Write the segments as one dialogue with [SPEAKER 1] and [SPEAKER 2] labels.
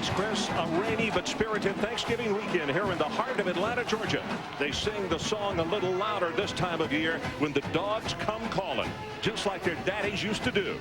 [SPEAKER 1] Thanks, Chris. A rainy but spirited Thanksgiving weekend here in the heart of Atlanta, Georgia. They sing the song a little louder this time of year when the dogs come calling, just like their daddies used to do.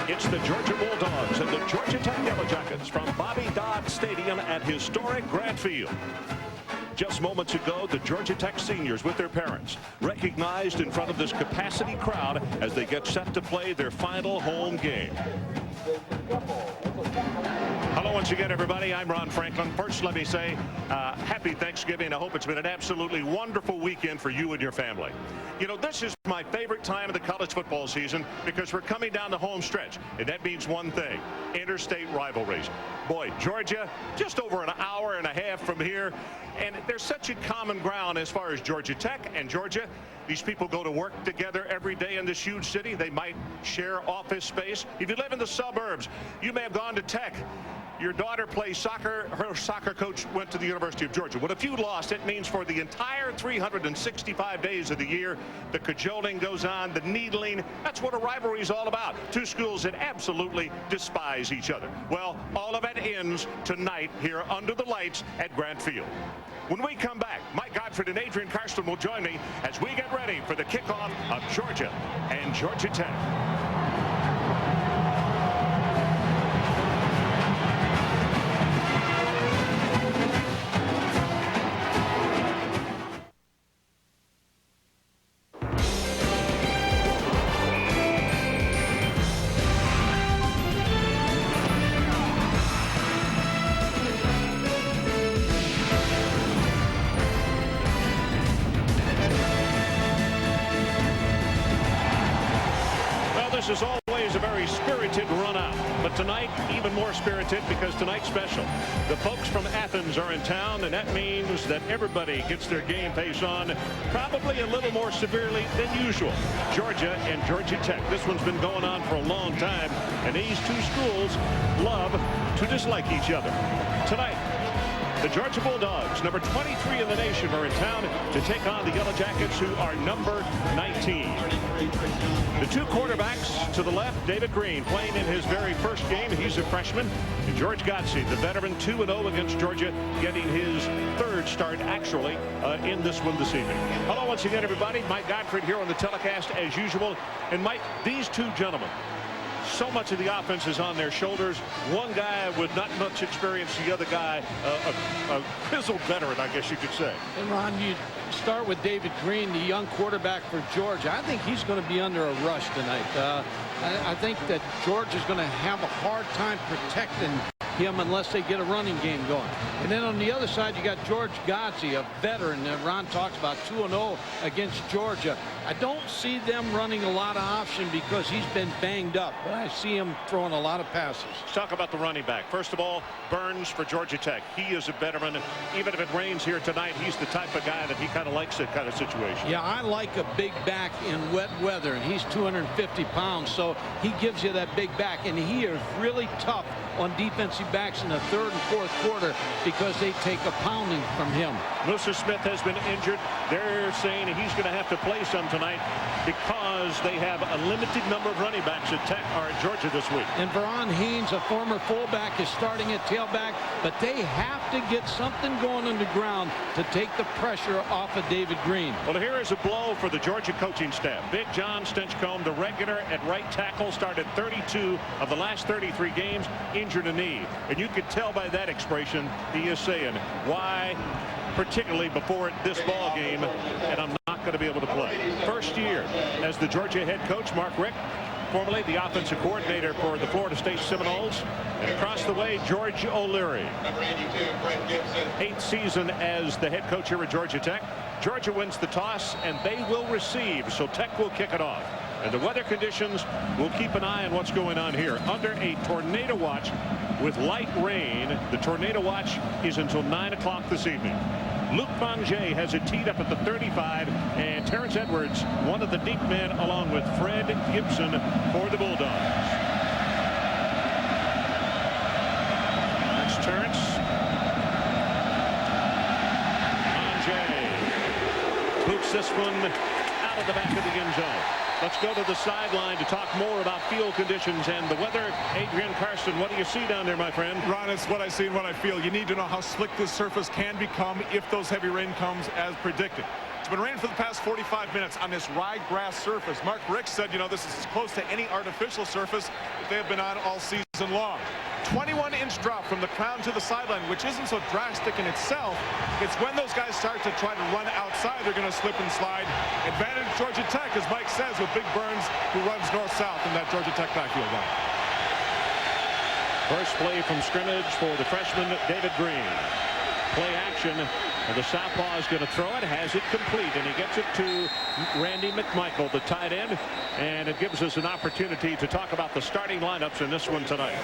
[SPEAKER 1] It's the Georgia Bulldogs and the Georgia Tech Yellow Jackets from Bobby Dodd Stadium at historic Grant Field. Just moments ago, the Georgia Tech seniors with their parents recognized in front of this capacity crowd as they get set to play their final home game. Hello once again, everybody. I'm Ron Franklin. First, let me say happy Thanksgiving. I hope it's been an absolutely wonderful weekend for you and your family. You know, this is my favorite time of the college football season because we're coming down the home stretch, and that means one thing: interstate rivalries. Boy, Georgia, just over an hour and a half from here, and there's such a common ground as far as Georgia Tech and Georgia. These people go to work together every day in this huge city. They might share office space. If you live in the suburbs, you may have gone to Tech. Your daughter plays soccer. Her soccer coach went to the University of Georgia. Well, if you lost, it means for the entire 365 days of the year, the cajoling goes on, the needling. That's what a rivalry is all about. Two schools that absolutely despise each other. Well, all of it ends tonight here under the lights at Grant Field. When we come back, Mike Godfrey and Adrian Karsten will join me as we get ready for the kickoff of Georgia and Georgia Tech. This is always a very spirited run out, but tonight even more spirited because tonight's special. The folks from Athens are in town, and that means that everybody gets their game face on probably a little more severely than usual. Georgia and Georgia Tech. This one's been going on for a long time, and these two schools love to dislike each other. Tonight, the Georgia Bulldogs, number 23 in the nation, are in town to take on the Yellow Jackets, who are number 19. The two quarterbacks to the left, David Green, playing in his very first game. He's a freshman. And George Godsey, the veteran, 2-0 against Georgia, getting his third start, actually, in this one this evening. Hello once again, everybody. Mike Godfrey here on the telecast, as usual. And, Mike, these two gentlemen, so much of the offense is on their shoulders. One guy with not much experience, the other guy a grizzled veteran, I guess you could say.
[SPEAKER 2] And Ron, you start with David Green, the young quarterback for Georgia. I think he's going to be under a rush tonight. I think that Georgia's going to have a hard time protecting him unless they get a running game going. And then on the other side, you got George Godsey, a veteran that Ron talks about, 2-0 against Georgia. I don't see them running a lot of option because he's been banged up, but I see him throwing a lot of passes.
[SPEAKER 1] Let's talk about the running back. First of all, Burns for Georgia Tech. He is a veteran. Even if it rains here tonight, he's the type of guy that he kind of likes that kind of situation.
[SPEAKER 2] Yeah, I like a big back in wet weather, and he's 250 pounds, so he gives you that big back, and he is really tough on defensive backs in the third and fourth quarter because they take a pounding from him.
[SPEAKER 1] Musa Smith has been injured. They're saying he's going to have to play some tonight because they have a limited number of running backs at Tech or at Georgia this week.
[SPEAKER 2] And Verron Haynes, a former fullback, is starting at tailback, but they have to get something going on the ground to take the pressure off of David Green.
[SPEAKER 1] Well, here is a blow for the Georgia coaching staff. Big John Stinchcomb, the regular at right tackle, started 32 of the last 33 games, injured a knee. And you could tell by that expression he is saying, why, particularly before this ball game, and I'm not going to be able to play. First year as the Georgia head coach, Mark Richt, formerly the offensive coordinator for the Florida State Seminoles. And across the way, George O'Leary. 8th season as the head coach here at Georgia Tech. Georgia wins the toss, and they will receive, so Tech will kick it off. And the weather conditions, we'll keep an eye on what's going on here. Under a tornado watch with light rain. The tornado watch is until 9 o'clock this evening. Luke Bonjay has it teed up at the 35, and Terrence Edwards, one of the deep men, along with Fred Gibson for the Bulldogs. Hits this one out of the back of the end zone. Let's go to the sideline to talk more about field conditions and the weather. Adrian Karsten, what do you see down there, my friend?
[SPEAKER 3] Ron, it's what I see and what I feel. You need to know how slick this surface can become if those heavy rain comes as predicted. It's been raining for the past 45 minutes on this ryegrass surface. Mark Rick said, you know, this is as close to any artificial surface that they have been on all season long. 21-inch drop from the crown to the sideline, which isn't so drastic in itself. It's when those guys start to try to run outside, they're going to slip and slide. Advantage Georgia Tech, as Mike says, with Big Burns, who runs north-south in that Georgia Tech backfield line.
[SPEAKER 1] First play from scrimmage for the freshman, David Green. Play action, and the southpaw is going to throw it, has it complete, and he gets it to Randy McMichael, the tight end, and it gives us an opportunity to talk about the starting lineups in this one tonight.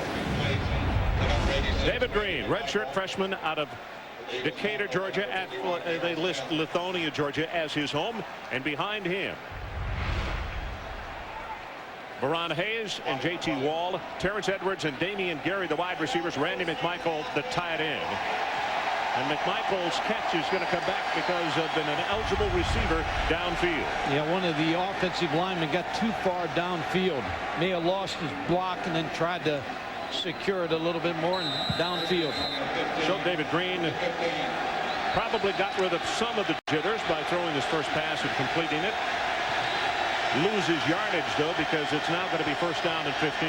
[SPEAKER 1] David Green, redshirt freshman out of Decatur, Georgia. They list Lithonia, Georgia as his home, and behind him, Verron Haynes and J.T. Wall, Terrence Edwards and Damian Gary, the wide receivers, Randy McMichael, the tight end. And McMichael's catch is going to come back because of an eligible receiver downfield.
[SPEAKER 2] Yeah, one of the offensive linemen got too far downfield. May have lost his block and then tried to secure it a little bit more and downfield.
[SPEAKER 1] So David Green probably got rid of some of the jitters by throwing his first pass and completing it. Loses yardage, though, because it's now going to be first down and 15.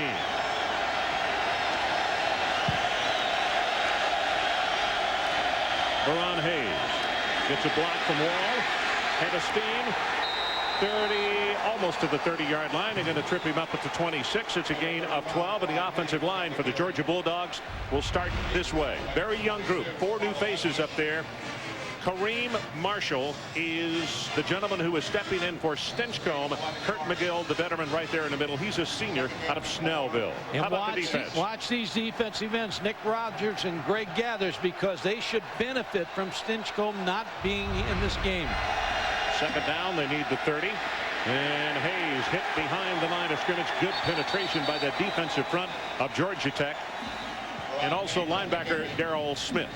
[SPEAKER 1] Verron Haynes gets a block from Wall. Head of steam. 30, almost to the 30-yard line. They're going to trip him up at the 26. It's a gain of 12, and the offensive line for the Georgia Bulldogs will start this way. Very young group. 4 new faces up there. Kareem Marshall is the gentleman who is stepping in for Stinchcomb. Kurt McGill, the veteran, right there in the middle. He's a senior out of Snellville.
[SPEAKER 2] And
[SPEAKER 1] how about the defense?
[SPEAKER 2] Watch these defensive ends, Nick Rogers and Greg Gathers, because they should benefit from Stinchcomb not being in this game.
[SPEAKER 1] Second down, they need the 30. And Hayes hit behind the line of scrimmage. Good penetration by the defensive front of Georgia Tech. And also linebacker Darrell Smith.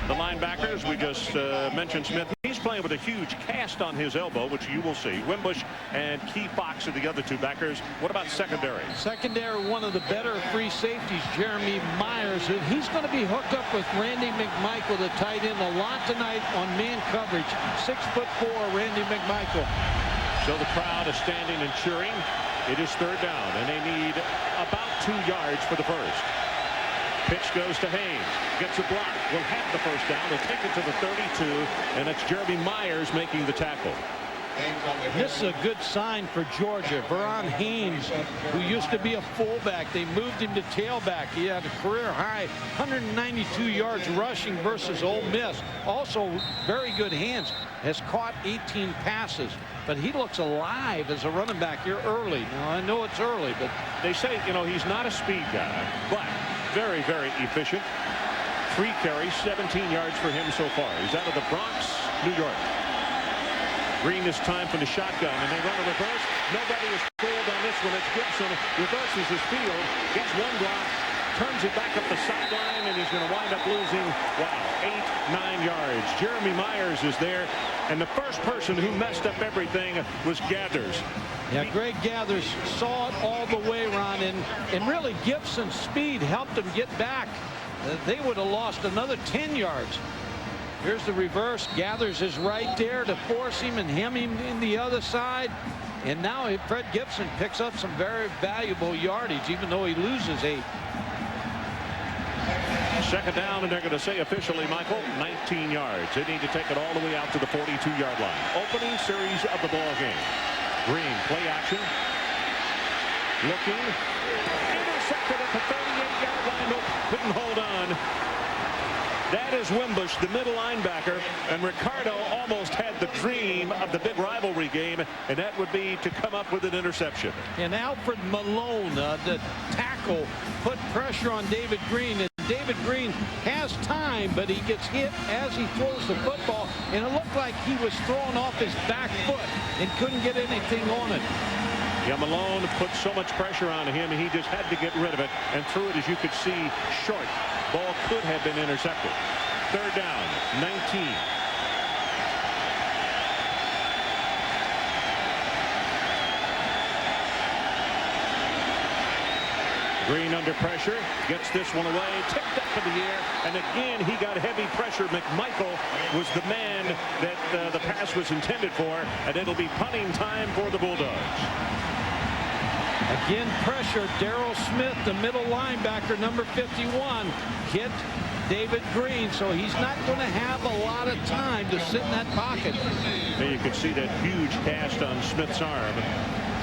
[SPEAKER 1] The linebackers, we just mentioned Smith. He's playing with a huge cast on his elbow, which you will see. Wimbush and Key Fox are the other two backers. What about secondary?
[SPEAKER 2] Secondary, one of the better free safeties, Jeremy Myers. He's going to be hooked up with Randy McMichael, the tight end, a lot tonight on man coverage. 6'4", Randy McMichael.
[SPEAKER 1] So the crowd is standing and cheering. It is third down, and they need about 2 yards for the first. Pitch goes to Haynes. Gets a block. Will have the first down. They'll take it to the 32, and it's Jeremy Myers making the tackle.
[SPEAKER 2] This is a good sign for Georgia. Verron Haynes, who used to be a fullback, they moved him to tailback. He had a career high 192 yards rushing versus Ole Miss. Also very good hands. Has caught 18 passes, but he looks alive as a running back here early. Now I know it's early, but
[SPEAKER 1] they say, you know, he's not a speed guy, but very, very efficient. 3 carries, 17 yards for him so far. He's out of the Bronx, New York. Green this time from the shotgun, and they run a reverse. Nobody is cleared on this one. It's Gibson. Reverses his field. Gets one block. Turns it back up the sideline, and he's going to wind up losing, wow, 8, 9 yards. Jeremy Myers is there, and the first person who messed up everything was Gathers.
[SPEAKER 2] Yeah, Greg Gathers saw it all the way, Ron, and really Gibson's speed helped him get back. They would have lost another 10 yards. Here's the reverse. Gathers is right there to force him and hem him in the other side. And now Fred Gibson picks up some very valuable yardage, even though he loses 8.
[SPEAKER 1] Second down, and they're going to say officially, Michael, 19 yards. They need to take it all the way out to the 42-yard line. Opening series of the ball game. Green, play action. Looking. Intercepted at the 38-yard line. Nope, couldn't hold on. That is Wimbush, the middle linebacker, and Ricardo almost had the dream of the big rivalry game, and that would be to come up with an interception.
[SPEAKER 2] And Alfred Malone, the tackle, put pressure on David Green, and David Green has time, but he gets hit as he throws the football, and it looked like he was throwing off his back foot and couldn't get anything on it.
[SPEAKER 1] Yeah, Malone put so much pressure on him, he just had to get rid of it and threw it, as you could see, short. Ball could have been intercepted. Third down, 19. Green under pressure, gets this one away, tipped up in the air, and again he got heavy pressure. McMichael was the man that the pass was intended for, and it'll be punting time for the Bulldogs.
[SPEAKER 2] Again pressure. Darryl Smith, the middle linebacker, number 51, hit David Green, so he's not going to have a lot of time to sit in that pocket.
[SPEAKER 1] There you can see that huge cast on Smith's arm.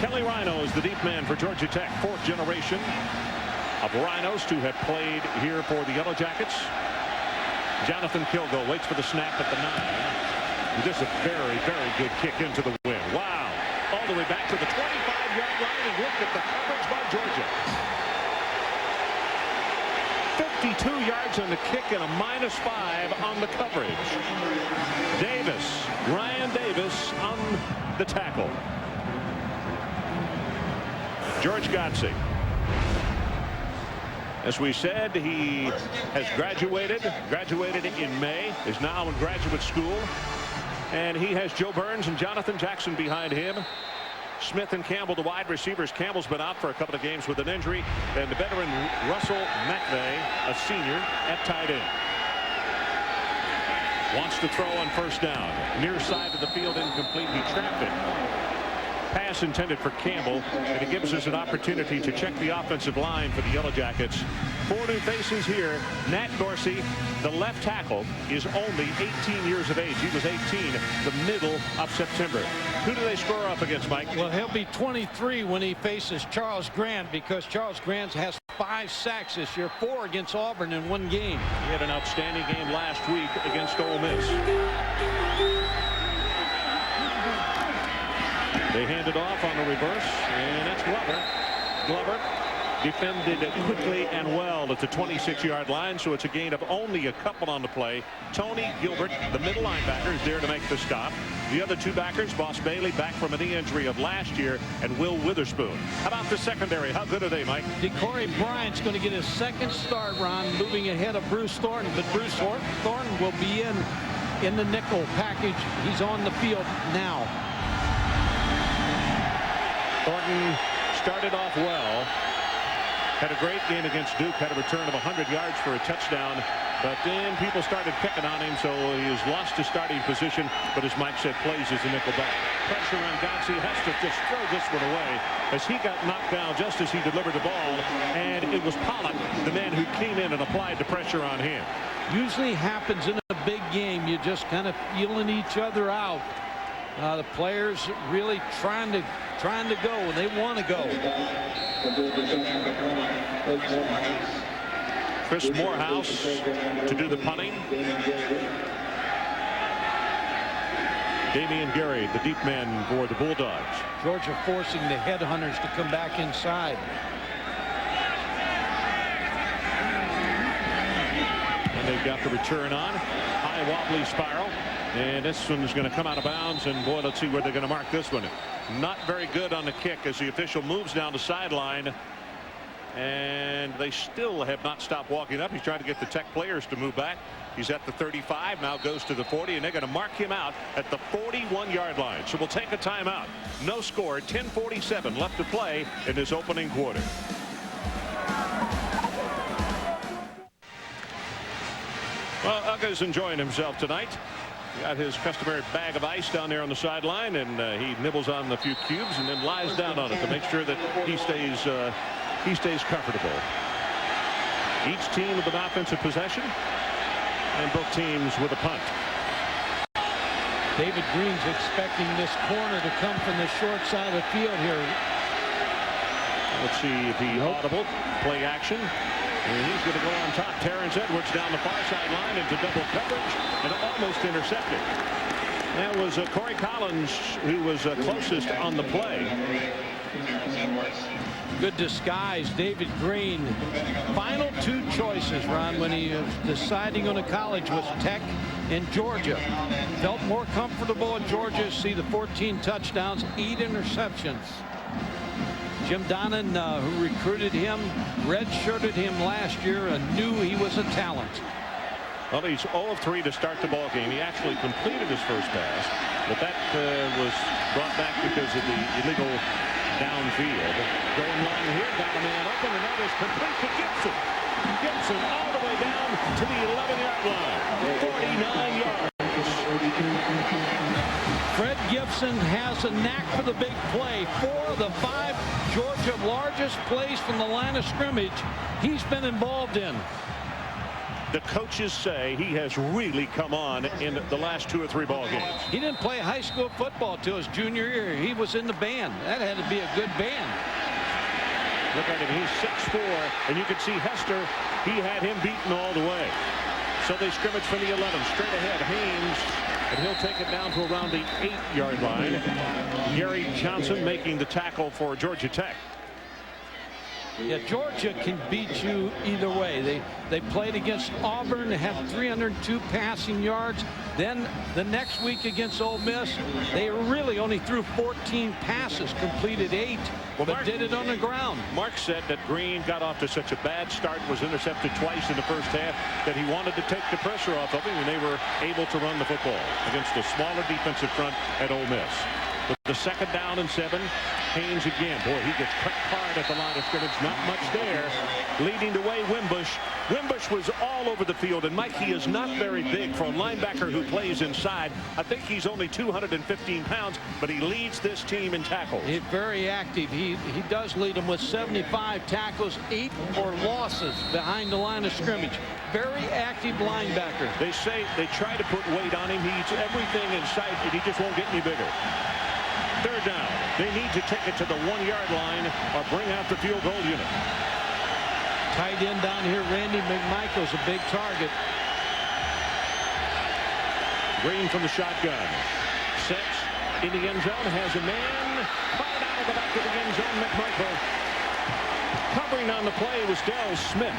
[SPEAKER 1] Kelly Rhino is the deep man for Georgia Tech, fourth generation of Rhinos to have played here for the Yellow Jackets. Jonathan Kilgo waits for the snap at the 9. This is a very, very good kick into the wind. Wow. All the way back to the 25-yard line, and look at the coverage by Georgia. 52 yards on the kick and a -5 on the coverage. Ryan Davis on the tackle. George Godsey. As we said, he has graduated in May, is now in graduate school, and he has Joe Burns and Jonathan Jackson behind him. Smith and Campbell, the wide receivers. Campbell's been out for a couple of games with an injury, and the veteran Russell McVay, a senior, at tight end. Wants to throw on first down. Near side of the field, incomplete. He trapped it. Pass intended for Campbell, and it gives us an opportunity to check the offensive line for the Yellow Jackets. 4 new faces here. Nat Dorsey, the left tackle, is only 18 years of age. He was 18 the middle of September. Who do they score up against, Mike?
[SPEAKER 2] Well, he'll be 23 when he faces Charles Grant, because Charles Grant has 5 sacks this year, 4 against Auburn in 1 game.
[SPEAKER 1] He had an outstanding game last week against Ole Miss. They hand it off on the reverse, and that's Glover. Glover defended quickly and well at the 26-yard line, so it's a gain of only a couple on the play. Tony Gilbert, the middle linebacker, is there to make the stop. The other 2 backers, Boss Bailey, back from a knee injury of last year, and Will Witherspoon. How about the secondary? How good are they, Mike?
[SPEAKER 2] DeCorey Bryant's going to get his 2nd start, Ron, moving ahead of Bruce Thornton, but Bruce Thornton will be in the nickel package. He's on the field now. Thornton
[SPEAKER 1] Started off well. Had a great game against Duke. Had a return of 100 yards for a touchdown. But then people started picking on him, so he has lost his starting position. But as Mike said, plays as a nickel back. Pressure on Godsey, has to just throw this one away as he got knocked down just as he delivered the ball. And it was Pollock, the man who came in and applied the pressure on him.
[SPEAKER 2] Usually happens in a big game. You just kind of feeling each other out. The players really trying to go, and they want to go.
[SPEAKER 1] Chris Morehouse to do the punting. Damian Gary, the deep man for the Bulldogs.
[SPEAKER 2] Georgia forcing the headhunters to come back inside.
[SPEAKER 1] And they've got the return on. High wobbly spiral. And this one is going to come out of bounds, and boy, let's see where they're going to mark this one. Not very good on the kick as the official moves down the sideline, and they still have not stopped walking up. He's trying to get the Tech players to move back. He's at the 35, now goes to the 40, and they're going to mark him out at the 41-yard line. So we'll take a timeout. No score, 10:47 left to play in this opening quarter. Well, Uga's enjoying himself tonight. Got his customary bag of ice down there on the sideline, and he nibbles on a few cubes and then lies down on it to make sure that he stays comfortable. Each team with an offensive possession, and both teams with a punt.
[SPEAKER 2] David Green's expecting this corner to come from the short side of the field here.
[SPEAKER 1] Let's see if he audible. Play action. And he's going to go on top. Terrence Edwards down the far sideline into double coverage and almost intercepted. That was Corey Collins who was closest on the play.
[SPEAKER 2] Good disguise. David Green. Final 2 choices, Ron, when he was deciding on a college was Tech and Georgia. Felt more comfortable at Georgia. See the 14 touchdowns, 8 interceptions. Jim Donnan, who recruited him, redshirted him last year, and knew he was a talent.
[SPEAKER 1] Well, he's 0 of 3 to start the ball game. He actually completed his first pass, but that was brought back because of the illegal downfield. Going long here, got a man open, and that is complete to Gibson. Gibson all the way down to the 11-yard line. 49 yards.
[SPEAKER 2] Fred Gibson has a knack for the big play. 4 of the 5 Georgia largest plays from the line of scrimmage he's been involved in.
[SPEAKER 1] The coaches say he has really come on in the last 2 or 3 ball games.
[SPEAKER 2] He didn't play high school football till his junior year. He was in the band. That had to be a good band.
[SPEAKER 1] Look at him. He's 6'4", and you can see Hester. He had him beaten all the way. So they scrimmage from the 11. Straight ahead, Haynes, and he'll take it down to around the 8-yard line. Gary Johnson making the tackle for Georgia Tech.
[SPEAKER 2] Yeah, Georgia can beat you either way. They played against Auburn, had 302 passing yards. Then the next week against Ole Miss, they really only threw 14 passes, completed 8, but did it on the ground.
[SPEAKER 1] Mark said that Green got off to such a bad start, was intercepted twice in the first half, that he wanted to take the pressure off of him, and they were able to run the football against a smaller defensive front at Ole Miss. With the 2nd down and 7, Haynes again. Boy, he gets cut hard at the line of scrimmage. Not much there. Leading the way, Wimbush. Wimbush was all over the field, and Mike, he is not very big for a linebacker who plays inside. I think he's only 215 pounds, but he leads this team in tackles.
[SPEAKER 2] He's very active. He does lead them with 75 tackles, 8 for losses behind the line of scrimmage. Very active linebacker.
[SPEAKER 1] They say they try to put weight on him. He eats everything in sight, and he just won't get any bigger. 3rd down. They need to take it to the 1-yard line or bring out the field goal unit.
[SPEAKER 2] Tight end down here, Randy McMichael's a big target.
[SPEAKER 1] Green from the shotgun. Sets in the end zone. Has a man. Fired out of the back of the end zone. McMichael. Covering on the play was Darrell Smith,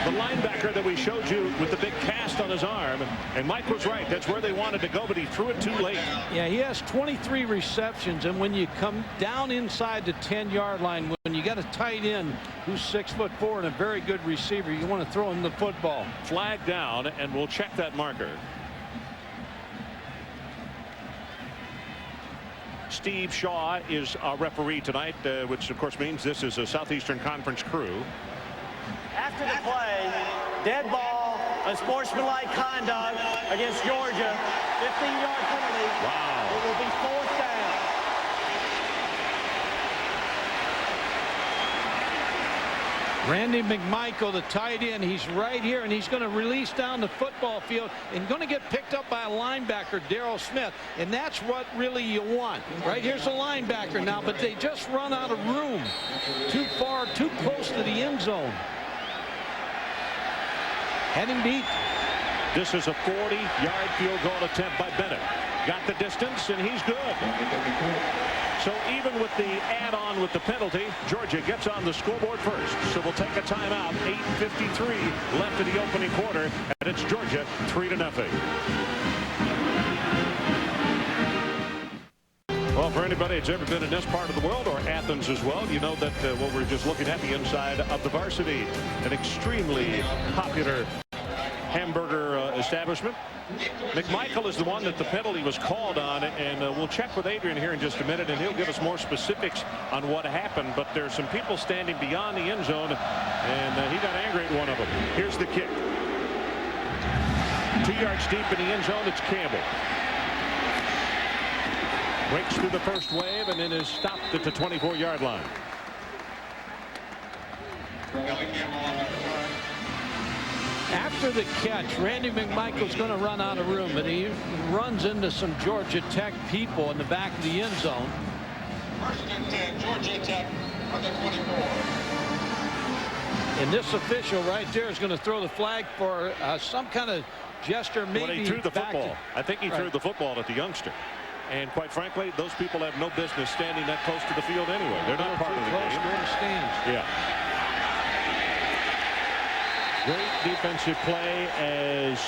[SPEAKER 1] the linebacker that we showed you with the big cast on his arm. And Mike was right. That's where they wanted to go, but he threw it too late.
[SPEAKER 2] Yeah, he has 23 receptions, and when you come down inside the 10-yard line, when you got a tight end who's 6'4" and a very good receiver, you want to throw him the football.
[SPEAKER 1] Flag down, and we'll check that marker. Steve Shaw is our referee tonight, which of course means this is a Southeastern Conference crew.
[SPEAKER 4] After the play, dead ball, unsportsmanlike conduct against Georgia, 15-yard penalty.
[SPEAKER 1] Wow.
[SPEAKER 4] It will be 4th down.
[SPEAKER 2] Randy McMichael, the tight end, he's right here, and he's going to release down the football field and going to get picked up by a linebacker, Darrell Smith, and that's what really you want. Right here's a linebacker now, but they just run out of room. Too far, too close to the end zone. Had him beat.
[SPEAKER 1] This is a 40-yard field goal attempt by Bennett. Got the distance, and he's good. So even with the add-on with the penalty, Georgia gets on the scoreboard first. So we'll take a timeout. 8:53 left in the opening quarter, and it's Georgia 3-0. Well, for anybody that's ever been in this part of the world, or Athens as well, you know that what we're just looking at the inside of the Varsity, an extremely popular hamburger establishment. McMichael is the one that the penalty was called on, and we'll check with Adrian here in just a minute, and he'll give us more specifics on what happened. But there's some people standing beyond the end zone, and he got angry at one of them. Here's the kick. 2 yards deep in the end zone. It's Campbell. Breaks through the first wave and then is stopped at the 24-yard line.
[SPEAKER 2] After the catch, Randy McMichael's going to run out of room, but he runs into some Georgia Tech people in the back of the end zone.
[SPEAKER 5] First and 10, Georgia Tech on the 24.
[SPEAKER 2] And this official right there is going to throw the flag for some kind of gesture. Maybe
[SPEAKER 1] when he threw the football. I think he threw the football at the youngster. And quite frankly, those people have no business standing that close to the field anyway. They're not part of the game.
[SPEAKER 2] They're in the stands.
[SPEAKER 1] Yeah. Great defensive play as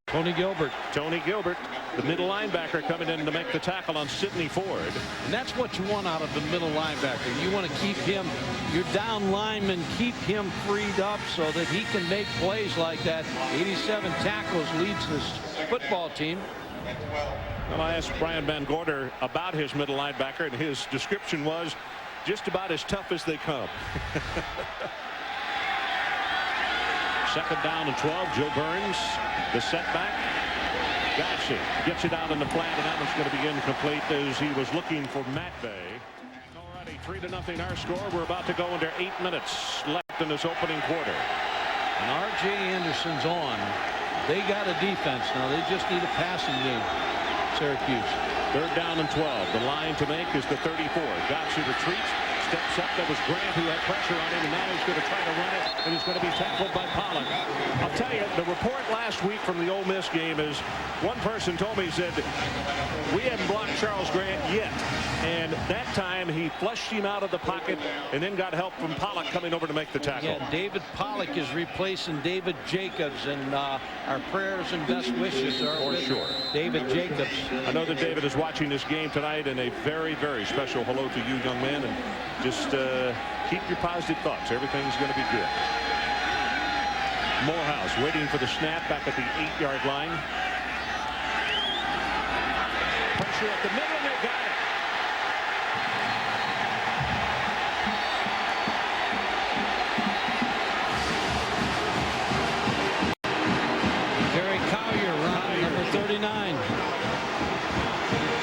[SPEAKER 2] Tony Gilbert,
[SPEAKER 1] the middle linebacker, coming in to make the tackle on Sidney Ford.
[SPEAKER 2] And that's what you want out of the middle linebacker. You want to keep him, your down lineman, keep him freed up so that he can make plays like that. 87 tackles, leads this football team.
[SPEAKER 1] Well, I asked Brian Van Gorder about his middle linebacker, and his description was just about as tough as they come. Second down and 12. Joe Burns, the setback. Gotcha. Gets it out in the flat, and that one's going to be incomplete as he was looking for Matt Bay. Alrighty, 3-0 our score. We're about to go into 8 minutes left in this opening quarter.
[SPEAKER 2] And R.J. Anderson's on. They got a defense now. They just need a passing game. Syracuse.
[SPEAKER 1] Third down and 12. The line to make is the 34. Gotcha retreats. Steps up. That was Grant who had pressure on him, and now he's going to try to run it, and he's going to be tackled by Pollock. I'll tell you, the report last week from the Ole Miss game is one person told me, he said, we haven't blocked Charles Grant yet. And that time he flushed him out of the pocket and then got help from Pollock coming over to make the tackle.
[SPEAKER 2] Yeah, David Pollock is replacing David Jacobs, and our prayers and best wishes are with David Jacobs.
[SPEAKER 1] I know that David is watching this game tonight, and a very, very special hello to you, young man. And just keep your positive thoughts. Everything's going to be good. Morehouse waiting for the snap back at the 8-yard line. Pressure at the middle, and they got it.
[SPEAKER 2] Gary Collier, run number 39.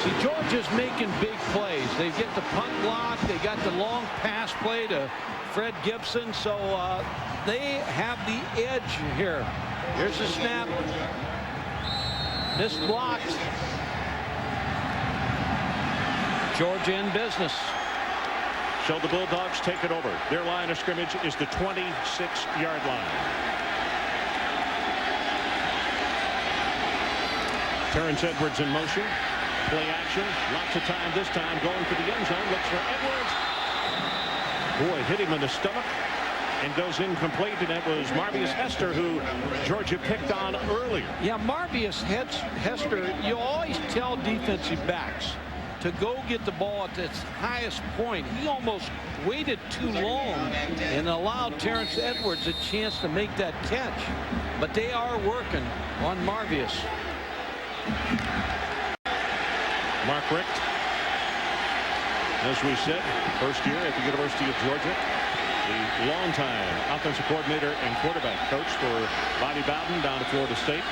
[SPEAKER 2] See, Georgia's making big plays. They get the punt block. They got the long pass play to Fred Gibson. So they have the edge here. Here's the snap. Missed blocked. Georgia in business.
[SPEAKER 1] So the Bulldogs take it over. Their line of scrimmage is the 26-yard line. Terrence Edwards in motion. Play action. Lots of time this time. Going for the end zone. Looks for Edwards. Boy, hit him in the stomach. And goes incomplete. And that was Marvius Hester, who Georgia picked on earlier.
[SPEAKER 2] Yeah, Marvius Hester, you always tell defensive backs to go get the ball at its highest point. He almost waited too long and allowed Terrence Edwards a chance to make that catch. But they are working on Marvius.
[SPEAKER 1] Mark Richt, as we said, first year at the University of Georgia, the longtime offensive coordinator and quarterback coach for Bobby Bowden down at Florida State.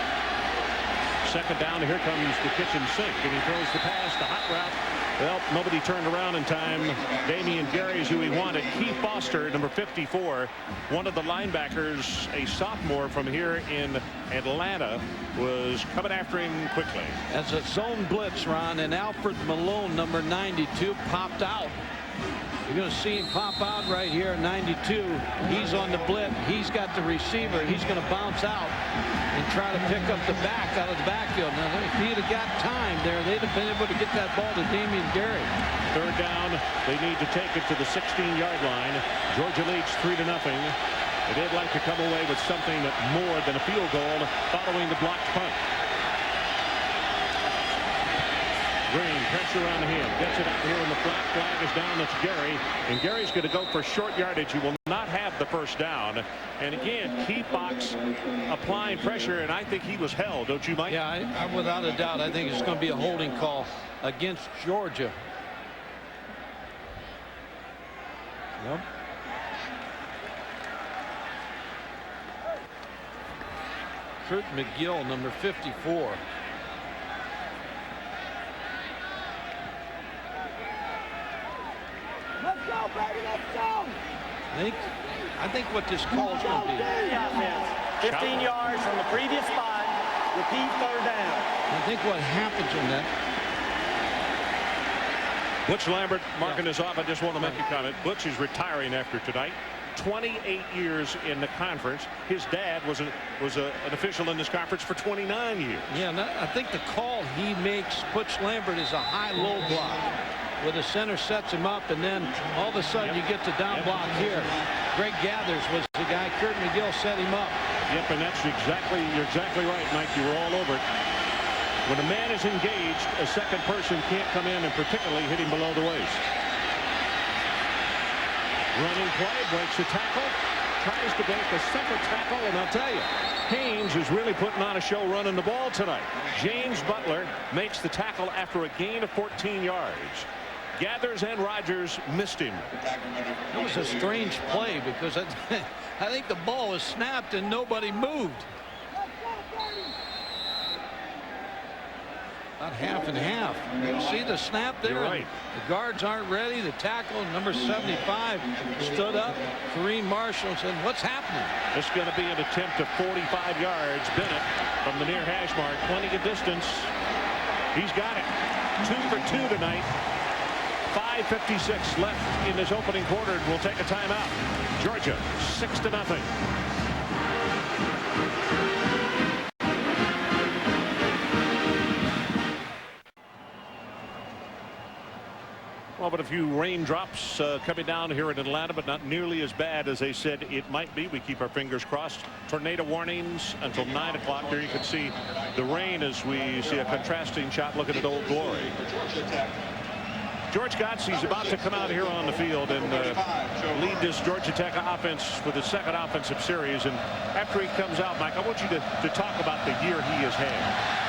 [SPEAKER 1] Second down, here comes the kitchen sink, and he throws the pass, the hot route. Well, nobody turned around in time. Damian Gary is who he wanted. Keith Foster, number 54, one of the linebackers, a sophomore from here in Atlanta, was coming after him quickly.
[SPEAKER 2] As a zone blitz, Ron, and Alfred Malone, number 92, popped out. You're going to see him pop out right here at 92. He's on the blitz. He's got the receiver. He's going to bounce out and try to pick up the back out of the backfield. Now, if he'd have got time there, they'd have been able to get that ball to Damian Gary.
[SPEAKER 1] Third down. They need to take it to the 16-yard line. Georgia leads 3-0. They'd like to come away with something more than a field goal following the blocked punt. Green, pressure on him, gets it out here in the flat. Flag is down. That's Gary, and Gary's going to go for short yardage. He will not have the first down. And again, Key Fox applying pressure, and I think he was held, don't you, Mike?
[SPEAKER 2] Yeah, I without a doubt, I think it's going to be a holding call against Georgia. Yep. Kurt McGill, number 54.
[SPEAKER 4] Let's go, baby, let's go.
[SPEAKER 2] I think what this call is going to be.
[SPEAKER 4] 15 yards from the previous spot. Repeat third down.
[SPEAKER 2] I think what happens in that.
[SPEAKER 1] Butch Lambert marking us off. I just want to make a comment. Butch is retiring after tonight. 28 years in the conference. His dad was an official in this conference for 29 years.
[SPEAKER 2] Yeah, and I think the call he makes, Butch Lambert, is a high-low block, where the center sets him up, and then all of a sudden you get the down block here. Greg Gathers was the guy. Kurt McGill set him up.
[SPEAKER 1] Yep, and that's you're exactly right, Mike. You were all over it. When a man is engaged, a second person can't come in and particularly hit him below the waist. Running play, breaks the tackle, tries to break the second tackle, and I'll tell you, Haynes is really putting on a show running the ball tonight. James Butler makes the tackle after a gain of 14 yards. gathers, and Rodgers missed him.
[SPEAKER 2] It was a strange play because I think the ball was snapped and nobody moved. About half and half. You see the snap there?
[SPEAKER 1] You're right.
[SPEAKER 2] The guards aren't ready. The tackle, number 75, stood up. Kareem Marshall said, "What's happening?"
[SPEAKER 1] This is going to be an attempt of 45 yards. Bennett from the near hash mark, plenty of distance. He's got it. 2 for 2 tonight. 5:56 left in this opening quarter, and we'll take a timeout. Georgia 6-0. Well, but a few raindrops coming down here in Atlanta, but not nearly as bad as they said it might be. We keep our fingers crossed. Tornado warnings until 9 o'clock. There you can see the rain as we see a contrasting shot looking at Old Glory. George Godsey's about to come out here on the field and lead this Georgia Tech offense with his second offensive series. And after he comes out, Mike, I want you to talk about the year he has had.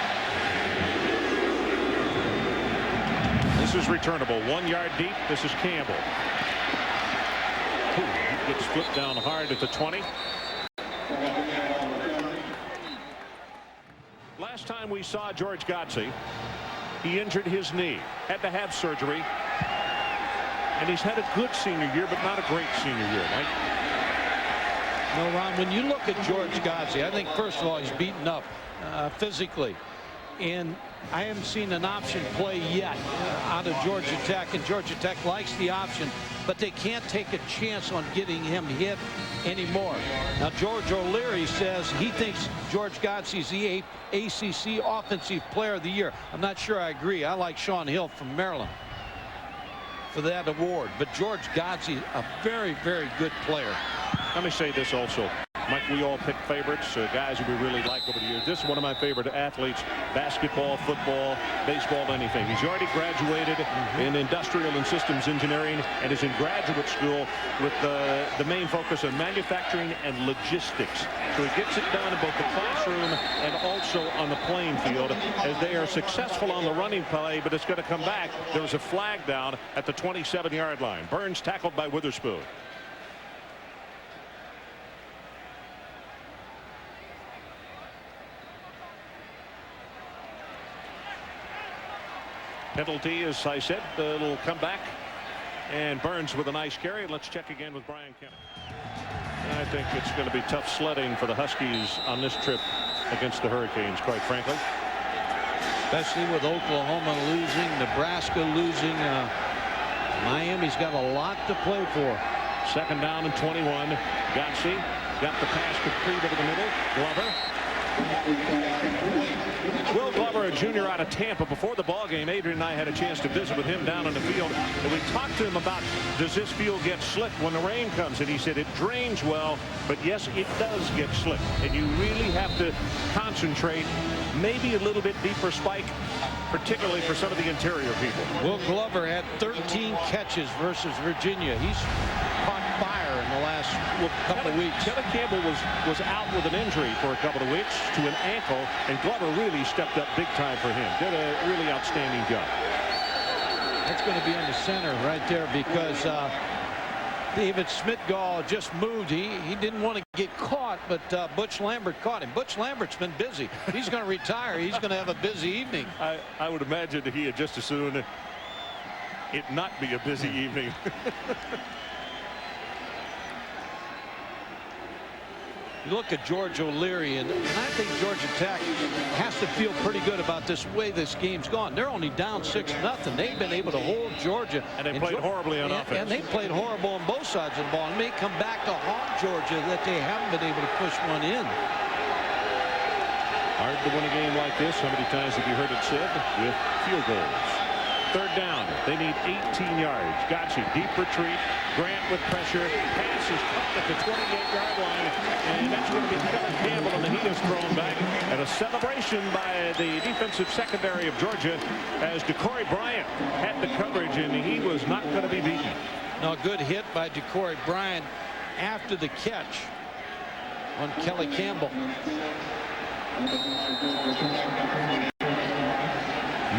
[SPEAKER 1] This is returnable. 1 yard deep. This is Campbell. Ooh, he gets flipped down hard at the 20. Last time we saw George Godsey, he injured his knee, had to have surgery, and he's had a good senior year, but not a great senior year, Mike.
[SPEAKER 2] No, Ron, when you look at George Godsey, I think first of all he's beaten up physically, and I haven't seen an option play yet out of Georgia Tech, and Georgia Tech likes the option, but they can't take a chance on getting him hit anymore. Now, George O'Leary says he thinks George Godsey's the ACC Offensive Player of the Year. I'm not sure I agree. I like Sean Hill from Maryland for that award, but George Godsey, a very, very good player.
[SPEAKER 1] Let me say this also, Mike, we all pick favorites, guys who we really like over the years. This is one of my favorite athletes, basketball, football, baseball, anything. He's already graduated in industrial and systems engineering and is in graduate school with the main focus on manufacturing and logistics. So he gets it done in both the classroom and also on the playing field as they are successful on the running play, but it's going to come back. There was a flag down at the 27-yard line. Burns tackled by Witherspoon. Penalty, as I said, it'll come back, and Burns with a nice carry. Let's check again with Brian Kennedy. I think it's going to be tough sledding for the Huskies on this trip against the Hurricanes, quite frankly.
[SPEAKER 2] Especially with Oklahoma losing, Nebraska losing. Miami's got a lot to play for.
[SPEAKER 1] Second down and 21. Godsey got the pass complete over the middle. Glover. Will Glover, a junior out of Tampa. Before the ball game, Adrian and I had a chance to visit with him down on the field, and we talked to him about, does this field get slick when the rain comes? And he said it drains well, but yes, it does get slick, and you really have to concentrate. Maybe a little bit deeper spike, particularly for some of the interior people.
[SPEAKER 2] Will Glover had 13 catches versus Virginia. He's caught fire in the last couple of weeks.
[SPEAKER 1] Kelly Campbell was out with an injury for a couple of weeks to an ankle, and Glover really stepped up big time for him. Did a really outstanding job.
[SPEAKER 2] That's going to be in the center right there because David Smithgall just moved. He didn't want to get caught, but Butch Lambert caught him. Butch Lambert's been busy. He's going to retire. He's going to have a busy evening.
[SPEAKER 1] I would imagine that he had just as soon it not be a busy evening.
[SPEAKER 2] You look at George O'Leary, and I think Georgia Tech has to feel pretty good about this way this game's gone. They're only down 6-0. They've been able to hold Georgia.
[SPEAKER 1] And they played horribly on offense.
[SPEAKER 2] And they played horrible on both sides of the ball. It may come back to haunt Georgia that they haven't been able to push one in.
[SPEAKER 1] Hard to win a game like this. How many times have you heard it said? With field goals. Third down. They need 18 yards. Godsey, deep retreat. Grant with pressure. Pass is caught at the 28-yard line. And that's going to be Kelly Campbell, and he is thrown back. And a celebration by the defensive secondary of Georgia as DeCorey Bryant had the coverage, and he was not going to be beaten.
[SPEAKER 2] No, a good hit by DeCorey Bryant after the catch on Kelly Campbell.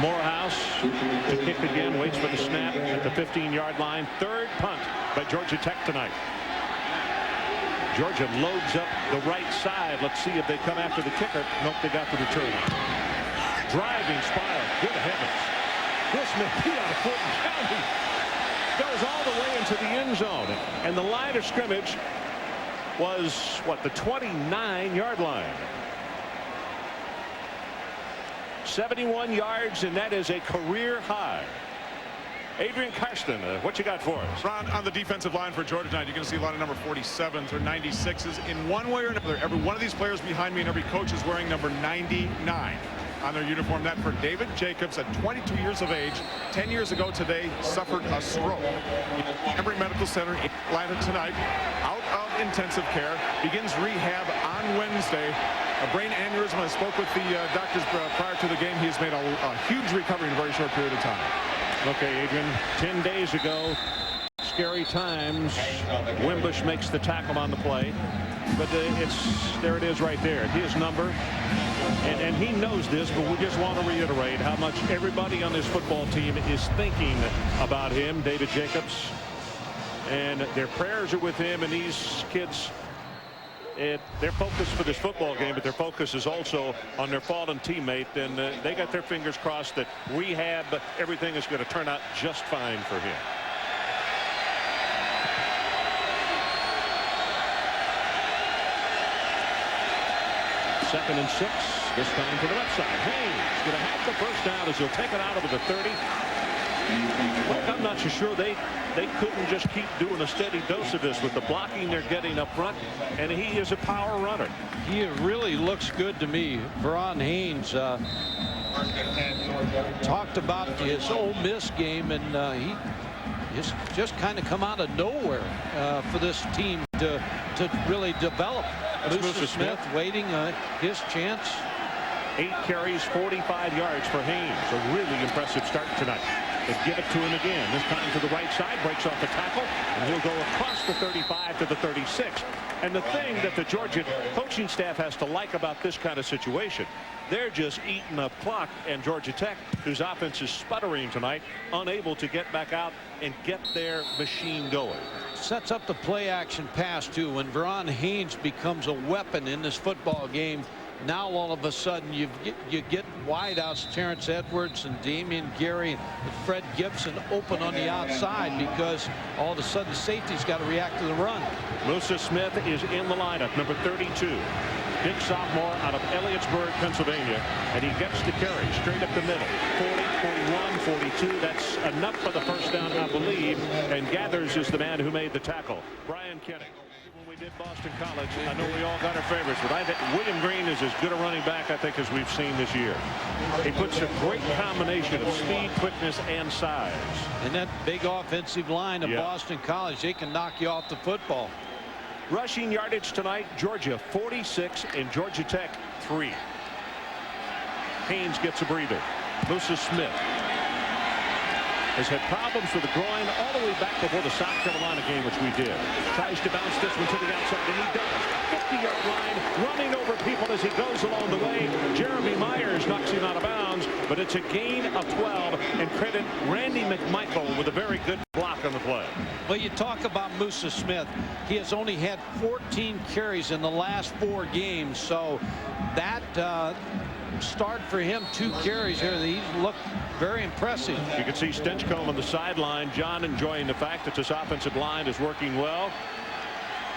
[SPEAKER 1] Morehouse to kick again, waits for the snap at the 15-yard line. Third punt by Georgia Tech tonight. Georgia loads up the right side. Let's see if they come after the kicker. Nope, they got the return. Driving spiral. Good heavens. This may be out of Fulton County. Goes all the way into the end zone. And the line of scrimmage was, what, the 29-yard line. 71 yards, and that is a career high. Adrian Karsten, what you got for us?
[SPEAKER 3] Ron, on the defensive line for Georgia tonight, you're going to see a lot of number 47s or 96s in one way or another. Every one of these players behind me and every coach is wearing number 99 on their uniform. That for David Jacobs at 22 years of age, 10 years ago today, suffered a stroke. Emory Medical Center in Atlanta tonight, out of intensive care, begins rehab on Wednesday. A brain aneurysm. I spoke with the doctors prior to the game. He's made a huge recovery in a very short period of time.
[SPEAKER 1] Okay, Adrian, 10 days ago, scary times. Wimbush makes the tackle on the play, but there it is right there, his number. And he knows this, but we just want to reiterate how much everybody on this football team is thinking about him, David Jacobs. And their prayers are with him, and these kids, their focus for this football game, but their focus is also on their fallen teammate, and they got their fingers crossed that rehab, everything is going to turn out just fine for him. Second and 6, this time to the left side. Haynes going to have the first down as he'll take it out over the 30. Look, I'm not so sure they couldn't just keep doing a steady dose of this with the blocking they're getting up front, and he is a power runner.
[SPEAKER 2] He really looks good to me. Verron Haynes talked about his Ole Miss game, and he just kind of come out of nowhere for this team to really develop. Lucius Smith waiting his chance.
[SPEAKER 1] 8 carries, 45 yards for Haynes. A really impressive start tonight. They give it to him again. This time to the right side, breaks off the tackle, and he'll go across the 35 to the 36. And the thing that the Georgia coaching staff has to like about this kind of situation, they're just eating up clock, and Georgia Tech, whose offense is sputtering tonight, unable to get back out and get their machine going.
[SPEAKER 2] Sets up the play action pass too. When Verron Haynes becomes a weapon in this football game, now all of a sudden you get wideouts, Terrence Edwards and Damian Gary and Fred Gibson open on the outside, because all of a sudden the safety's got to react to the run.
[SPEAKER 1] Musa Smith is in the lineup, number 32. Big sophomore out of Elliotsburg, Pennsylvania, and he gets the carry straight up the middle. 40, 41, 42. That's enough for the first down, I believe, and Gathers is the man who made the tackle. Brian Kenny. When we did Boston College, I know we all got our favorites, but I think William Green is as good a running back, I think, as we've seen this year. He puts a great combination of speed, quickness, and size.
[SPEAKER 2] And that big offensive line of Boston College, they can knock you off the football.
[SPEAKER 1] Rushing yardage tonight, Georgia 46 and Georgia Tech 3. Haynes gets a breather. Musa Smith has had problems with the groin all the way back before the South Carolina game, which we did. Tries to bounce this one to the outside, and he does. 50-yard line, running over people as he goes along the way. Jeremy Myers knocks him out of bounds, but it's a gain of 12, and credit Randy McMichael with a very good block on the play.
[SPEAKER 2] Well, you talk about Musa Smith. He has only had 14 carries in the last 4 games, so that start for him, 2 carries here. He looked very impressive.
[SPEAKER 1] You can see Stinchcomb on the sideline. John enjoying the fact that this offensive line is working well.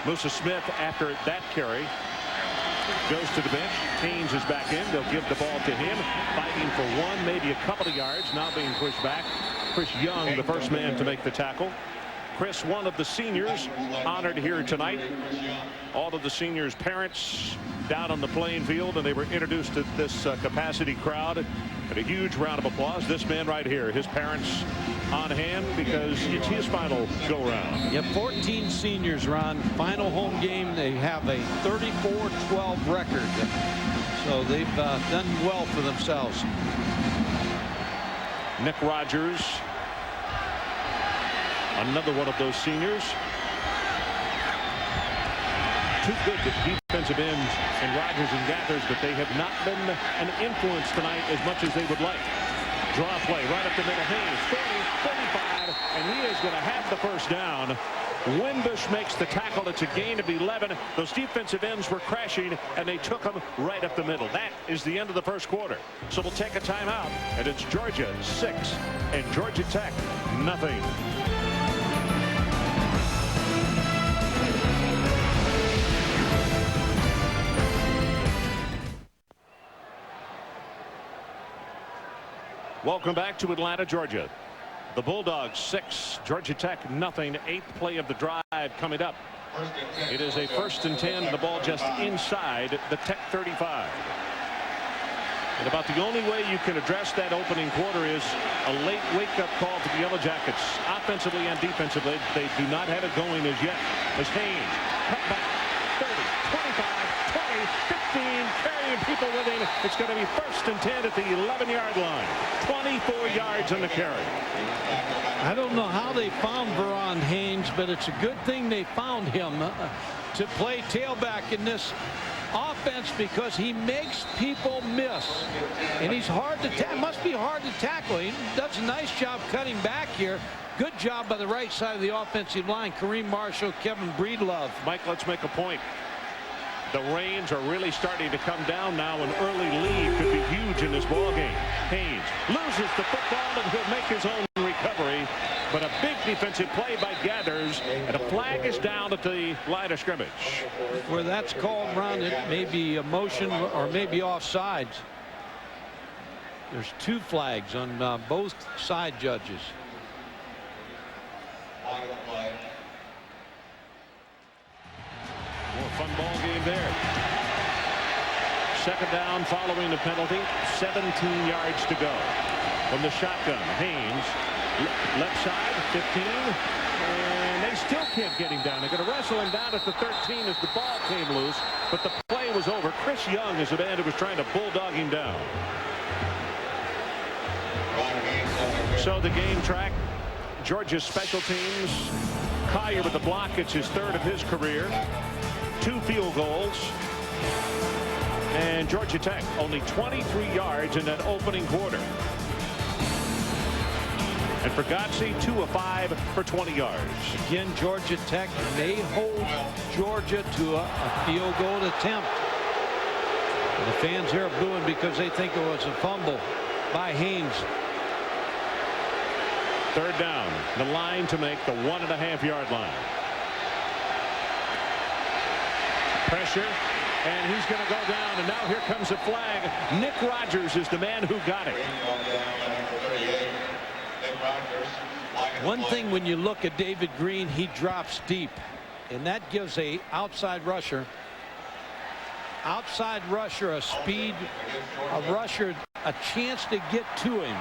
[SPEAKER 1] Musa Smith, after that carry, goes to the bench. Haynes is back in. They'll give the ball to him, fighting for 1, maybe a couple of yards, now being pushed back. Chris Young, the first man to make the tackle. Chris, one of the seniors, honored here tonight. All of the seniors' parents down on the playing field, and they were introduced to this capacity crowd. And a huge round of applause. This man right here, his parents on hand, because it's his final go-round.
[SPEAKER 2] Yeah, 14 seniors, Ron. Final home game, they have a 34-12 record. So they've done well for themselves.
[SPEAKER 1] Nick Rogers, another one of those seniors. 2 good defensive ends in Rogers and Gathers, but they have not been an influence tonight as much as they would like. Draw play right up the middle. Haynes 40, 45, and he is going to have the first down. Wimbush makes the tackle. It's a gain of 11. Those defensive ends were crashing, and they took them right up the middle. That is the end of the first quarter. So we'll take a timeout, and it's Georgia 6 and Georgia Tech nothing. Welcome back to Atlanta, Georgia. The Bulldogs 6, Georgia Tech nothing. 8th play of the drive coming up. It is a 1st and 10. The ball just inside the Tech 35. And about the only way you can address that opening quarter is a late wake-up call to the Yellow Jackets. Offensively and defensively, they do not have it going as yet. As Haynes cut back 30, 25, 20, 15, carrying people with him. It's going to be 1st and 10 at the 11-yard line. 24 yards on the carry.
[SPEAKER 2] I don't know how they found Verron Haynes, but it's a good thing they found him to play tailback in this offense, because he makes people miss, and he's hard to must be hard to tackle. He does a nice job cutting back here. Good job by the right side of the offensive line. Kareem Marshall, Kevin Breedlove.
[SPEAKER 1] Mike, let's make a point. The rains are really starting to come down now. An early lead could be huge in this ball game. Haynes loses the football, and he'll make his own recovery. But a big defensive play by Gathers, and a flag is down at the line of scrimmage.
[SPEAKER 2] Where that's called, Ron, it may be a motion or maybe offsides. There's 2 flags on both side judges.
[SPEAKER 1] More fun ball game there. 2nd down following the penalty. 17 yards to go. From the shotgun, Haynes. Left side, 15. And they still can't get him down. They're going to wrestle him down at the 13 as the ball came loose. But the play was over. Chris Young is the man who was trying to bulldog him down. So the game track. Georgia's special teams. Collier with the block. It's his 3rd of his career. 2 field goals. And Georgia Tech only 23 yards in that opening quarter. And for Godsey, 2 of 5 for 20 yards.
[SPEAKER 2] Again, Georgia Tech may hold Georgia to a field goal attempt. And the fans here are booing because they think it was a fumble by Haynes.
[SPEAKER 1] 3rd down. The line to make the 1.5-yard line. Pressure. And he's going to go down. And now here comes a flag. Nick Rogers is the man who got it.
[SPEAKER 2] One thing, when you look at David Green, he drops deep, and that gives a outside rusher a speed, a rusher a chance to get to him.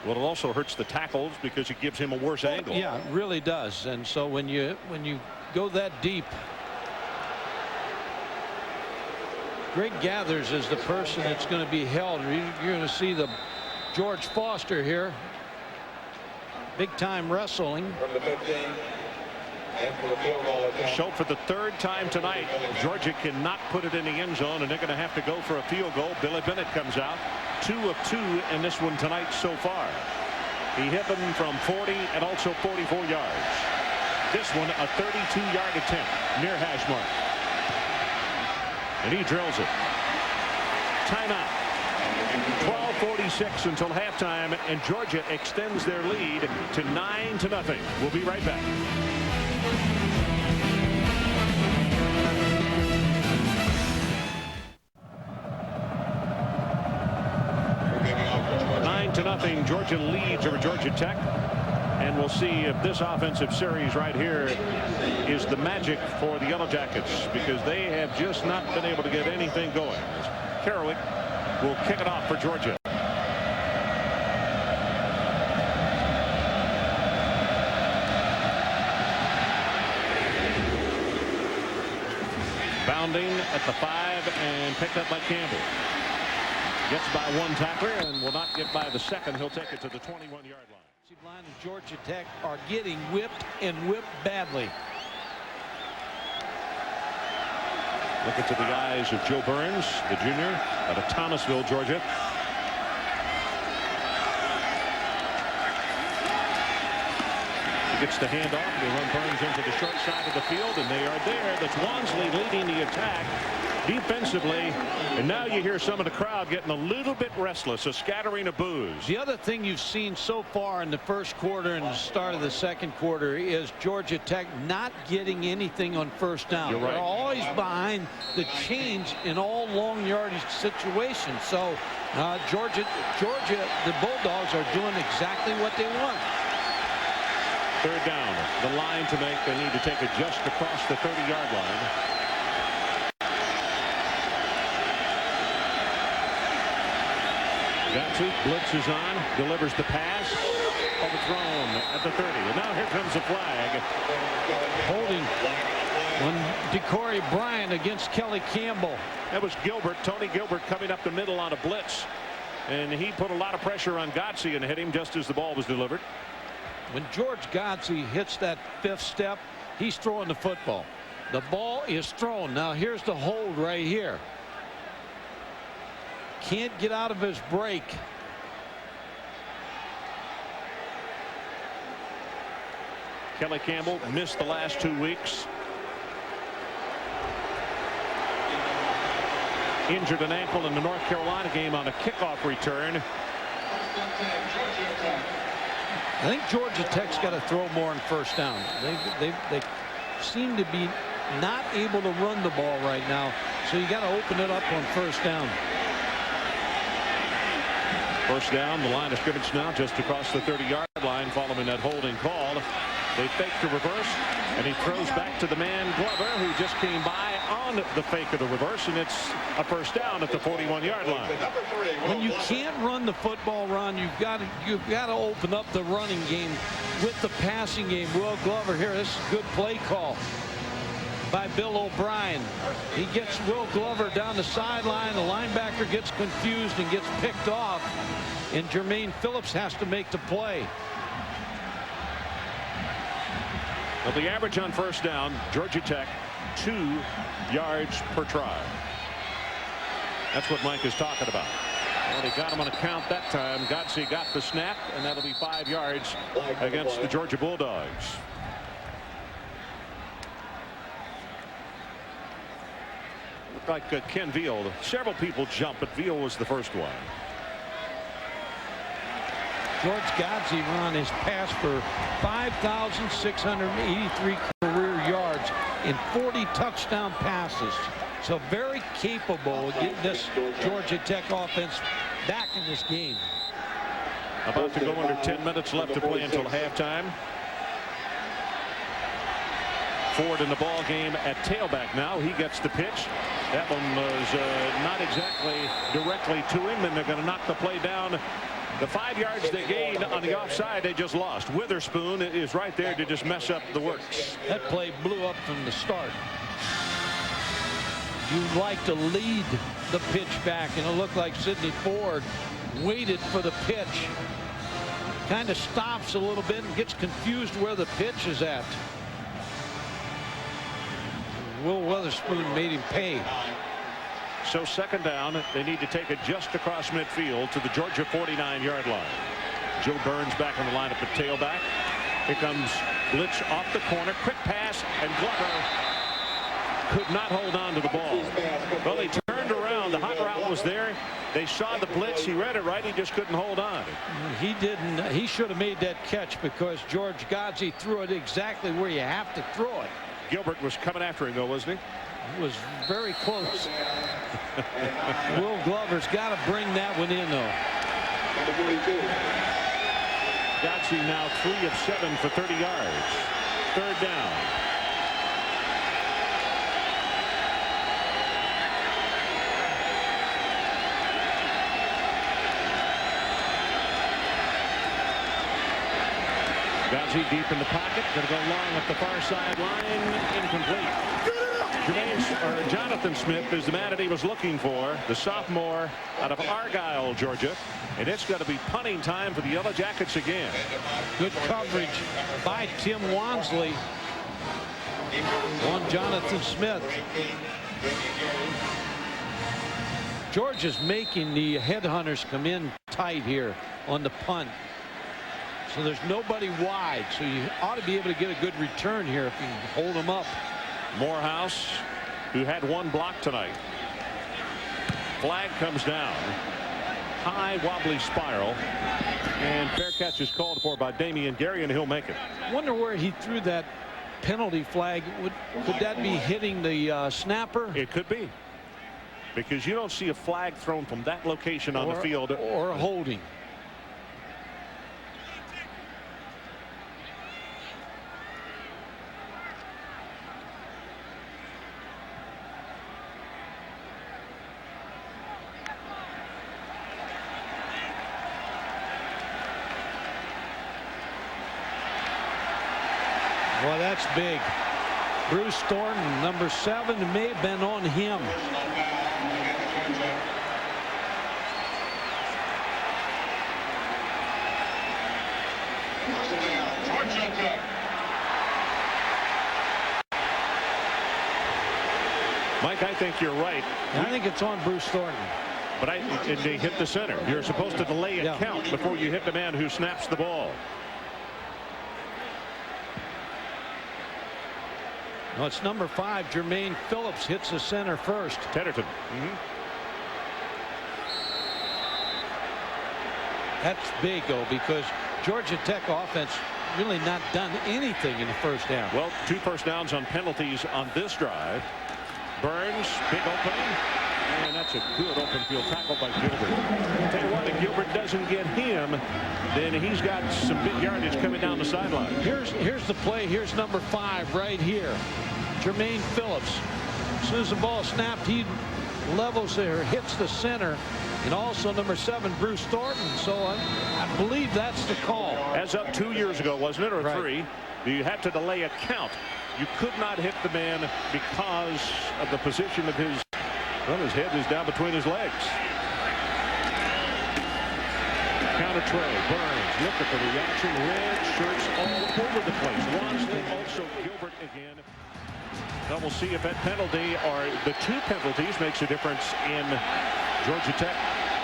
[SPEAKER 1] Well, it also hurts the tackles because it gives him a worse angle.
[SPEAKER 2] Yeah, it really does. And so when you go that deep, Greg Gathers is the person that's going to be held. You're going to see the George Foster here. Big time wrestling.
[SPEAKER 5] From the 15. And for the field goal attempt.
[SPEAKER 1] So for the 3rd time tonight, Georgia cannot put it in the end zone, and they're going to have to go for a field goal. Billy Bennett comes out. 2 of 2 in this one tonight so far. He hit them from 40 and also 44 yards. This one a 32-yard attempt near hash mark. And he drills it. Timeout. 12:46 until halftime, and Georgia extends their lead to 9-0. We'll be right back. Nothing. Georgia leads over Georgia Tech, and we'll see if this offensive series right here is the magic for the Yellow Jackets, because they have just not been able to get anything going. Kerwick will kick it off for Georgia. Bounding at the 5 and picked up by Campbell. Gets by 1 tackler and will not get by the 2nd. He'll take it to the 21-yard line.
[SPEAKER 2] Line of Georgia Tech are getting whipped, and whipped badly.
[SPEAKER 1] Look into the eyes of Joe Burns, the junior out of Thomasville, Georgia. He gets the handoff. They run Burns into the short side of the field, and they are there. That's Wansley leading the attack defensively. And now you hear some of the crowd getting a little bit restless, a scattering of boos.
[SPEAKER 2] The other thing you've seen so far in the first quarter and the start of the second quarter is Georgia Tech not getting anything on first down.
[SPEAKER 1] You're right.
[SPEAKER 2] They're always behind the chains in all long yardage situations. So Georgia, the Bulldogs are doing exactly what they want.
[SPEAKER 1] Third down. The line to make. They need to take it just across the 30-yard line. Gatsby blitzes on, delivers the pass, overthrown at the 30. And now here comes a flag.
[SPEAKER 2] Holding on Decory Bryant against Kelly Campbell.
[SPEAKER 1] That was Gilbert, Tony Gilbert, coming up the middle on a blitz. And he put a lot of pressure on Gatsby and hit him just as the ball was delivered.
[SPEAKER 2] When George Gatsby hits that fifth step, he's throwing the football. The ball is thrown. Now here's the hold right here. Can't get out of his break.
[SPEAKER 1] Kelly Campbell missed the last 2 weeks. Injured an ankle in the North Carolina game on a kickoff return.
[SPEAKER 2] I think Georgia Tech's got to throw more on first down. They seem to be not able to run the ball right now, so you got to open it up on first down.
[SPEAKER 1] First down, the line of scrimmage now just across the 30-yard line following that holding call. They fake the reverse, and he throws back to the man Glover, who just came by on the fake of the reverse, and it's a first down at the 41-yard line.
[SPEAKER 2] When you can't run the football, Ron, you've got to open up the running game with the passing game. Will Glover here. This is a good play call by Bill O'Brien. He gets Will Glover down the sideline. The linebacker gets confused and gets picked off, and Jermaine Phillips has to make the play.
[SPEAKER 1] Well, the average on first down, Georgia Tech, 2 yards per try. That's what Mike is talking about. Well, they got him on a count that time. Gatsby got the snap, and that'll be 5 yards against the Georgia Bulldogs. Looked like Ken Veal. Several people jumped, but Veal was the first one.
[SPEAKER 2] George Gatsby, Ron, has passed for 5,683 career yards in 40 touchdown passes. So very capable of getting this Georgia Tech offense back in this game.
[SPEAKER 1] About to go under 10 minutes left to play until halftime. Ford in the ball game at tailback now. He gets the pitch. That one was not exactly directly to him, and they're going to knock the play down. The 5 yards they gained on the offside, they just lost. Witherspoon is right there to just mess up the works.
[SPEAKER 2] That play blew up from the start. You'd like to lead the pitch back, and it looked like Sidney Ford waited for the pitch. Kind of stops a little bit and gets confused where the pitch is at. Will Witherspoon made him pay.
[SPEAKER 1] So second down, they need to take it just across midfield to the Georgia 49-yard line. Joe Burns back on the line at the tailback. Here comes blitz off the corner. Quick pass, and Glover could not hold on to the ball. Well, he turned around. The hot route was there. They saw the blitz. He read it right. He just couldn't hold on.
[SPEAKER 2] He didn't. He should have made that catch because George Gatsby threw it exactly where you have to throw it.
[SPEAKER 1] Gilbert was coming after him, though, wasn't he?
[SPEAKER 2] He was very close. Will Glover's got to bring that one in, though.
[SPEAKER 1] Gatsby now 3 of 7 for 30 yards. Third down. Gatsby deep in the pocket. Going to go long up the far sideline. Incomplete. Jonathan Smith is the man that he was looking for, the sophomore out of Argyle, Georgia. And it's going to be punting time for the Yellow Jackets again.
[SPEAKER 2] Good coverage by Tim Wansley on Jonathan Smith. George is making the headhunters come in tight here on the punt. So there's nobody wide. So you ought to be able to get a good return here if you can hold them up.
[SPEAKER 1] Morehouse, who had one block tonight. Flag comes down. High wobbly spiral. And fair catch is called for by Damian Gary, and he'll make it.
[SPEAKER 2] Wonder where he threw that penalty flag. Could that be hitting the snapper?
[SPEAKER 1] It could be. Because you don't see a flag thrown from that location on the field.
[SPEAKER 2] Or a holding. Well, that's big. Bruce Thornton, number 7, may have been on him.
[SPEAKER 1] Mike, I think you're right.
[SPEAKER 2] I think it's on Bruce Thornton.
[SPEAKER 1] But they hit the center. You're supposed to delay a count before you hit the man who snaps the ball.
[SPEAKER 2] No, it's number 5. Jermaine Phillips hits the center first.
[SPEAKER 1] Tedderton.
[SPEAKER 2] That's big, though, because Georgia Tech offense really not done anything in the first half.
[SPEAKER 1] Well, 2 first downs on penalties on this drive. Burns, big opening. And that's a good open field tackle by Gilbert. I'll tell you what, if Gilbert doesn't get him, then he's got some big yardage coming down the sideline.
[SPEAKER 2] Here's the play. Here's number 5 right here. Jermaine Phillips. As soon as the ball snapped, he levels there, hits the center. And also number 7, Bruce Thornton. So I believe that's the call.
[SPEAKER 1] As up 2 years ago, wasn't it, or
[SPEAKER 2] right.
[SPEAKER 1] 3? You had to delay a count. You could not hit the man because of the position of his, well, his head is down between his legs. Counter trail, Burns, look at the reaction, red shirts all over the place. Ronsley, also Gilbert again. Now we'll see if that penalty or the 2 penalties makes a difference in Georgia Tech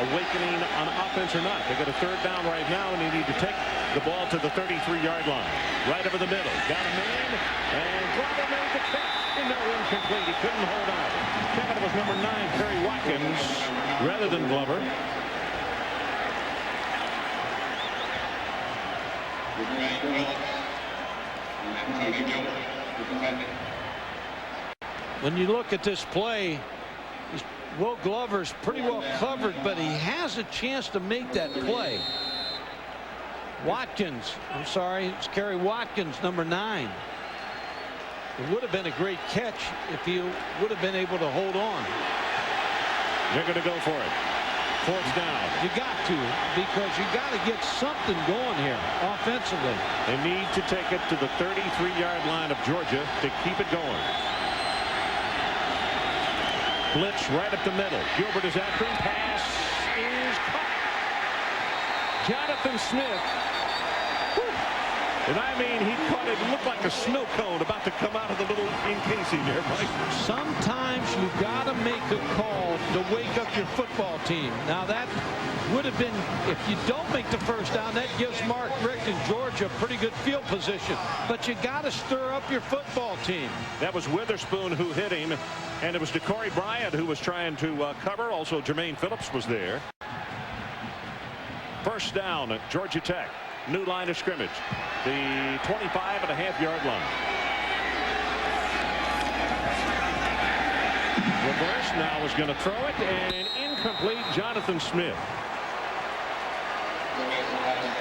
[SPEAKER 1] awakening on offense or not. They got a 3rd down right now, and they need to take the ball to the 33-yard line. Right over the middle. Got a man, and Glover made the catch. And no, incomplete. He couldn't hold on. Checking it was number 9, Kerry Watkins, rather than Glover.
[SPEAKER 2] When you look at this play, Will Glover's pretty well covered, but he has a chance to make that play. Watkins, I'm sorry, it's Kerry Watkins, number 9. It would have been a great catch if he would have been able to hold on.
[SPEAKER 1] They're going to go for it. 4th down.
[SPEAKER 2] You got to, because you got to get something going here offensively.
[SPEAKER 1] They need to take it to the 33-yard line of Georgia to keep it going. Blitz right up the middle. Gilbert is after him. Pass is caught. Jonathan Smith. Whew. And I mean, he caught it. Looked like a snow cone about to come out of the little encasing there, Mike.
[SPEAKER 2] Sometimes you got to make a call to wake up your football team. Now that would have been, if you don't make the 1st down, that gives Mark Richt and Georgia a pretty good field position. But you got to stir up your football team.
[SPEAKER 1] That was Witherspoon who hit him, and it was DeCorey Bryant who was trying to cover. Also, Jermaine Phillips was there. 1st down at Georgia Tech. New line of scrimmage. The 25.5-yard line. Reverse now is going to throw it, and incomplete. Jonathan Smith.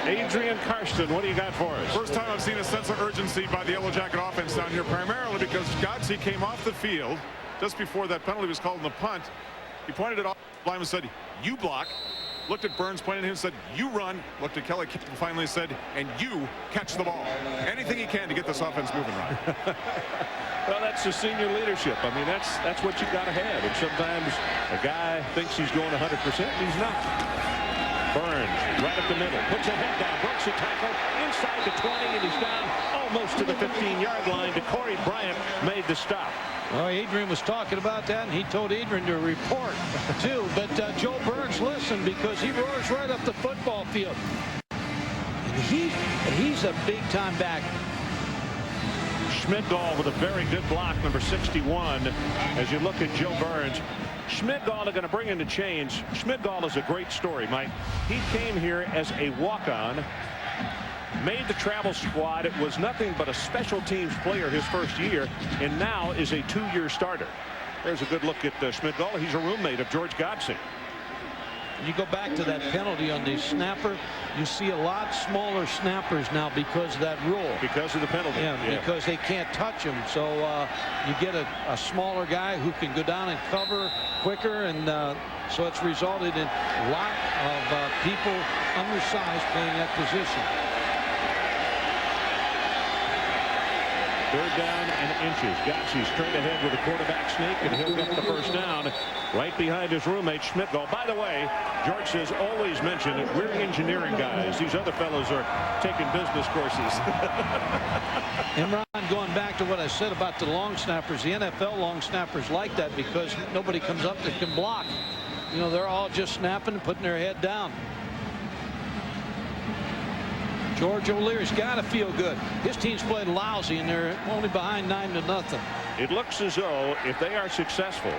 [SPEAKER 1] Adrian Karsten, what do you got for us?
[SPEAKER 3] First time I've seen a sense of urgency by the Yellow Jacket offense down here, primarily because Godsey came off the field just before that penalty was called in the punt. He pointed it off the line and said, "You block." Looked at Burns, pointed at him and said, "You run." Looked at Kelly and finally said, "And you catch the ball." Anything he can to get this offense moving, right?
[SPEAKER 1] Well, that's the senior leadership. I mean, that's what you got to have. And sometimes a guy thinks he's going 100%, and he's not. Burns right up the middle, puts a head down, breaks a tackle inside the 20, and he's down almost to the 15-yard line. DeCorey Bryant made the stop.
[SPEAKER 2] Well, Adrian was talking about that, and he told Adrian to report, too. But Joe Burns listened because he roars right up the football field. And he's a big-time back.
[SPEAKER 1] Schmidgall with a very good block, number 61. As you look at Joe Burns, Schmidgall are going to bring in the change. Schmidgall is a great story, Mike. He came here as a walk-on, made the travel squad. It was nothing but a special teams player his first year, and now is a 2-year starter. There's a good look at Schmidgall. He's a roommate of George Godsey.
[SPEAKER 2] You go back to that penalty on the snapper. You see a lot smaller snappers now because of that rule.
[SPEAKER 1] Because of the penalty.
[SPEAKER 2] Yeah. Because they can't touch him. So you get a smaller guy who can go down and cover quicker. And so it's resulted in a lot of people undersized playing that position.
[SPEAKER 1] 3rd down and inches. Godsey straight ahead with a quarterback sneak, and he'll get the first down right behind his roommate Schmidgall. By the way, George says always mention that we're engineering guys. These other fellows are taking business courses.
[SPEAKER 2] And Ron, going back to what I said about the long snappers, the NFL long snappers like that because nobody comes up that can block. You know, they're all just snapping and putting their head down. George O'Leary's got to feel good. His team's played lousy, and they're only behind 9-0.
[SPEAKER 1] It looks as though if they are successful,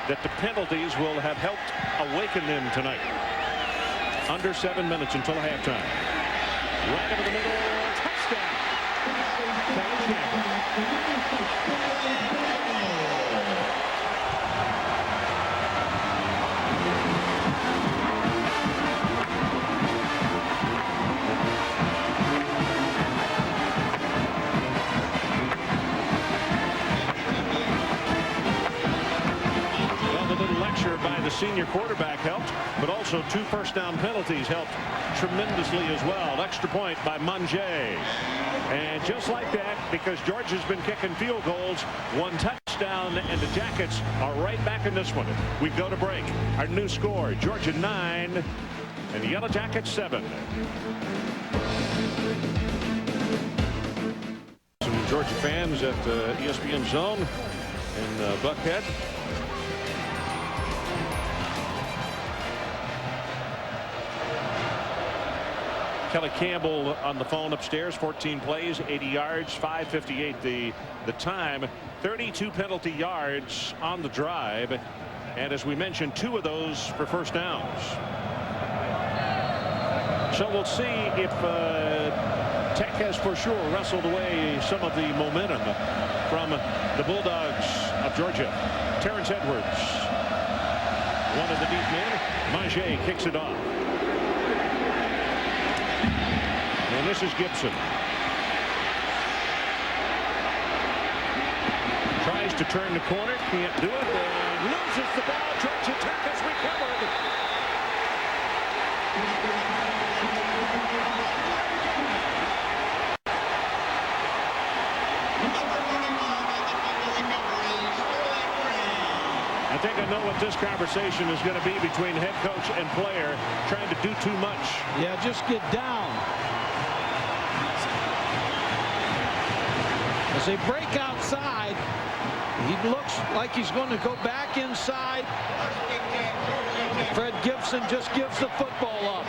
[SPEAKER 1] that the penalties will have helped awaken them tonight. Under 7 minutes until halftime. Right over the middle. Touchdown. By the senior quarterback helped, but also 2 first-down penalties helped tremendously as well. Extra point by Munjay. And just like that, because George has been kicking field goals, 1 touchdown, and the Jackets are right back in this one. We go to break. Our new score, Georgia 9 and the Yellow Jackets 7. Some Georgia fans at ESPN Zone in Buckhead. Kelly Campbell on the phone upstairs. 14 plays, 80 yards, 5:58 the time. 32 penalty yards on the drive, and as we mentioned, 2 of those for first downs. So we'll see if Tech has for sure wrestled away some of the momentum from the Bulldogs of Georgia. Terrence Edwards, one of the deep men. Majay kicks it off. And this is Gibson. Tries to turn the corner, can't do it, and loses the ball. Georgia Tech has recovered. I think I know what this conversation is going to be between head coach and player, trying to do too much.
[SPEAKER 2] Yeah, just get down. As they break outside, he looks like he's going to go back inside. Fred Gibson just gives the football up.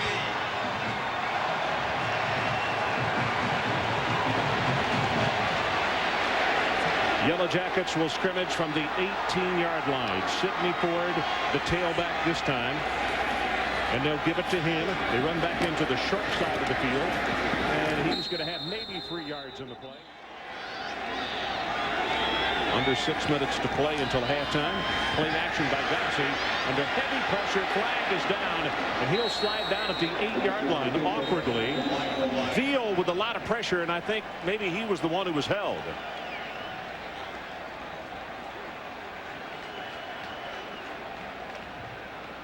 [SPEAKER 1] Yellow Jackets will scrimmage from the 18-yard line. Sidney Ford, the tailback this time. And they'll give it to him. They run back into the short side of the field. And he's going to have maybe 3 yards in the play. Under 6 minutes to play until halftime. Play action by Godsey. Under heavy pressure, flag is down, and he'll slide down at the 8-yard line awkwardly. Veal with a lot of pressure, and I think maybe he was the one who was held.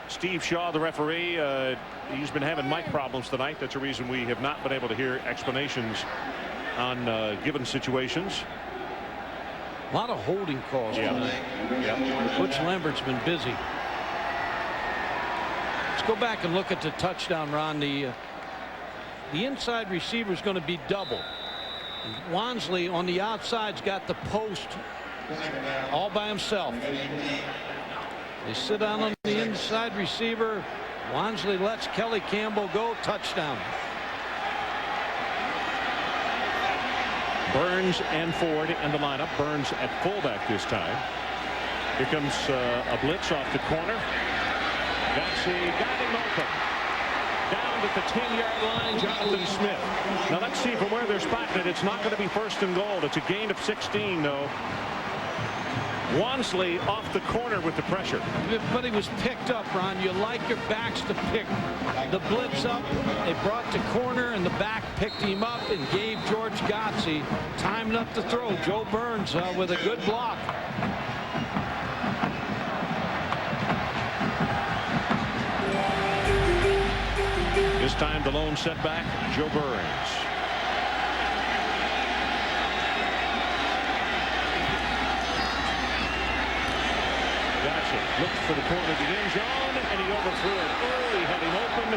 [SPEAKER 1] Steve Shaw, the referee, he's been having mic problems tonight. That's a reason we have not been able to hear explanations on given situations.
[SPEAKER 2] A lot of holding calls tonight.
[SPEAKER 1] Yeah.
[SPEAKER 2] Butch Lambert's been busy. Let's go back and look at the touchdown, Ron. The inside receiver is going to be double. Wansley on the outside's got the post all by himself. They sit down on the inside receiver. Wansley lets Kelly Campbell go. Touchdown.
[SPEAKER 1] Burns and Ford in the lineup. Burns at fullback this time. Here comes a blitz off the corner. Got him open. Down at the 10-yard line, Jonathan Smith. Now let's see from where they're spotting it. It's not going to be first and goal. It's a gain of 16, though. Wansley off the corner with the pressure.
[SPEAKER 2] But he was picked up, Ron. You like your backs to pick the blitz up. They brought the corner, and the back picked him up and gave George Godsey time enough to throw. Joe Burns with a good block.
[SPEAKER 1] This time the lone setback, Joe Burns. Looked for the corner of the end zone, and he overthrew it early, had him open.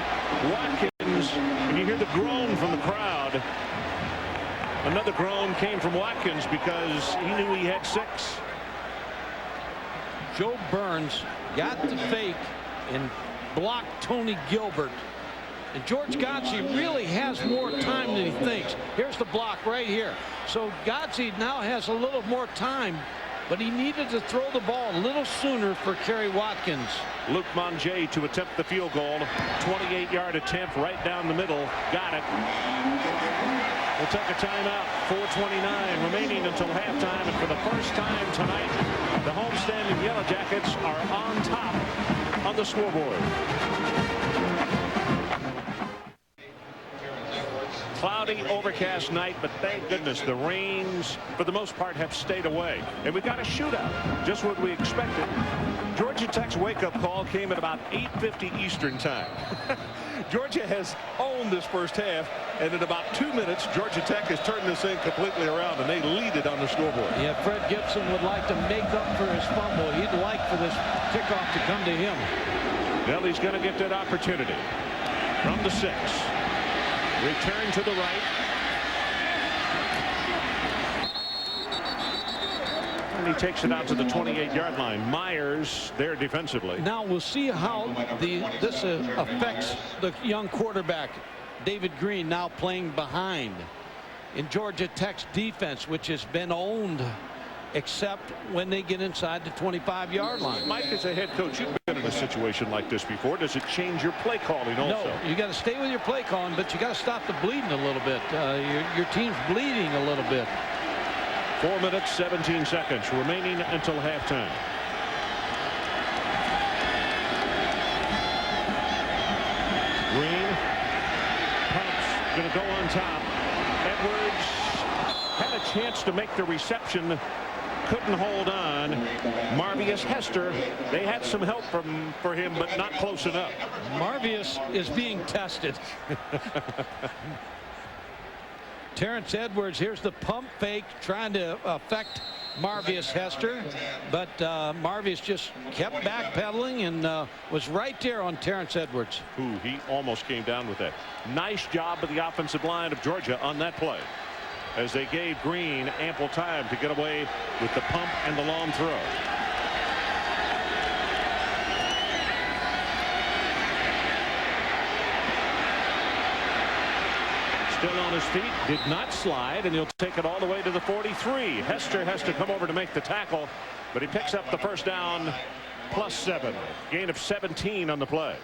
[SPEAKER 1] Watkins, and you hear the groan from the crowd. Another groan came from Watkins because he knew he had 6.
[SPEAKER 2] Joe Burns got the fake and blocked Tony Gilbert. And George Godsey really has more time than he thinks. Here's the block right here. So Godsey now has a little more time, but he needed to throw the ball a little sooner for Kerry Watkins.
[SPEAKER 1] Luke Monjay to attempt the field goal. 28-yard attempt right down the middle. Got it. We'll take a timeout. 4:29 remaining until halftime. And for the first time tonight, the homestanding Yellow Jackets are on top on the scoreboard. Cloudy, overcast night, but thank goodness the rains, for the most part, have stayed away. And we've got a shootout, just what we expected. Georgia Tech's wake-up call came at about 8:50 Eastern time. Georgia has owned this first half, and in about 2 minutes, Georgia Tech has turned this thing completely around, and they lead it on the scoreboard.
[SPEAKER 2] Yeah, Fred Gibson would like to make up for his fumble. He'd like for this kickoff to come to him.
[SPEAKER 1] Well, he's going to get that opportunity from the 6. Return to the right. And he takes it out to the 28-yard line. Myers there defensively.
[SPEAKER 2] Now we'll see how this affects the young quarterback, David Green, now playing behind in Georgia Tech's defense, which has been owned except when they get inside the 25-yard line.
[SPEAKER 1] Mike, as a head coach, you've been in a situation like this before. Does it change your play calling also?
[SPEAKER 2] No, you got to stay with your play calling, but you got to stop the bleeding a little bit. Your team's bleeding a little bit.
[SPEAKER 1] 4 minutes, 17 seconds remaining until halftime. Green pumps, going to go on top. Edwards had a chance to make the reception, couldn't hold on. Marvius Hester, they had some help for him, but not close enough.
[SPEAKER 2] Marvius is being tested. Terrence Edwards, here's the pump fake, trying to affect Marvius Hester, but Marvius just kept backpedaling and was right there on Terrence Edwards.
[SPEAKER 1] Ooh, he almost came down with that. Nice job of the offensive line of Georgia on that play, as they gave Green ample time to get away with the pump and the long throw. Still on his feet, did not slide, and he'll take it all the way to the 43. Hester has to come over to make the tackle, but he picks up the first down, +7. Gain of 17 on the play.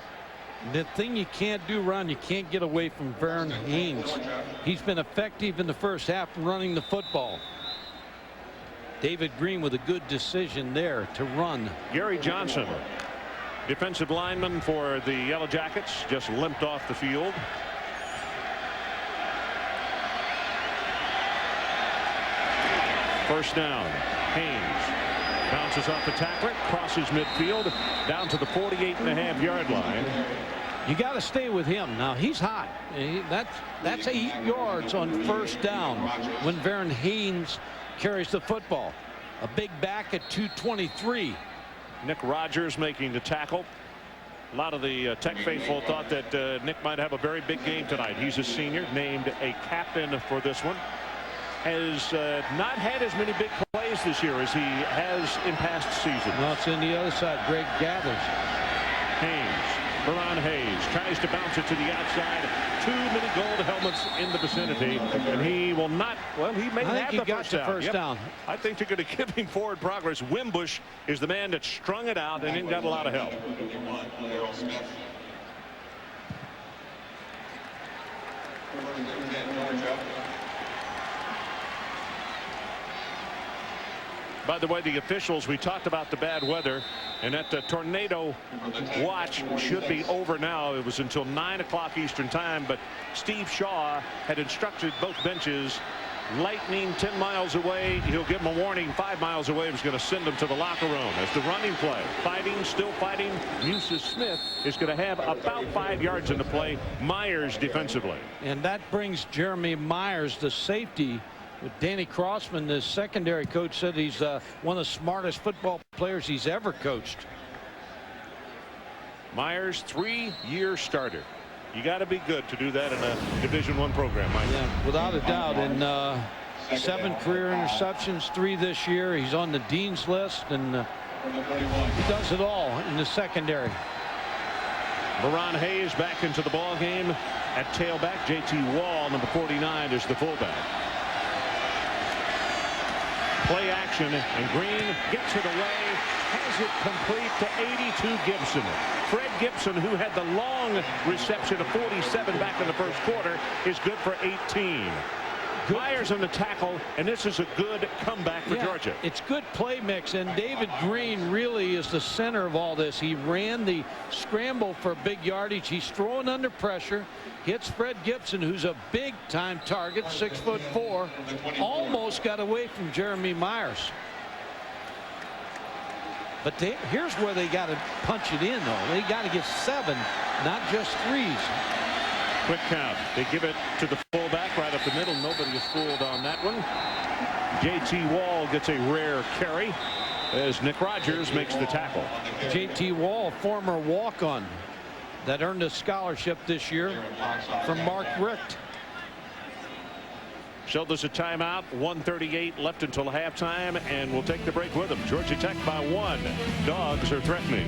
[SPEAKER 2] The thing you can't do, Ron, you can't get away from Verron Haynes. He's been effective in the first half running the football. David Green with a good decision there to run.
[SPEAKER 1] Gary Johnson, defensive lineman for the Yellow Jackets, just limped off the field. First down. Haynes bounces off the tackler, crosses midfield, down to the 48.5-yard line.
[SPEAKER 2] You got to stay with him. Now he's hot. That's 8 yards on first down when Verron Haynes carries the football. A big back at 223.
[SPEAKER 1] Nick Rogers making the tackle. A lot of the Tech faithful thought that Nick might have a very big game tonight. He's a senior, named a captain for this one. Has not had as many big plays is this year as he has in past seasons.
[SPEAKER 2] No, it's in the other side. Greg gathers.
[SPEAKER 1] Haynes. Verron Haynes tries to bounce it to the outside. Too many gold helmets in the vicinity, and he will not. Well, he may have the first down. I think they're going to give him forward progress. Wimbush is the man that strung it out and didn't got a lot of help. By the way, the officials, we talked about the bad weather, and that tornado watch should be over now. It was until 9 o'clock Eastern time, but Steve Shaw had instructed both benches. Lightning 10 miles away. He'll give them a warning 5 miles away. He's going to send them to the locker room. As the running play, fighting, still fighting. Musa Smith is going to have about 5 yards in the play. Myers defensively.
[SPEAKER 2] And that brings Jeremy Myers, the safety. Danny Crossman, the secondary coach, said he's one of the smartest football players he's ever coached.
[SPEAKER 1] Myers, 3-year starter. You got to be good to do that in a Division I program, Mike.
[SPEAKER 2] Yeah, without a doubt. And 7 career interceptions, 3 this year. He's on the dean's list, and he does it all in the secondary.
[SPEAKER 1] Verron Haynes back into the ball game at tailback. J.T. Wall, number 49, is the fullback. Play action, and Green gets it away, has it complete to 82 Gibson. Fred Gibson, who had the long reception of 47 back in the first quarter, is good for 18. Myers on the tackle, and this is a good comeback for Georgia.
[SPEAKER 2] It's good play mix, and David Green really is the center of all this. He ran the scramble for big yardage. He's throwing under pressure. Hits Fred Gibson, who's a big-time target, 6'4", almost got away from Jeremy Myers. But here's where they got to punch it in, though. They got to get 7, not just 3s.
[SPEAKER 1] Quick count. They give it to the fullback right up the middle. Nobody is fooled on that one. J.T. Wall gets a rare carry as Nick Rogers makes the tackle.
[SPEAKER 2] J.T. Wall, former walk-on that earned a scholarship this year from Mark Richt.
[SPEAKER 1] So there's a timeout. 1:38 left until halftime, and we'll take the break with them. Georgia Tech by 1. Dogs are threatening.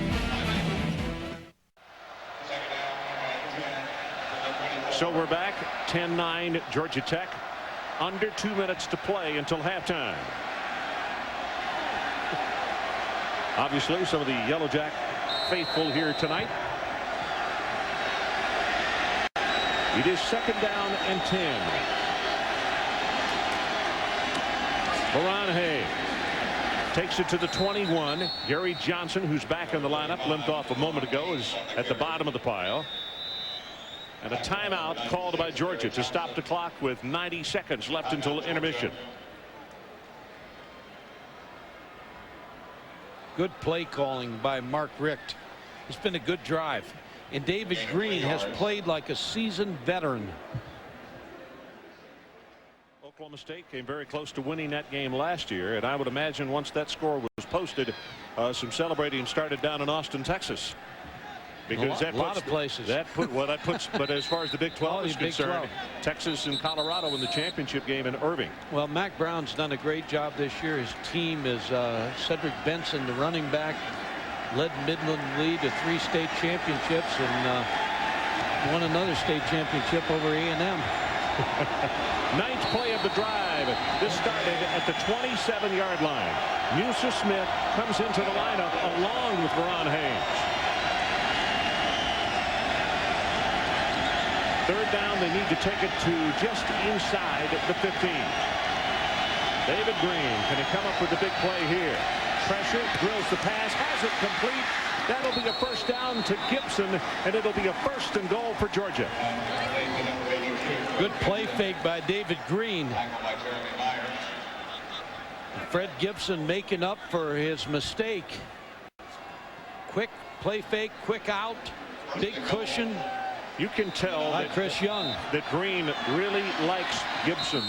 [SPEAKER 1] So we're back. 10-9 Georgia Tech. Under 2 minutes to play until halftime. Obviously, some of the Yellow Jack faithful here tonight. It is 2nd down and 10. Verron Haynes takes it to the 21. Gary Johnson, who's back in the lineup, limped off a moment ago, is at the bottom of the pile. And a timeout called by Georgia to stop the clock with 90 seconds left until intermission.
[SPEAKER 2] Good play calling by Mark Richt. It's been a good drive. And David Green has played like a seasoned veteran.
[SPEAKER 1] Oklahoma State came very close to winning that game last year, and I would imagine once that score was posted, some celebrating started down in Austin, Texas. Because
[SPEAKER 2] a lot of places.
[SPEAKER 1] But as far as the Big 12 is concerned, Texas and Colorado in the championship game in Irving.
[SPEAKER 2] Well, Mac Brown's done a great job this year. His team is Cedric Benson, the running back, led Midland League to 3 state championships and won another state championship over A&M.
[SPEAKER 1] 9th play of the drive. This started at the 27-yard line. Musa Smith comes into the lineup along with Verron Haynes. 3rd down, they need to take it to just inside the 15. David Green, can he come up with the big play here? Pressure, drills the pass, has it complete. That'll be a 1st down to Gibson, and it'll be a 1st and goal for Georgia.
[SPEAKER 2] Good play fake by David Green. Fred Gibson making up for his mistake. Quick play fake, quick out, big cushion.
[SPEAKER 1] You can tell that
[SPEAKER 2] Chris Young,
[SPEAKER 1] that Green really likes Gibson.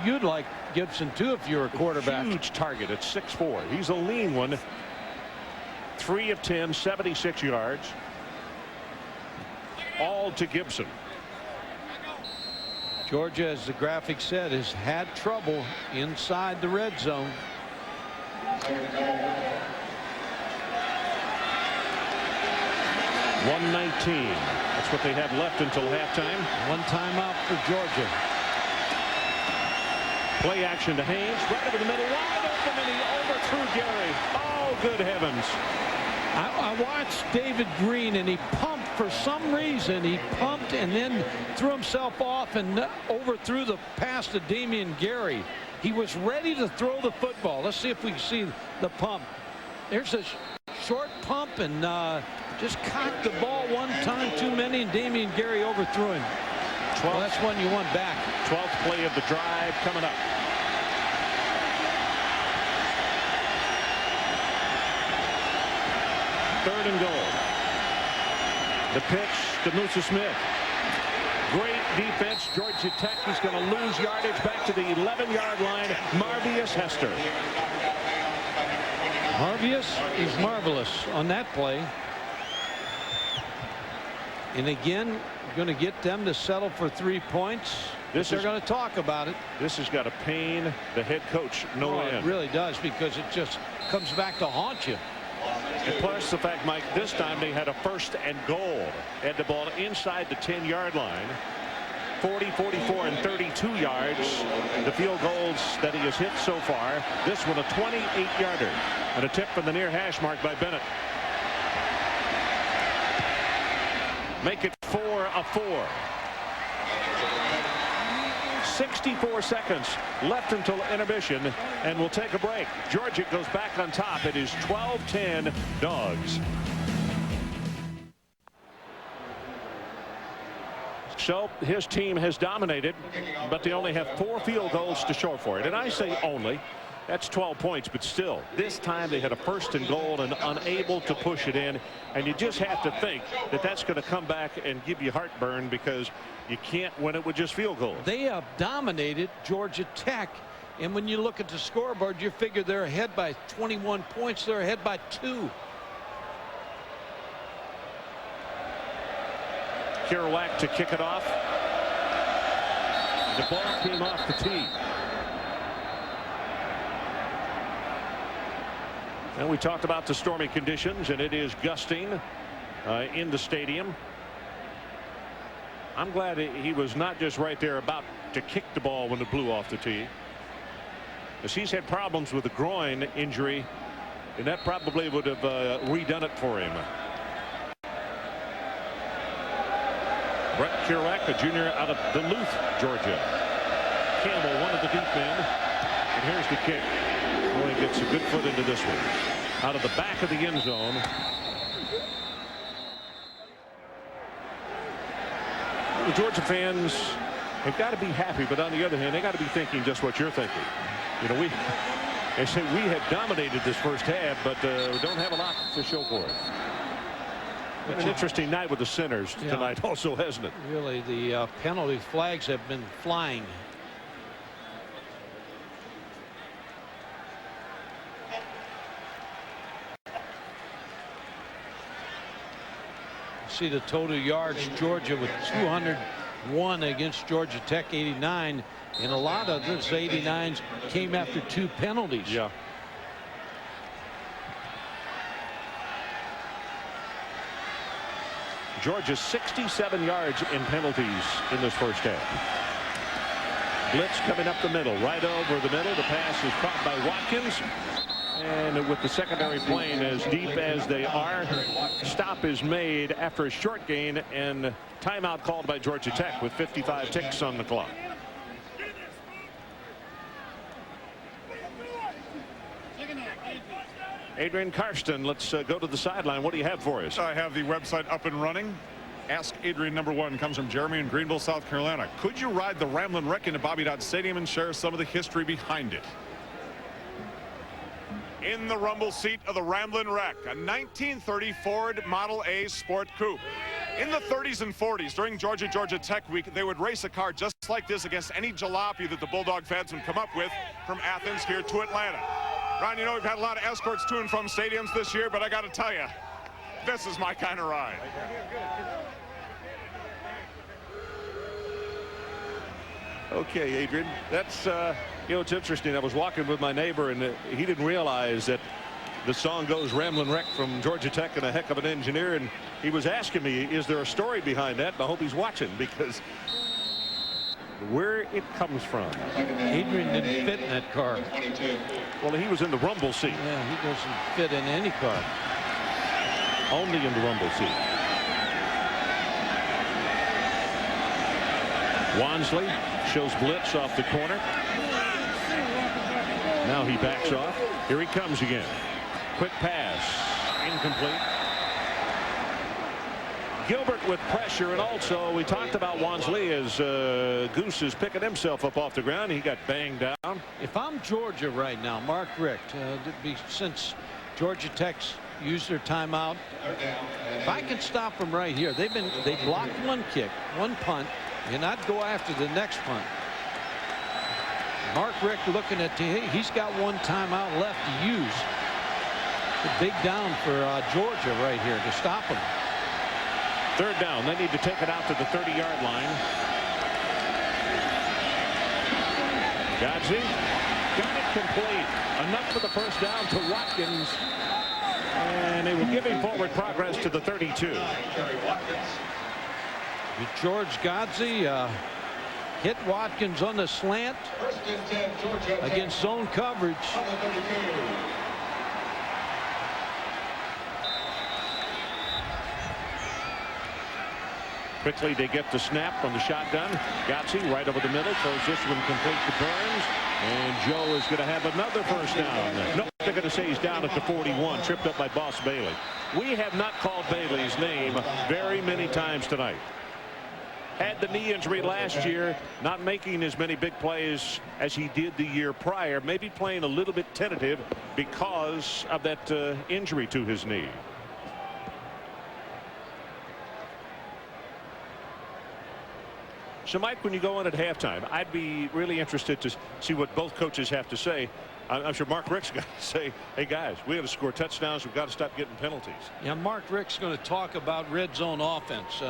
[SPEAKER 2] You'd like Gibson too if you're a quarterback.
[SPEAKER 1] Huge target at 6'4". He's a lean one. 3 of 10, 76 yards. All to Gibson.
[SPEAKER 2] Georgia, as the graphic said, has had trouble inside the red zone.
[SPEAKER 1] 1:19. That's what they had left until halftime.
[SPEAKER 2] One timeout for Georgia.
[SPEAKER 1] Play action to Haynes, right over the middle, wide open, and he overthrew Gary. Oh, good heavens.
[SPEAKER 2] I watched David Green, and he pumped for some reason. He pumped and then threw himself off and overthrew the pass to Damian Gary. He was ready to throw the football. Let's see if we can see the pump. There's a short pump, and just cocked the ball one time too many, and Damian Gary overthrew him. Well, that's one you want back.
[SPEAKER 1] 12th play of the drive coming up. Third and goal. The pitch to Musa Smith. Great defense. Georgia Tech is going to lose yardage back to the 11-yard line. Marvius Hester.
[SPEAKER 2] Marvius is marvelous on that play. And again, going to get them to settle for 3 points. They're going to talk about it.
[SPEAKER 1] This has got to pain the head coach no end.
[SPEAKER 2] It really does, because it just comes back to haunt you.
[SPEAKER 1] And plus the fact, Mike, this time they had a 1st and goal. Had the ball inside the 10-yard line. 40, 44, and 32 yards. The field goals that he has hit so far. This one a 28-yarder. And a tip from the near hash mark by Bennett. Make it 4-4. 64 seconds left until intermission, and we'll take a break. Georgia goes back on top. It is 12-10 Dogs. So his team has dominated, but they only have 4 field goals to show for it. And I say only. That's 12 points, but still, this time they had a 1st and goal and unable to push it in. And you just have to think that that's going to come back and give you heartburn, because you can't win it with just field goals.
[SPEAKER 2] They have dominated Georgia Tech. And when you look at the scoreboard, you figure they're ahead by 21 points. They're ahead by 2.
[SPEAKER 1] Kerouac to kick it off. The ball came off the tee. And we talked about the stormy conditions, and it is gusting in the stadium. I'm glad he was not just right there about to kick the ball when it blew off the tee, because he's had problems with a groin injury, and that probably would have redone it for him. Brett Kerouac, a junior out of Duluth, Georgia. Campbell, one of the deep men, and here's the kick. Oh, he gets a good foot into this one. Out of the back of the end zone. The Georgia fans have got to be happy, but on the other hand, they got to be thinking just what you're thinking. You know, they say we have dominated this first half, but we don't have a lot to show for it. It's an interesting night with the Sinners tonight also, hasn't it?
[SPEAKER 2] Really, the penalty flags have been flying. See the total yards, Georgia with 201 against Georgia Tech 89, and a lot of those 89s came after 2 penalties.
[SPEAKER 1] Yeah. Georgia 67 yards in penalties in this first half. Blitz coming up the middle, right over the middle. The pass is caught by Watkins. And with the secondary playing as deep as they are, stop is made after a short gain, and timeout called by Georgia Tech with 55 ticks on the clock. Adrian Karsten, let's go to the sideline. What do you have for us?
[SPEAKER 3] I have the website up and running. Ask Adrian #1 comes from Jeremy in Greenville, South Carolina. Could you ride the Ramblin' Wreck into Bobby Dodd Stadium and share some of the history behind it? In the rumble seat of the Ramblin' Wreck, a 1930 Ford Model A Sport Coupe. In the 30s and 40s, during Georgia Tech Week, they would race a car just like this against any jalopy that the Bulldog fans would come up with from Athens here to Atlanta. Ron, you know, we've had a lot of escorts to and from stadiums this year, but I got to tell you, this is my kind of ride.
[SPEAKER 1] Okay, Adrian, that's you know, it's interesting. I was walking with my neighbor, and he didn't realize that the song goes Ramblin' Wreck from Georgia Tech and a heck of an engineer, and he was asking me, is there a story behind that? And I hope he's watching, because where it comes from.
[SPEAKER 2] Adrian didn't fit in that car.
[SPEAKER 1] Well, he was in the rumble seat.
[SPEAKER 2] Yeah, he doesn't fit in any car.
[SPEAKER 1] Only in the rumble seat. Wansley shows blitz off the corner. Now he backs off. Here he comes again. Quick pass. Incomplete. Gilbert with pressure, and also we talked about Wansley as Goose is picking himself up off the ground. He got banged down.
[SPEAKER 2] If I'm Georgia right now, Mark Richt, since Georgia Tech's used their timeout, if I can stop them right here, they blocked one kick, one punt, and I'd go after the next punt. Mark Richt looking at he's got one timeout left to use. The big down for Georgia right here to stop him.
[SPEAKER 1] Third down. They need to take it out to the 30-yard line. Godsey got it complete. Enough for the first down to Watkins. And they will give him forward progress to the 32.
[SPEAKER 2] George Godsey hit Watkins on the slant against zone coverage.
[SPEAKER 1] Quickly they get the snap from the shotgun. Godsey right over the middle, throws this one complete to Burns, and Joe is going to have another first down. No, they're going to say he's down at the 41, tripped up by Boss Bailey. We have not called Bailey's name very many times tonight. Had the knee injury last year, not making as many big plays as he did the year prior, maybe playing a little bit tentative because of that injury to his knee. So, Mike, when you go in at halftime, I'd be really interested to see what both coaches have to say. I'm sure Mark Richt's got to say, hey, guys, we have to score touchdowns. We've got to stop getting penalties.
[SPEAKER 2] Yeah, Mark Richt's going to talk about red zone offense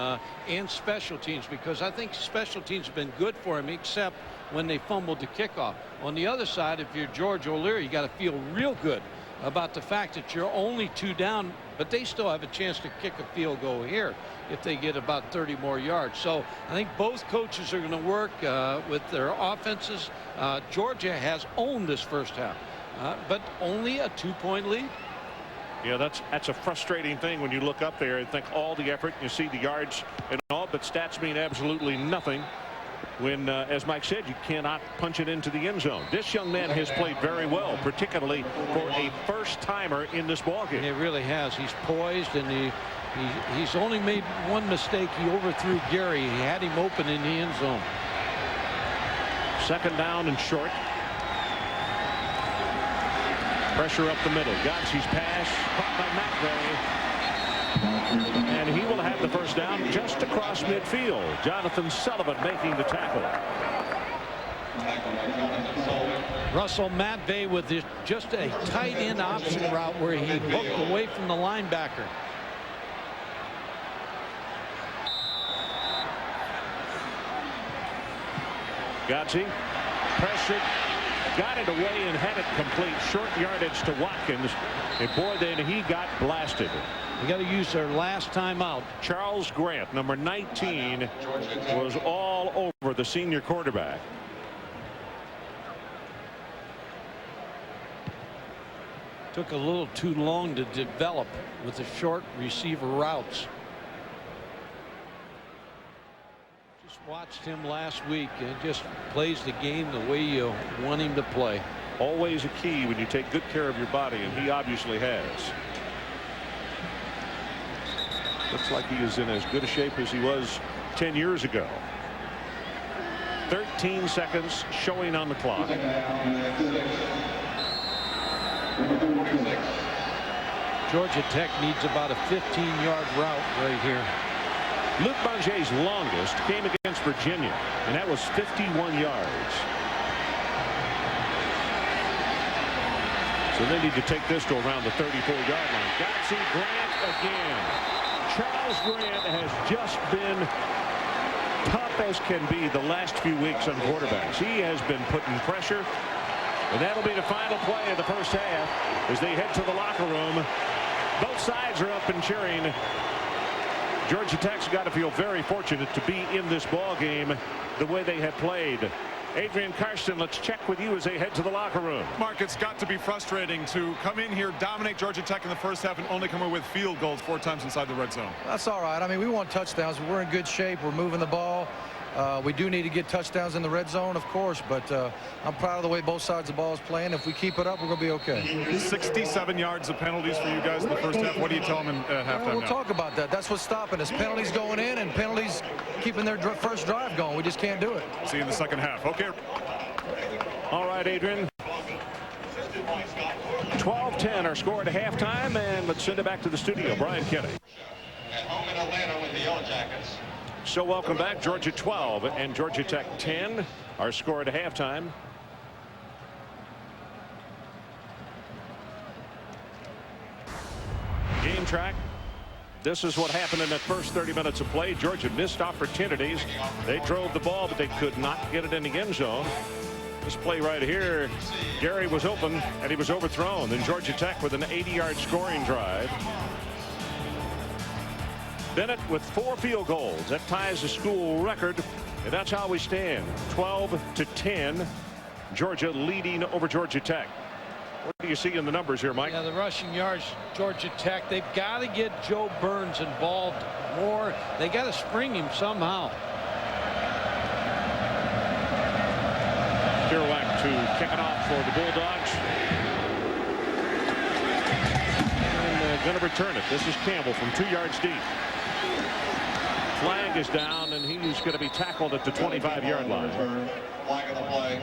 [SPEAKER 2] and special teams, because I think special teams have been good for him, except when they fumbled the kickoff. On the other side, if you're George O'Leary, you got to feel real good about the fact that you're only 2 down, but they still have a chance to kick a field goal here if they get about 30 more yards. So I think both coaches are going to work with their offenses. Georgia has owned this first half, but only a 2-point lead.
[SPEAKER 1] Yeah, that's a frustrating thing when you look up there and think all the effort, you see the yards and all, but stats mean absolutely nothing when, as Mike said, you cannot punch it into the end zone. This young man has played very well, particularly for a first-timer in this ballgame.
[SPEAKER 2] It really has. He's poised, and he's only made one mistake. He overthrew Gary. He had him open in the end zone.
[SPEAKER 1] Second down and short. Pressure up the middle. Godsey's pass caught by McVay. And he will have the first down just across midfield. Jonathan Sullivan making the tackle.
[SPEAKER 2] Russell McVay with just a tight end option route where he hooked away from the linebacker.
[SPEAKER 1] Godsey pressured, got it away and had it complete. Short yardage to Watkins, and boy, then he got blasted.
[SPEAKER 2] We got to use their last timeout.
[SPEAKER 1] Charles Grant, number 19, was all over the senior quarterback.
[SPEAKER 2] Took a little too long to develop with the short receiver routes. Just watched him last week, and just plays the game the way you want him to play.
[SPEAKER 1] Always a key when you take good care of your body, and he obviously has. Looks like he is in as good a shape as he was 10 years ago. 13 seconds showing on the clock.
[SPEAKER 2] Georgia Tech needs about a 15-yard route right here.
[SPEAKER 1] Luke Bonget's longest came against Virginia, and that was 51 yards. So they need to take this to around the 34-yard line. Godsey, Grant again. Charles Grant has just been tough as can be the last few weeks on quarterbacks. He has been putting pressure. And that'll be the final play of the first half as they head to the locker room. Both sides are up and cheering. Georgia Tech's got to feel very fortunate to be in this ball game the way they have played. Adrian Karsten, let's check with you as they head to the locker room.
[SPEAKER 3] Mark, it's got to be frustrating to come in here, dominate Georgia Tech in the first half, and only come away with field goals 4 times inside the red zone.
[SPEAKER 6] That's all right. I mean, we want touchdowns. We're in good shape. We're moving the ball. We do need to get touchdowns in the red zone, of course, but I'm proud of the way both sides of the ball is playing. If we keep it up, we're going to be okay.
[SPEAKER 3] 67 yards of penalties for you guys in the first half. What do you tell them at halftime?
[SPEAKER 6] We'll talk about that. That's what's stopping us. Penalties going in and penalties keeping their first drive going. We just can't do it.
[SPEAKER 3] See you in the second half. Okay.
[SPEAKER 1] All right, Adrian. 12-10 our score at halftime, and let's send it back to the studio. Brian Kenny.
[SPEAKER 5] At home in Atlanta with the Yellow Jackets.
[SPEAKER 1] So welcome back. Georgia 12 and Georgia Tech 10. Our score at halftime. Game track. This is what happened in that first 30 minutes of play. Georgia missed opportunities. They drove the ball, but they could not get it in the end zone. This play right here, Gary was open and he was overthrown. Then Georgia Tech with an 80-yard scoring drive. Bennett with 4 field goals. That ties the school record, and that's how we stand. 12-10. Georgia leading over Georgia Tech. What do you see in the numbers here, Mike?
[SPEAKER 2] Yeah, the rushing yards, Georgia Tech, they've got to get Joe Burns involved more. They got to spring him somehow.
[SPEAKER 1] Kerouac to kick it off for the Bulldogs. And going to return it. This is Campbell from 2 yards deep. Flag is down, and he's going to be tackled at the 25-yard line.
[SPEAKER 5] Flag of the play.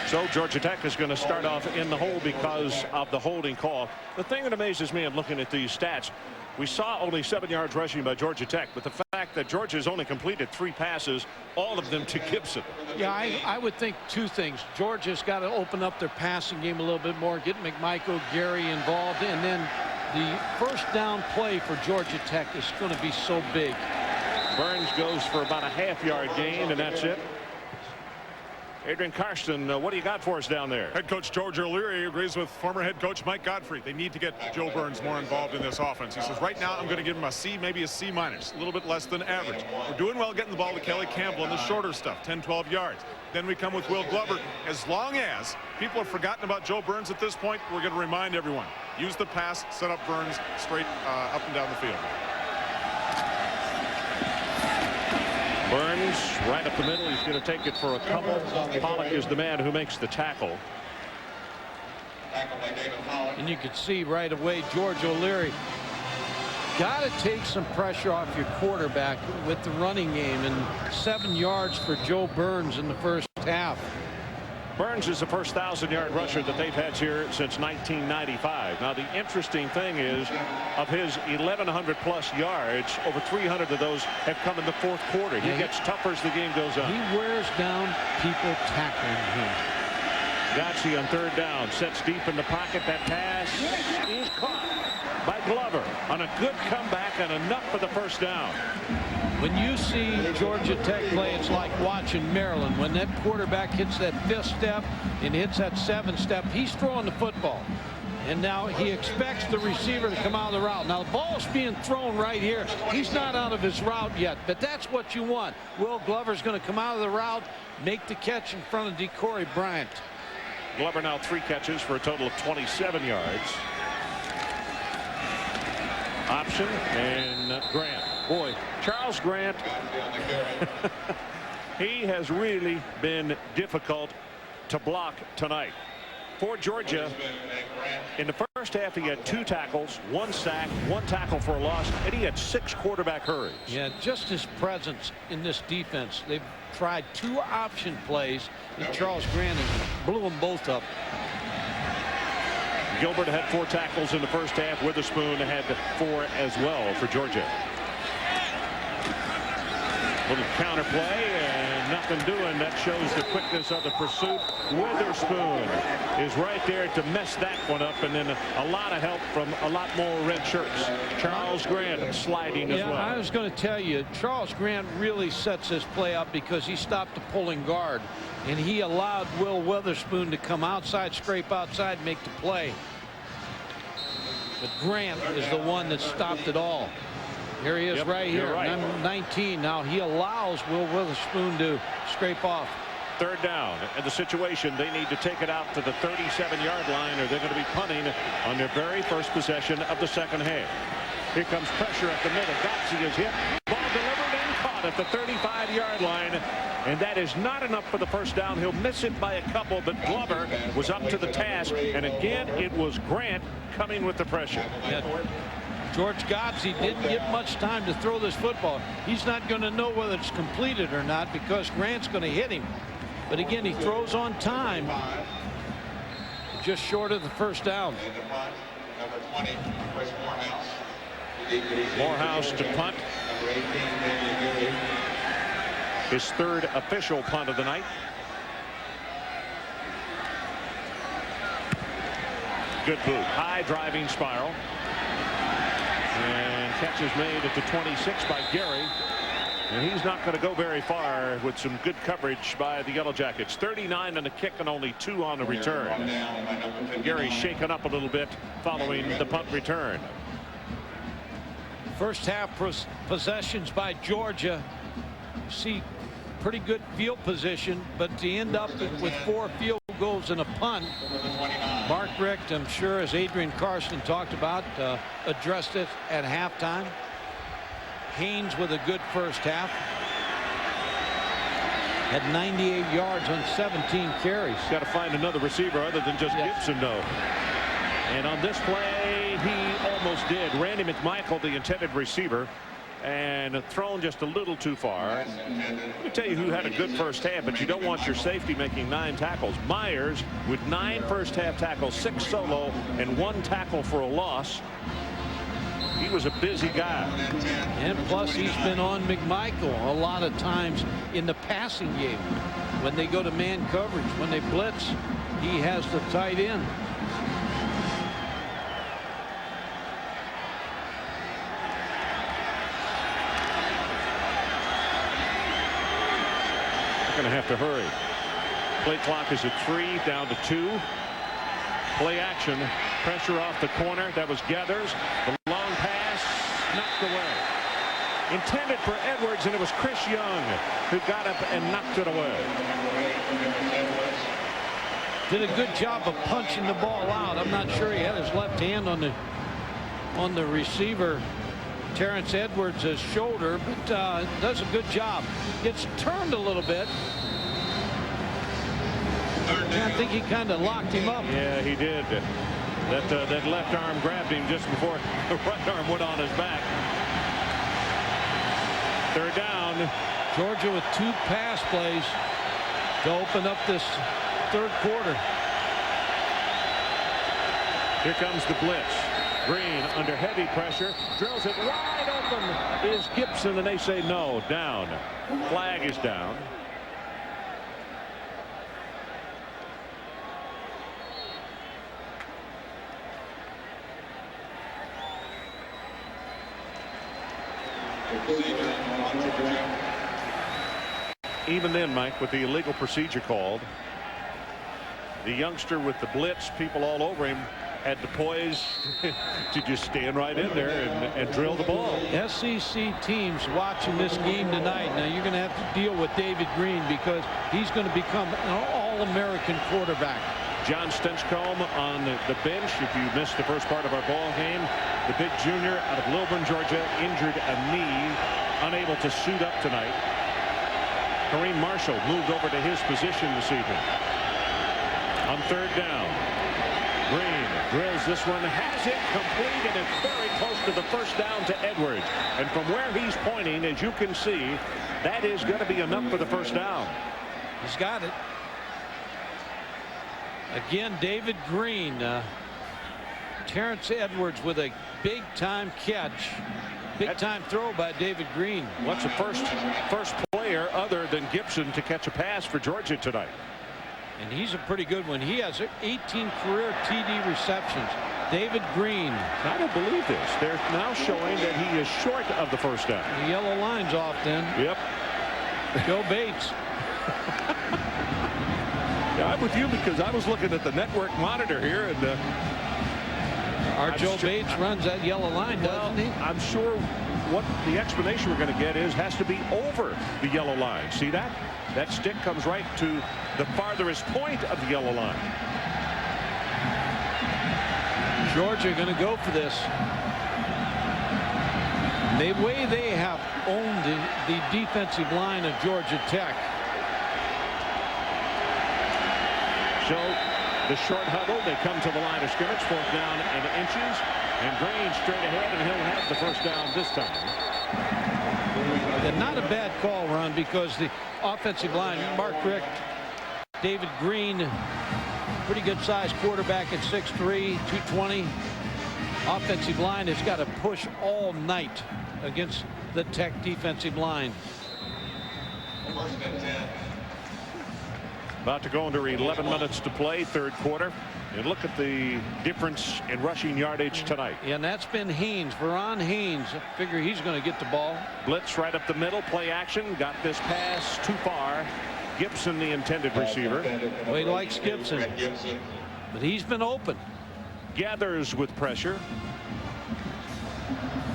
[SPEAKER 1] So Georgia Tech is going to start off in the hole because of the holding call. The thing that amazes me in looking at these stats, we saw only 7 yards rushing by Georgia Tech, but the fact that Georgia has only completed 3 passes, all of them to Gibson.
[SPEAKER 2] Yeah, I would think 2 things. Georgia's got to open up their passing game a little bit more, get McMichael, Gary involved, and then the first down play for Georgia Tech is going to be so big.
[SPEAKER 1] Burns goes for about a half-yard gain, and that's it. Adrian Karsten, what do you got for us down there?
[SPEAKER 3] Head coach George O'Leary agrees with former head coach Mike Godfrey. They need to get Joe Burns more involved in this offense. He says right now I'm going to give him a C, maybe a C-, a little bit less than average. We're doing well getting the ball to Kelly Campbell in the shorter stuff, 10-12 yards. Then we come with Will Glover. As long as people have forgotten about Joe Burns at this point, we're going to remind everyone. Use the pass, set up Burns straight up and down the field.
[SPEAKER 1] Burns right up the middle. He's going to take it for a couple. Pollock is the man who makes the tackle.
[SPEAKER 2] And you can see right away George O'Leary got to take some pressure off your quarterback with the running game, and 7 yards for Joe Burns in the first half.
[SPEAKER 1] Burns is the first 1,000-yard rusher that they've had here since 1995. Now, the interesting thing is, of his 1,100-plus yards, over 300 of those have come in the fourth quarter. He gets tougher as the game goes on.
[SPEAKER 2] He wears down people tackling him.
[SPEAKER 1] Gotsi on 3rd down, sets deep in the pocket. That pass is caught by Glover on a good comeback and enough for the first down.
[SPEAKER 2] When you see Georgia Tech play, it's like watching Maryland. When that quarterback hits that 5th step and hits that 7th step, he's throwing the football. And now he expects the receiver to come out of the route. Now the ball's being thrown right here. He's not out of his route yet, but that's what you want. Will Glover's going to come out of the route, make the catch in front of Decory Bryant.
[SPEAKER 1] Glover now 3 catches for a total of 27 yards. Option and Grant. Boy, Charles Grant, he has really been difficult to block tonight. For Georgia, in the first half, he had 2 tackles, 1 sack, 1 tackle for a loss, and he had 6 quarterback hurries.
[SPEAKER 2] Yeah, just his presence in this defense. They've tried 2 option plays, and Charles Grant blew them both up.
[SPEAKER 1] Gilbert had 4 tackles in the first half. Witherspoon had 4 as well for Georgia. Little counter play and nothing doing. That shows the quickness of the pursuit. Witherspoon is right there to mess that one up, and then a lot of help from a lot more red shirts. Charles Grant sliding as well.
[SPEAKER 2] I was going to tell you, Charles Grant really sets this play up because he stopped the pulling guard, and he allowed Will Witherspoon to come outside, scrape outside, make the play. But Grant is the one that stopped it all. Here he is, right here,
[SPEAKER 1] right.
[SPEAKER 2] number 19. Now he allows Will Witherspoon to scrape off.
[SPEAKER 1] 3rd down, and the situation, they need to take it out to the 37-yard line, or they're going to be punting on their very first possession of the second half. Here comes pressure at the middle. Gotze is hit. Ball delivered and caught at the 35-yard line, and that is not enough for the first down. He'll miss it by a couple, but Glover was up to the task, and again it was Grant coming with the pressure.
[SPEAKER 2] Yeah. George Gotze didn't get much time to throw this football. He's not going to know whether it's completed or not because Grant's going to hit him. But again, he throws on time. Just short of the first down.
[SPEAKER 5] Number 20, Chris Morehouse.
[SPEAKER 1] Morehouse to punt. His 3rd official punt of the night. Good boot. High driving spiral. And catch is made at the 26 by Gary. And he's not going to go very far with some good coverage by the Yellow Jackets. 39 on the kick and only 2 on the return. Gary's shaken up a little bit following the punt return.
[SPEAKER 2] First half possessions by Georgia. You see pretty good field position, but to end up with 4 field goals and a punt. Mark Richt, I'm sure, as Adrian Carson talked about, addressed it at halftime. Haynes with a good first half. Had 98 yards on 17 carries.
[SPEAKER 1] Got to find another receiver other than just Gibson, though. And on this play, he almost did. Randy McMichael, the intended receiver, and thrown just a little too far. Let me tell you who had a good first half, but you don't want your safety making 9 tackles. Myers with 9 first half tackles, 6 solo, and 1 tackle for a loss. He was a busy guy.
[SPEAKER 2] And plus he's been on McMichael a lot of times in the passing game. When they go to man coverage, when they blitz, he has the tight end.
[SPEAKER 1] Going to have to hurry. Play clock is at 3, down to 2. Play action. Pressure off the corner. That was Gathers. The long pass knocked away. Intended for Edwards, and it was Chris Young who got up and knocked it away.
[SPEAKER 2] Did a good job of punching the ball out. I'm not sure he had his left hand on the receiver, Terrence Edwards' shoulder, but does a good job. Gets turned a little bit. I think he kind of locked him up.
[SPEAKER 1] Yeah, he did. That left arm grabbed him just before the right arm went on his back. 3rd down.
[SPEAKER 2] Georgia with 2 pass plays to open up this 3rd quarter.
[SPEAKER 1] Here comes the blitz. Green under heavy pressure, drills it wide open is Gibson, and they say no. Down. Flag is down. Even then, Mike, with the illegal procedure called, the youngster with the blitz, people all over him, had the poise to just stand right in there and drill the ball.
[SPEAKER 2] SEC teams watching this game tonight. Now you're going to have to deal with David Green because he's going to become an All-American quarterback.
[SPEAKER 1] John Stinchcomb on the bench. If you missed the first part of our ball game, the big junior out of Lilburn, Georgia, injured a knee, unable to suit up tonight. Kareem Marshall moved over to his position this evening. On 3rd down, Green drills this one, has it complete, and it's very close to the first down to Edwards. And from where he's pointing, as you can see, that is going to be enough for the first down.
[SPEAKER 2] He's got it. Again, David Green Terrence Edwards with a big-time catch. Big-time throw by David Green.
[SPEAKER 1] What's the first player other than Gibson to catch a pass for Georgia tonight?
[SPEAKER 2] And he's a pretty good one. He has 18 career TD receptions. David Green.
[SPEAKER 1] I don't believe this. They're now showing that he is short of the first down.
[SPEAKER 2] The yellow line's off then.
[SPEAKER 1] Yep.
[SPEAKER 2] Joe Bates.
[SPEAKER 1] Yeah, I'm with you because I was looking at the network monitor here, and
[SPEAKER 2] our Joe Bates runs that yellow line, doesn't he?
[SPEAKER 1] I'm sure what the explanation we're going to get has to be over the yellow line. See that? That stick comes right to the farthest point of the yellow line.
[SPEAKER 2] Georgia going to go for this. The way they have owned the defensive line of Georgia Tech.
[SPEAKER 1] So the short huddle, they come to the line of scrimmage, 4th down and inches, and Green straight ahead, and he'll have the first down this time.
[SPEAKER 2] And not a bad call, Ron, because the offensive line, Mark Richt, David Green, pretty good sized quarterback at 6'3", 220. Offensive line has got to push all night against the Tech defensive line.
[SPEAKER 1] About to go under 11 minutes to play, 3rd quarter. And look at the difference in rushing yardage tonight.
[SPEAKER 2] Yeah, and that's been Haynes, Verron Haynes. I figure he's going to get the ball.
[SPEAKER 1] Blitz right up the middle, play action, got this pass too far. Gibson, the intended receiver.
[SPEAKER 2] Well, he likes Gibson, but he's been open.
[SPEAKER 1] Gathers with pressure.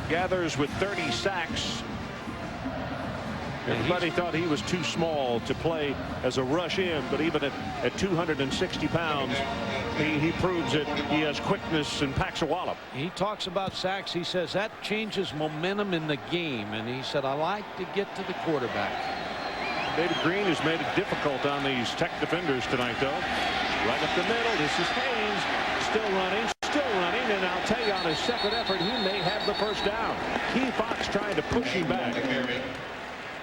[SPEAKER 1] Gathers with 30 sacks. Everybody thought he was too small to play as a rush in, but even at 260 pounds, he proves it. He has quickness and packs a wallop.
[SPEAKER 2] He talks about sacks. He says that changes momentum in the game, and he said, I like to get to the quarterback.
[SPEAKER 1] David Green has made it difficult on these Tech defenders tonight, though. Right up the middle. This is Haynes, still running, and I'll tell you, on his second effort, he may have the first down. Key Fox trying to push him back.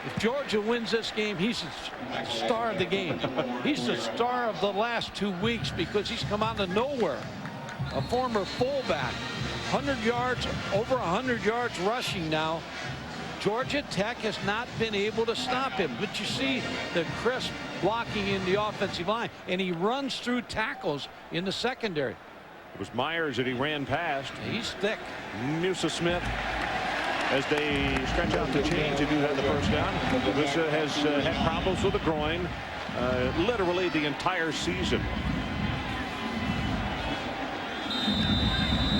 [SPEAKER 2] If Georgia wins this game, he's the star of the game. He's the star of the last 2 weeks because he's come out of nowhere. A former fullback, 100 yards, over 100 yards rushing now. Georgia Tech has not been able to stop him, but you see the crisp blocking in the offensive line, and he runs through tackles in the secondary.
[SPEAKER 1] It was Myers that he ran past.
[SPEAKER 2] He's thick.
[SPEAKER 1] Musa Smith, as they stretch out the chains, they do have the first down. Musa has had problems with the groin literally the entire season.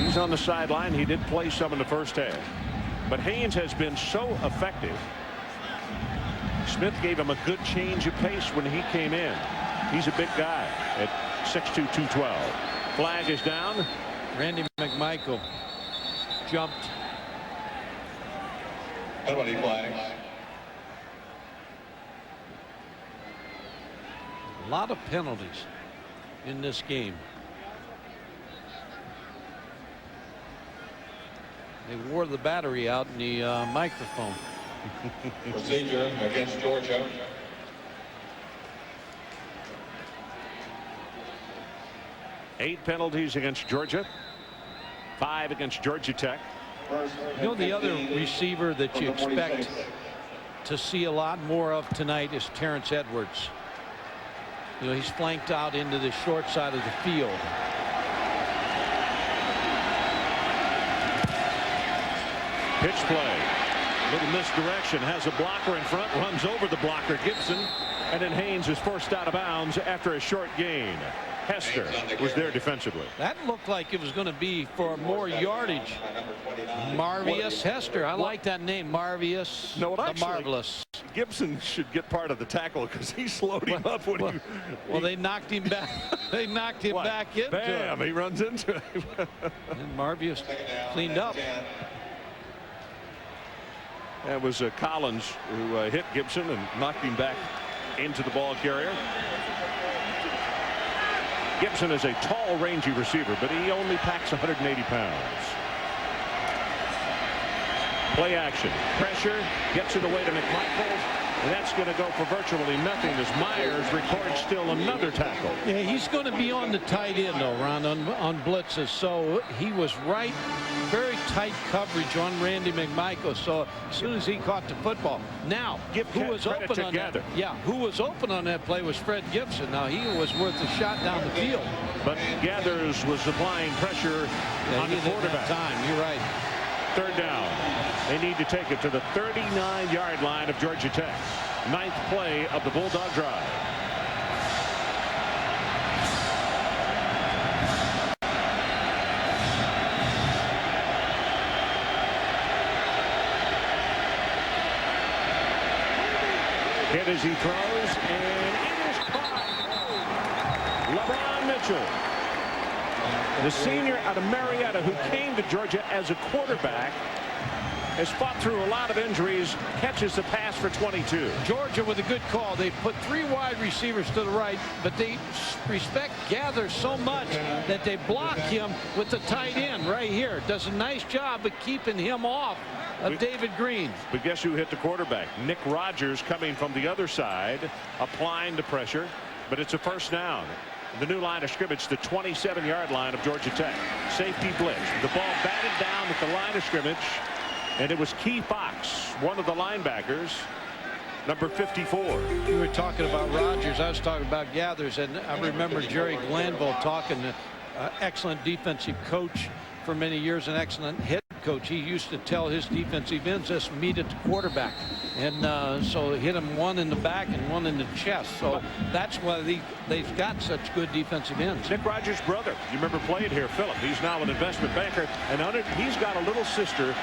[SPEAKER 1] He's on the sideline. He did play some in the first half. But Haynes has been so effective. Smith gave him a good change of pace when he came in. He's a big guy at 6'2", 212. Flag is down.
[SPEAKER 2] Randy McMichael jumped.
[SPEAKER 5] Penalty flag.
[SPEAKER 2] A lot of penalties in this game. They wore the battery out in the microphone.
[SPEAKER 5] Procedure against Georgia.
[SPEAKER 1] Eight penalties against Georgia. 5 against Georgia Tech.
[SPEAKER 2] You know, the other receiver that you expect to see a lot more of tonight is Terrence Edwards. You know, he's flanked out into the short side of the field.
[SPEAKER 1] Pitch play. Little misdirection. Has a blocker in front. Runs over the blocker, Gibson. And then Haynes is forced out of bounds after a short gain. Hester was there defensively.
[SPEAKER 2] That looked like it was going to be for more yardage. Marvius Hester. I like that name, Marvius.
[SPEAKER 1] No,
[SPEAKER 2] the Marvelous.
[SPEAKER 1] Gibson should get part of the tackle because he slowed him up when he.
[SPEAKER 2] Well, they knocked him back. They knocked him back into
[SPEAKER 1] Bam!
[SPEAKER 2] it.
[SPEAKER 1] He runs into it.
[SPEAKER 2] And Marvius cleaned up.
[SPEAKER 1] That was Collins who hit Gibson and knocked him back into the ball carrier. Gibson is a tall, rangy receiver, but he only packs 180 pounds. Play action. Pressure. Gets it away to McMichael. And that's going to go for virtually nothing as Myers records still another tackle.
[SPEAKER 2] Yeah, he's going to be on the tight end, though, Ron, on blitzes. So he was right, very tight coverage on Randy McMichael. So as soon as he caught the football. Now, who was open on that? Yeah, who was open on that play was Fred Gibson. Now, he was worth a shot down the field.
[SPEAKER 1] But Gathers was applying pressure on the quarterback.
[SPEAKER 2] You're right.
[SPEAKER 1] Third down. They need to take it to the 39-yard line of Georgia Tech. 9th play of the Bulldog drive. Hit as he throws, and it is caught. LeBron Mitchell, the senior out of Marietta, who came to Georgia as a quarterback, has fought through a lot of injuries, catches the pass for 22.
[SPEAKER 2] Georgia with a good call. They put 3 wide receivers to the right, but they respect Gathers so much that they block him with the tight end right here. Does a nice job of keeping him off of David Green.
[SPEAKER 1] But guess who hit the quarterback? Nick Rogers coming from the other side, applying the pressure, but it's a first down. The new line of scrimmage, the 27-yard line of Georgia Tech. Safety blitz. The ball batted down at the line of scrimmage, and it was Key Fox, one of the linebackers, number 54.
[SPEAKER 2] You were talking about Rogers. I was talking about Gathers, and I remember Jerry Glanville talking to excellent defensive coach for many years, an excellent head coach. He used to tell his defensive ends, just meet at the quarterback, and so hit him one in the back and one in the chest. So that's why they've got such good defensive ends.
[SPEAKER 1] Nick Rogers' brother, you remember, played here, Philip. He's now an investment banker, and he's got a little sister,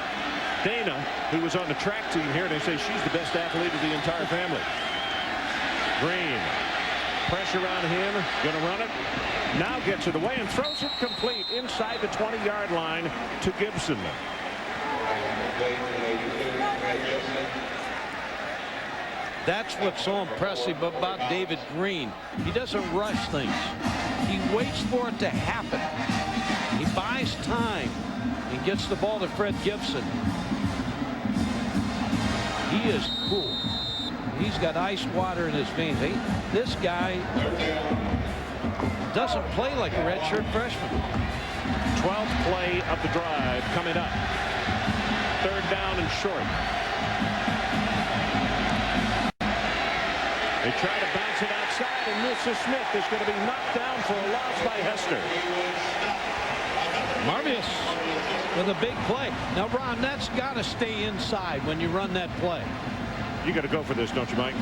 [SPEAKER 1] Dana, who was on the track team here. They say she's the best athlete of the entire family. Green, pressure on him, gonna run it. Now gets it away and throws it complete inside the 20-yard line to Gibson.
[SPEAKER 2] That's what's so impressive about David Green. He doesn't rush things. He waits for it to happen. He buys time and gets the ball to Fred Gibson. He is cool. He's got ice water in his veins. This guy doesn't play like a redshirt freshman.
[SPEAKER 1] 12th play of the drive coming up. 3rd down and short. They try to bounce it outside, and Musa Smith is going to be knocked down for a loss by Hester.
[SPEAKER 2] Marvius with a big play. Now, Ron, that's got to stay inside when you run that play.
[SPEAKER 1] You got to go for this, don't you, Mike?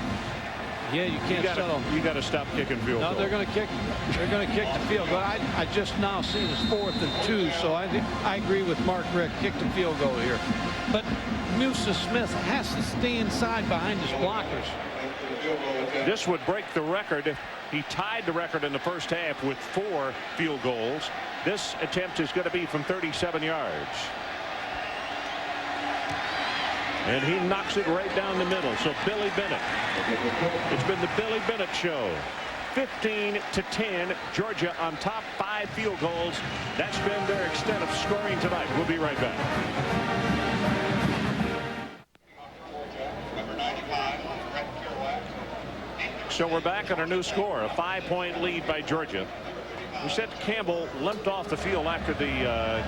[SPEAKER 2] Yeah, you can't settle.
[SPEAKER 1] You got to stop kicking field goals.
[SPEAKER 2] No, they're going to kick. They're going to kick the field goal. I just now seen it's 4th and 2, so I agree with Mark Rick. Kick the field goal here, but Musa Smith has to stay inside behind his blockers.
[SPEAKER 1] This would break the record. He tied the record in the first half with 4 field goals. This attempt is going to be from 37 yards. And he knocks it right down the middle. So Billy Bennett. It's been the Billy Bennett show. 15-10. Georgia on top, 5 field goals. That's been their extent of scoring tonight. We'll be right back. So we're back on our new score, a 5-point lead by Georgia. We said Campbell limped off the field after the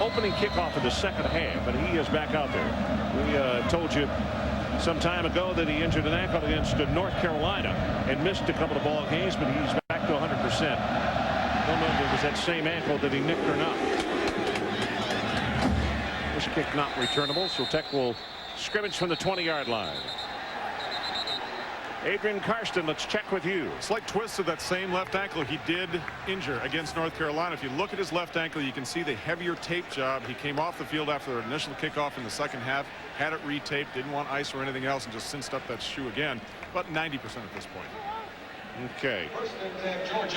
[SPEAKER 1] opening kickoff of the second half, but he is back out there. We told you some time ago that he injured an ankle against North Carolina and missed a couple of ball games, but he's back to 100%. Don't know if it was that same ankle that he nicked or not. This kick not returnable, so Tech will scrimmage from the 20-yard line. Adrian Karsten, let's check with you.
[SPEAKER 3] Slight twist of that same left ankle he did injure against North Carolina. If you look at his left ankle, you can see the heavier tape job. He came off the field after the initial kickoff in the second half, had it retaped, didn't want ice or anything else, and just cinched up that shoe again. About 90% at this point.
[SPEAKER 1] Okay.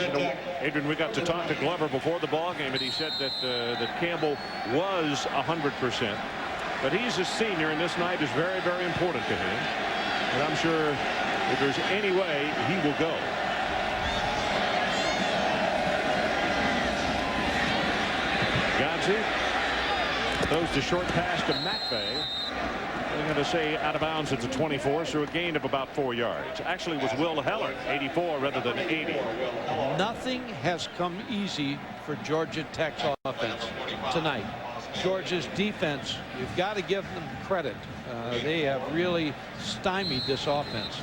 [SPEAKER 1] You know, Adrian, we got to talk to Glover before the ball game, and he said that that Campbell was 100%. But he's a senior, and this night is very, very important to him. And I'm sure if there's any way, he will go. Godse throws the short pass to McVay. They're going to say out of bounds at the 24, so a gain of about 4 yards. Actually, it was Will Heller, 84 rather than 80.
[SPEAKER 2] Nothing has come easy for Georgia Tech's offense tonight. Georgia's defense, you've got to give them credit. They have really stymied this offense.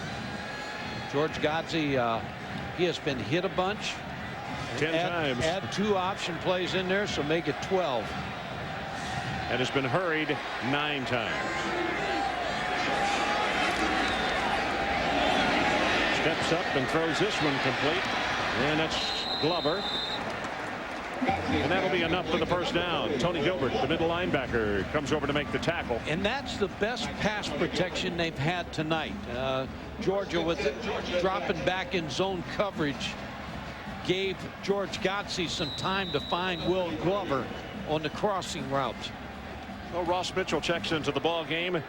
[SPEAKER 2] George Godsey, he has been hit a bunch.
[SPEAKER 1] 10 times.
[SPEAKER 2] Add 2 option plays in there, so make it 12.
[SPEAKER 1] And has been hurried 9 times. Steps up and throws this one complete. And that's Glover. And that'll be enough for the first down. Tony Gilbert, the middle linebacker, comes over to make the tackle.
[SPEAKER 2] And that's the best pass protection they've had tonight. Georgia, with dropping back in zone coverage, gave George Godsey some time to find Will Glover on the crossing route.
[SPEAKER 1] Well, Ross Mitchell checks into the ball game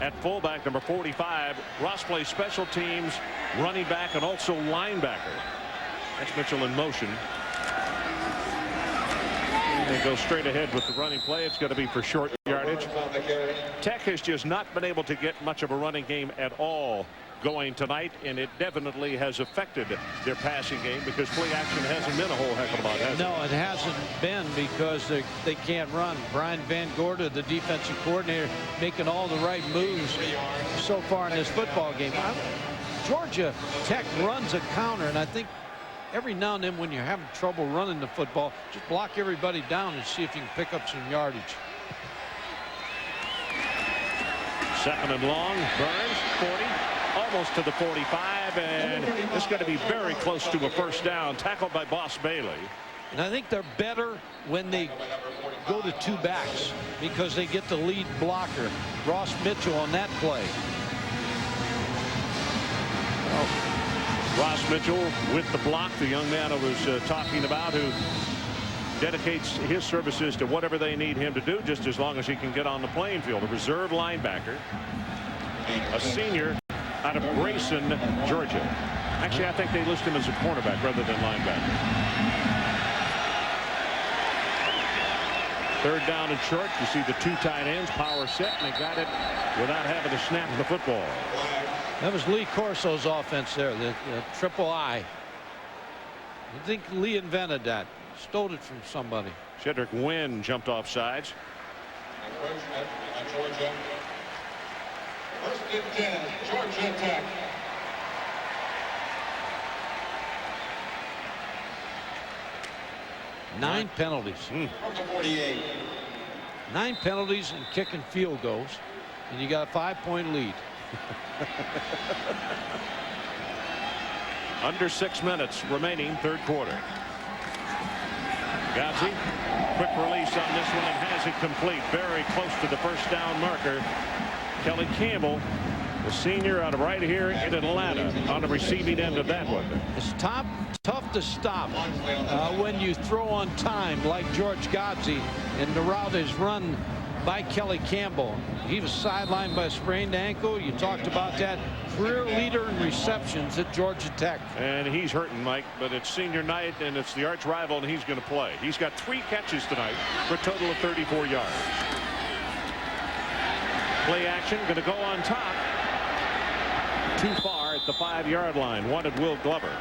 [SPEAKER 1] at fullback, number 45. Ross plays special teams, running back, and also linebacker. That's Mitchell in motion. And they go straight ahead with the running play. It's going to be for short yardage. Tech has just not been able to get much of a running game at all going tonight, and it definitely has affected their passing game because play action hasn't been a whole heck of a lot, has it?
[SPEAKER 2] No, it hasn't been because they can't run. Brian Van Gorda, the defensive coordinator, making all the right moves so far in this football game. Georgia Tech runs a counter, and I think every now and then when you're having trouble running the football, just block everybody down and see if you can pick up some yardage.
[SPEAKER 1] Second and long. Burns, 40. Almost to the 45, and it's going to be very close to a first down. Tackled by Boss Bailey.
[SPEAKER 2] And I think they're better when they go to 2 backs because they get the lead blocker, Ross Mitchell, on that play.
[SPEAKER 1] Ross Mitchell with the block, the young man I was talking about, who dedicates his services to whatever they need him to do, just as long as he can get on the playing field. A reserve linebacker, a senior out of Grayson, Georgia. Actually, I think they list him as a cornerback rather than linebacker. Third down and short. You see the 2 tight ends, power set, and they got it without having to snap the football.
[SPEAKER 2] That was Lee Corso's offense there, the triple I. I think Lee invented that. Stole it from somebody.
[SPEAKER 1] Shedrick Wynn jumped off sides.
[SPEAKER 5] Georgia. First and 10, Georgia Tech.
[SPEAKER 2] Nine penalties.
[SPEAKER 5] From the 48.
[SPEAKER 2] 9 penalties and kicking field goals, and you got a 5-point lead.
[SPEAKER 1] Under 6 minutes remaining, third quarter. Godsey, quick release on this one and has it complete. Very close to the first down marker. Kelly Campbell, the senior out of right here in Atlanta, on the receiving end of that one.
[SPEAKER 2] It's tough to stop when you throw on time like George Godsey, and the route is run by Kelly Campbell. He was sidelined by a sprained ankle. You talked about that. Career leader in receptions at Georgia Tech.
[SPEAKER 1] And he's hurting, Mike, but it's senior night and it's the arch rival, and he's going to play. He's got 3 catches tonight for a total of 34 yards. Play action, going to go on top. Too far at the 5-yard line. Wanted Will Glover.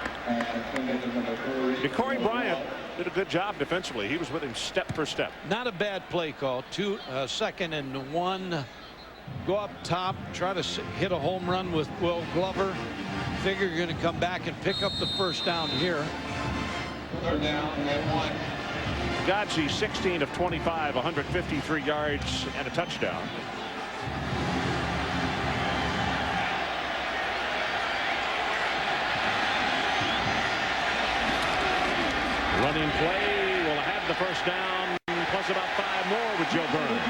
[SPEAKER 1] DeCorey Bryant did a good job defensively. He was with him step for step.
[SPEAKER 2] Not a bad play call. 2nd and 1. Go up top, try to hit a home run with Will Glover. Figure you're going to come back and pick up the first down here.
[SPEAKER 5] Third down and 1.
[SPEAKER 1] Godsey, 16 of 25, 153 yards and a touchdown. Running play will have the first down, plus about 5 more with Joe Burns.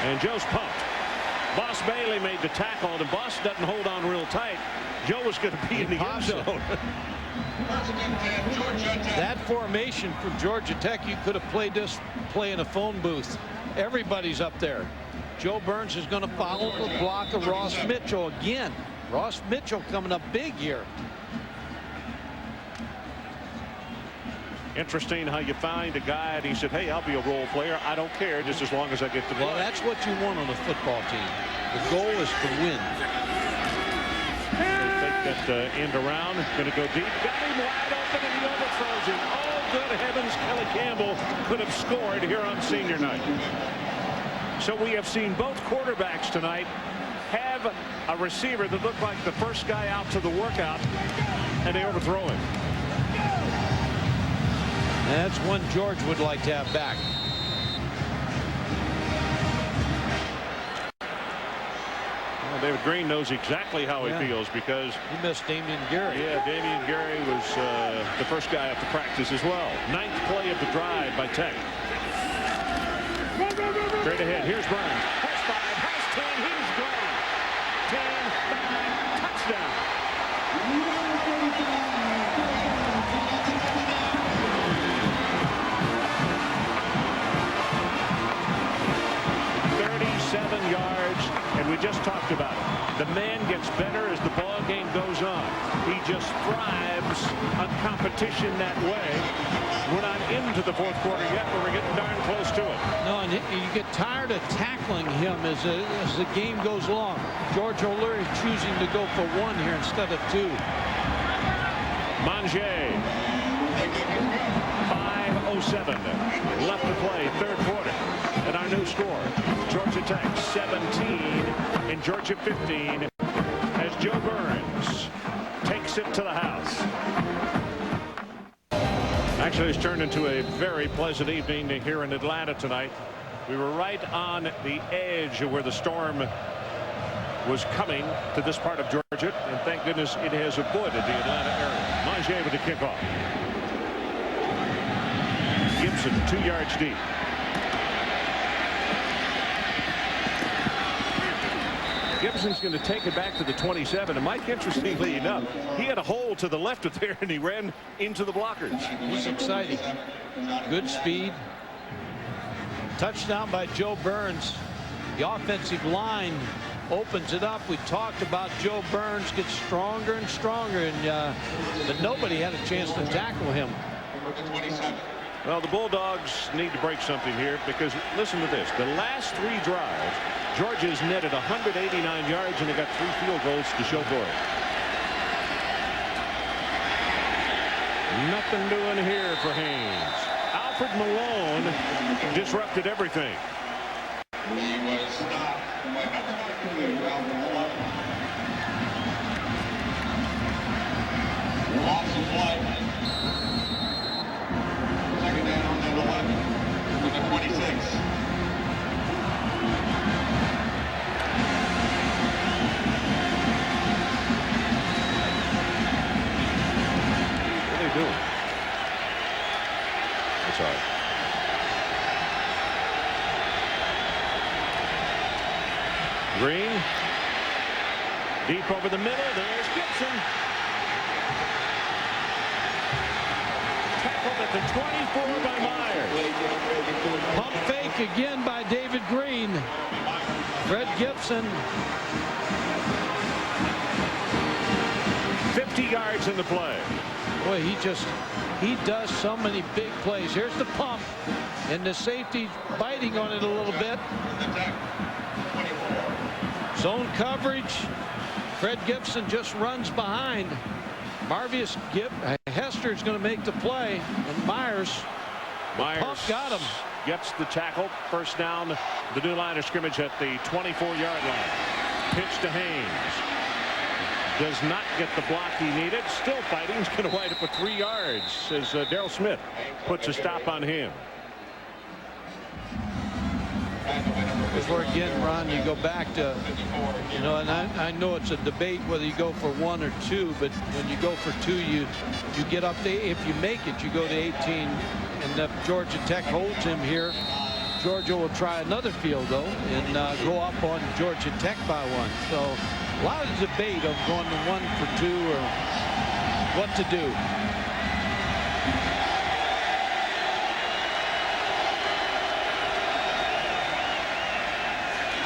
[SPEAKER 1] And Joe's pumped. Boss Bailey made the tackle, and Boss doesn't hold on real tight. Joe was going to be in the end zone.
[SPEAKER 2] That formation from Georgia Tech, you could have played this play in a phone booth. Everybody's up there. Joe Burns is going to follow the block of Ross Mitchell again. Ross Mitchell coming up big here.
[SPEAKER 1] Interesting how you find a guy and he said, hey, I'll be a role player. I don't care just as long as I get to play.
[SPEAKER 2] Well, that's what you want on a football team. The goal is to win.
[SPEAKER 1] They take that end around. Going to go deep. Got him wide open and he overthrows him. Oh, good heavens. Kelly Campbell could have scored here on senior night. So we have seen both quarterbacks tonight have a receiver that looked like the first guy out to the workout, and they overthrow him.
[SPEAKER 2] That's one George would like to have back.
[SPEAKER 1] Well, David Green knows exactly how he feels because
[SPEAKER 2] he missed Damian Gary.
[SPEAKER 1] Yeah, Damian Gary was the first guy up to practice as well. 9th play of the drive by Tech. Straight ahead. Here's Burns. Has 5, has 10. He's gone. 10, 5, touchdown. Yards, and we just talked about it. The man gets better as the ball game goes on. He just thrives on competition that way. We're not into the 4th quarter yet, but we're getting darn close to it.
[SPEAKER 2] No, and you get tired of tackling him as the game goes along. George O'Leary choosing to go for 1 here instead of 2.
[SPEAKER 1] Monge. 5:07 left to play, 3rd quarter. And our new score, Georgia Tech 17 and Georgia 15 as Joe Burns takes it to the house. Actually, it's turned into a very pleasant evening here in Atlanta tonight. We were right on the edge of where the storm was coming to this part of Georgia, and thank goodness it has avoided the Atlanta area. Monge with the kickoff. Gibson 2 yards deep. Gibson's going to take it back to the 27. And Mike, interestingly enough, he had a hole to the left of there and he ran into the blockers.
[SPEAKER 2] He's exciting. Good speed. Touchdown by Joe Burns. The offensive line opens it up. We talked about Joe Burns gets stronger and stronger, and but nobody had a chance to tackle him.
[SPEAKER 1] Well, the Bulldogs need to break something here because listen to this. The last 3 drives, Georgia's netted 189 yards and they got 3 field goals to show for it. Nothing doing here for Haynes. Alfred Malone disrupted everything.
[SPEAKER 5] He was stopped by loss of play. Second down on the 11 from the 26.
[SPEAKER 1] What are they doing? That's all right. Green. Deep over the middle. There's Gibson. Tackled at the 24 by Myers.
[SPEAKER 2] Pump fake again by David Green. Fred Gibson.
[SPEAKER 1] 50 yards in the play.
[SPEAKER 2] Boy, he does so many big plays. Here's the pump, and the safety biting on it a little bit. Zone coverage. Fred Gibson just runs behind. Marvius Hester is going to make the play, and Myers pump got him.
[SPEAKER 1] Gets the tackle. First down, the new line of scrimmage at the 24-yard line. Pitch to Haynes. Does not get the block he needed. Still fighting. He's going to wind up with 3 yards as Darrell Smith puts a stop on him.
[SPEAKER 2] Before again, Ron, you go back to, you know, and I know it's a debate whether you go for 1 or 2, but when you go for 2, you get up to, if you make it, you go to 18, and if Georgia Tech holds him here, Georgia will try another field goal and go up on Georgia Tech by 1. So a lot of debate of going to 1 for 2 or what to do.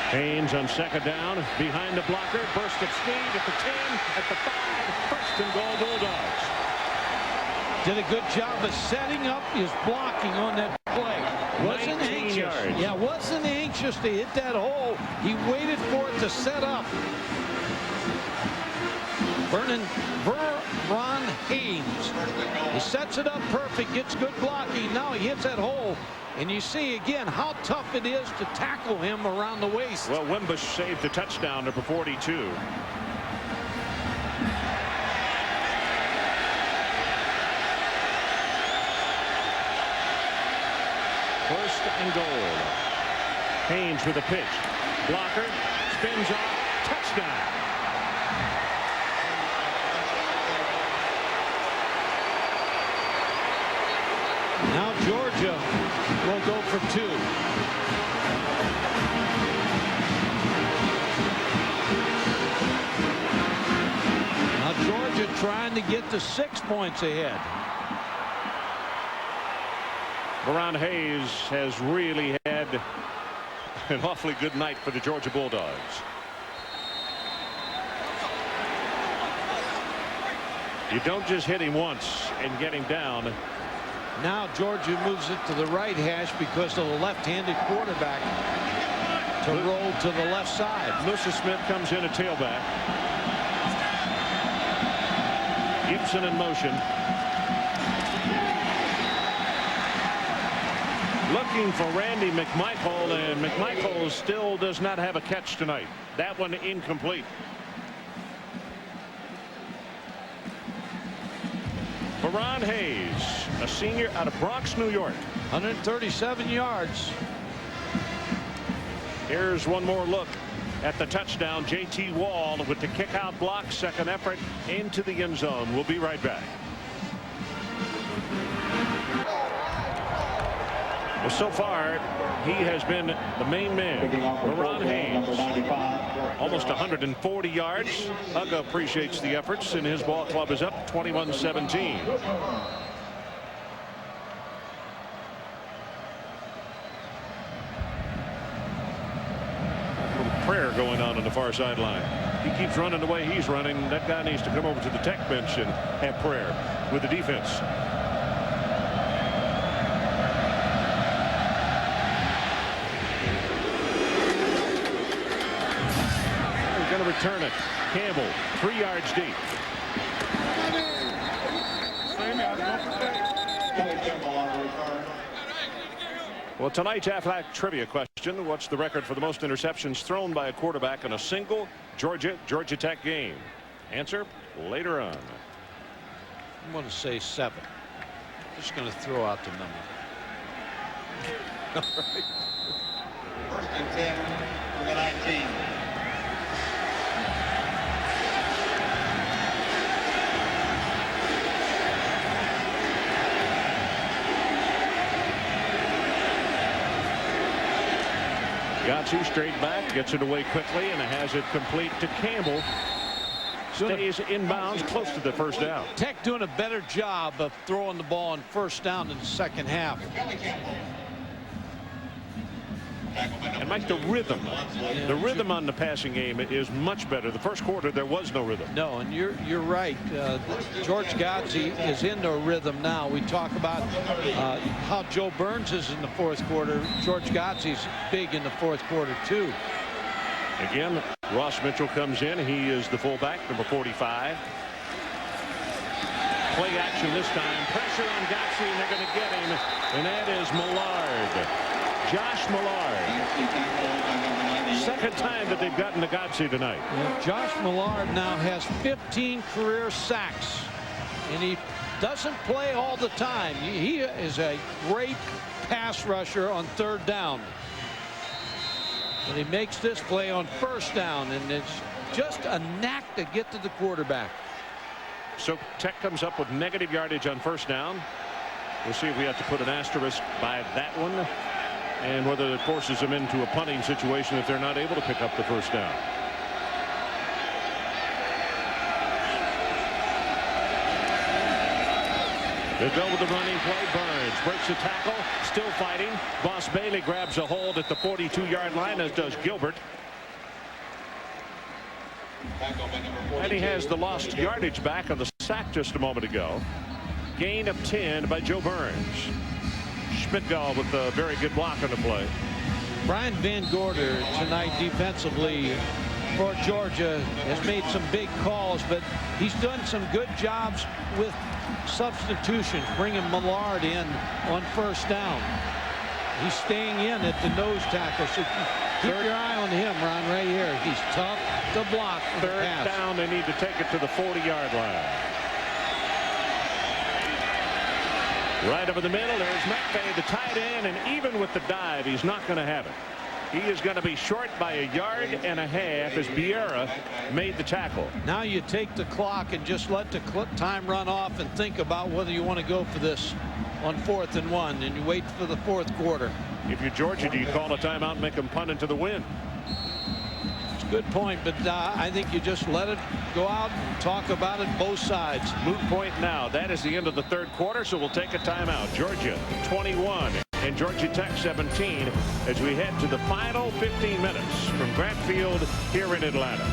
[SPEAKER 1] Haynes on second down, behind the blocker, burst of speed at the 10, at the 5, first and goal Bulldogs.
[SPEAKER 2] did a good job of setting up his blocking on that play. Wasn't
[SPEAKER 1] 19
[SPEAKER 2] anxious.
[SPEAKER 1] yards.
[SPEAKER 2] Yeah, wasn't anxious to hit that hole. He waited for it to set up. Verron Haynes. He sets it up perfect, gets good blocking. Now he hits that hole. And you see again how tough it is to tackle him around the waist.
[SPEAKER 1] Well, Wimbush saved the touchdown, number 42. First and goal. Haynes with a pitch. Blocker. Spins off. Touchdown.
[SPEAKER 2] Now Georgia will go for 2. Now Georgia trying to get to 6 points ahead.
[SPEAKER 1] Verron Haynes has really had an awfully good night for the Georgia Bulldogs. You don't just hit him once and get him down.
[SPEAKER 2] Now Georgia moves it to the right hash because of the left-handed quarterback to roll to the left side.
[SPEAKER 1] Musa Smith comes in at tailback. Gibson in motion. Looking for Randy McMichael, and McMichael still does not have a catch tonight. That one incomplete. Verron Haynes, a senior out of Bronx, New York.
[SPEAKER 2] 137 yards.
[SPEAKER 1] Here's one more look at the touchdown. J.T. Wall with the kick out block, second effort into the end zone. We'll be right back. Well, so far, he has been the main man. Verron Haynes, almost 140 yards. Uga appreciates the efforts, and his ball club is up 21-17. Prayer going on the far sideline. He keeps running the way he's running. That guy needs to come over to the tech bench and have prayer with the defense. Going to return it. Campbell, 3 yards deep. Well, tonight's Aflac trivia question: what's the record for the most interceptions thrown by a quarterback in a single Georgia Tech game? Answer later on.
[SPEAKER 2] I'm going to say 7. Just going to throw out the number.
[SPEAKER 5] First and 10 for the 19.
[SPEAKER 1] Gotsi straight back, gets it away quickly, and has it complete to Campbell. Stays inbounds close to the first down.
[SPEAKER 2] Tech doing a better job of throwing the ball on first down in the second half.
[SPEAKER 1] And Mike, the rhythm on the passing game is much better. The first quarter there was no rhythm.
[SPEAKER 2] No, and you're right. George Gotsi is into a rhythm now. We talk about how Joe Burns is in the fourth quarter. George Gotzi's big in the fourth quarter too.
[SPEAKER 1] Again, Ross Mitchell comes in. He is the fullback, number 45. Play action this time. Pressure on Gotsi, and they're going to get him. And that is Millard. Josh Millard. Second time that they've gotten to Gotsi tonight.
[SPEAKER 2] Yeah, Josh Millard now has 15 career sacks, and he doesn't play all the time. He is a great pass rusher on third down. And he makes this play on first down, and it's just a knack to get to the quarterback.
[SPEAKER 1] So Tech comes up with negative yardage on first down. We'll see if we have to put an asterisk by that one, and whether it forces them into a punting situation if they're not able to pick up the first down. They go with the running play. Burns breaks the tackle, still fighting. Boss Bailey grabs a hold at the 42-yard line, as does Gilbert. And he has the lost yardage back on the sack just a moment ago. gain of 10 by Joe Burns. Schmidgall with a very good block on the play.
[SPEAKER 2] Brian Van Gorder tonight defensively for Georgia has made some big calls, but he's done some good jobs with substitutions, bringing Millard in on first down. He's staying in at the nose tackle, so keep your eye on him, Ron, right here. He's tough to block.
[SPEAKER 1] Third down, they need to take it to the 40-yard line. Right over the middle, there's McVay, the tight end, and even with the dive, he's not going to have it. He is going to be short by a yard and a half as Biera made the tackle.
[SPEAKER 2] Now you take the clock and just let the time run off and think about whether you want to go for this on 4th and 1, and you wait for the 4th quarter.
[SPEAKER 1] If you're Georgia, do you call a timeout and make them punt into the wind?
[SPEAKER 2] It's a good point, but I think you just let it go out and talk about it both sides.
[SPEAKER 1] Moot point now. That is the end of the 3rd quarter, so we'll take a timeout. Georgia 21 and Georgia Tech 17 as we head to the final 15 minutes from Grant Field here in Atlanta.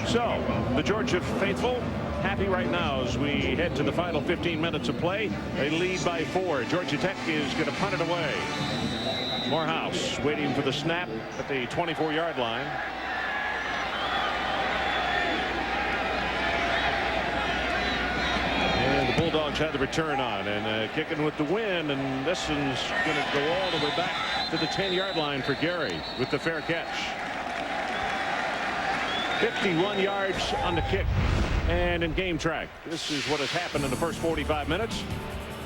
[SPEAKER 1] So the Georgia faithful happy right now as we head to the final 15 minutes of play. They lead by 4. Georgia Tech is going to punt it away. Morehouse waiting for the snap at the 24-yard line. And the Bulldogs had the return on and kicking with the wind, and this one's going to go all the way back to the 10-yard line for Gary with the fair catch. 51 yards on the kick. And in game track, this is what has happened in the first 45 minutes.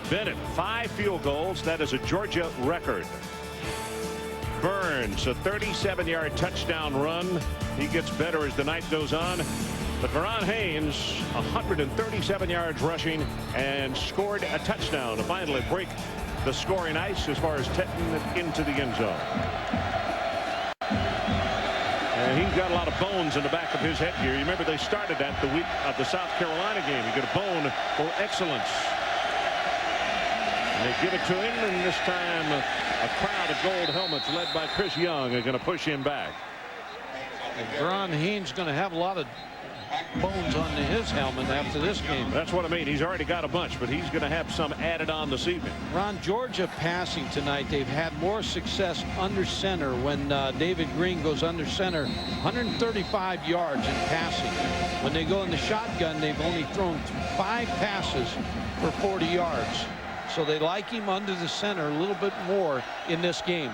[SPEAKER 1] Bennett, 5 field goals. That is a Georgia record. Burns, a 37-yard touchdown run. He gets better as the night goes on. But Verron Haynes, 137 yards rushing and scored a touchdown to finally break the scoring ice as far as taking it into the end zone. He's got a lot of bones in the back of his headgear. You remember they started that the week of the South Carolina game. You get a bone for excellence. And they give it to him, and this time a crowd of gold helmets led by Chris Young are going to push him back.
[SPEAKER 2] And Verron Haynes going to have a lot of bones on his helmet after this game.
[SPEAKER 1] That's what I mean. He's already got a bunch, but he's going to have some added on this evening.
[SPEAKER 2] Ron, Georgia passing tonight, they've had more success under center when David Green goes under center. 135 yards in passing. When they go in the shotgun, they've only thrown 5 passes for 40 yards. So they like him under the center a little bit more in this game.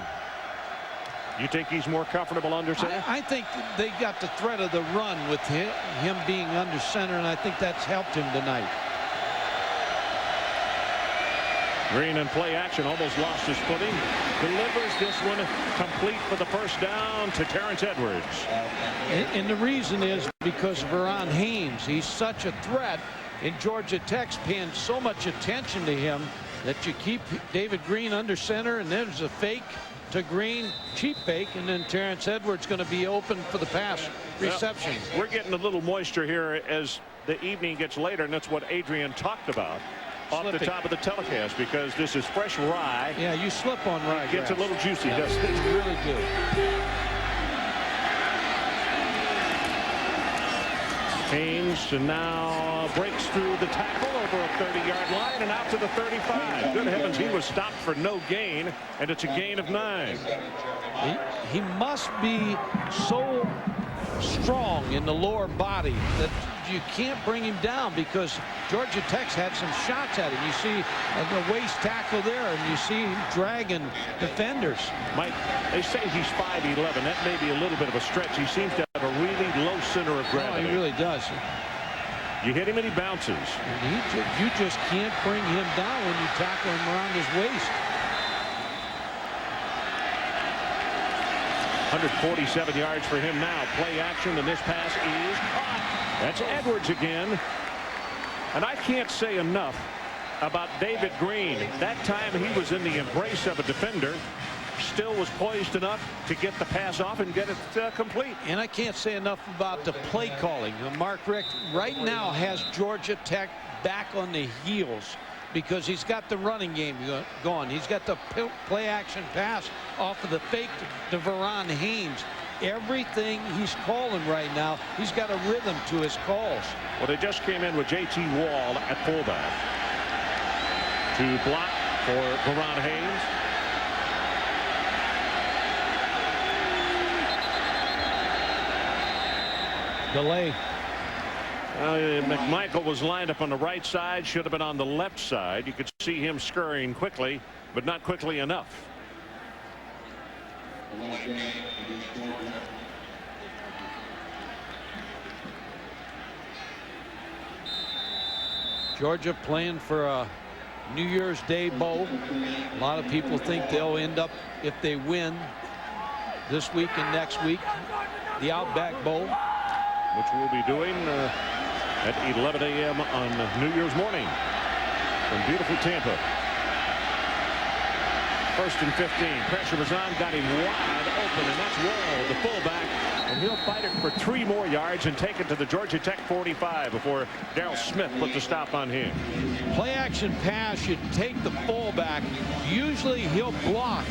[SPEAKER 1] You think he's more comfortable under center?
[SPEAKER 2] I think they got the threat of the run with him being under center, and I think that's helped him tonight.
[SPEAKER 1] Green in play action, almost lost his footing. Delivers this one complete for the first down to Terrence Edwards.
[SPEAKER 2] And the reason is because Verron Haynes. He's such a threat, and Georgia Tech's paying so much attention to him that you keep David Green under center, and there's a fake to Green, cheap fake, and then Terrence Edwards going to be open for the pass reception.
[SPEAKER 1] Well, we're getting a little moisture here as the evening gets later, and that's what Adrian talked about off the top of the telecast, because this is fresh rye.
[SPEAKER 2] Yeah, you slip on rye.
[SPEAKER 1] It gets a little juicy, doesn't it?
[SPEAKER 2] You really do.
[SPEAKER 1] Haynes now breaks through the tackle over a 30-yard line and out to the 35. Good heavens, he was stopped for no gain, and it's a gain of 9.
[SPEAKER 2] He must be so strong in the lower body that you can't bring him down, because Georgia Tech's had some shots at him. You see the waist tackle there, and you see him dragging defenders.
[SPEAKER 1] Mike, they say he's 5'11". That may be a little bit of a stretch. He seems to have a really low center of gravity.
[SPEAKER 2] Oh, he really does.
[SPEAKER 1] You hit him and he bounces.
[SPEAKER 2] And you just can't bring him down when you tackle him around his waist.
[SPEAKER 1] 147 yards for him now. Play action, and this pass is caught. That's Edwards again. And I can't say enough about David Green. That time he was in the embrace of a defender. Still was poised enough to get the pass off and get it complete.
[SPEAKER 2] And I can't say enough about the play calling. Mark Richt right now has Georgia Tech back on the heels because he's got the running game going. He's got the play action pass off of the fake to Verron Haynes. Everything he's calling right now, he's got a rhythm to his calls.
[SPEAKER 1] Well, they just came in with J.T. Wall at fullback to block for Verron Haynes.
[SPEAKER 2] Delay.
[SPEAKER 1] McMichael was lined up on the right side, should have been on the left side. You could see him scurrying quickly, but not quickly enough.
[SPEAKER 2] Georgia playing for a New Year's Day bowl. A lot of people think they'll end up, if they win this week and next week, the Outback Bowl,
[SPEAKER 1] which we'll be doing at 11 a.m. on New Year's morning from beautiful Tampa. 1st and 15. Pressure was on, got him wide open, and that's Wall, the fullback, and he'll fight it for 3 more yards and take it to the Georgia Tech 45 before Darryl Smith put the stop on him.
[SPEAKER 2] Play action pass, you take the fullback. Usually he'll block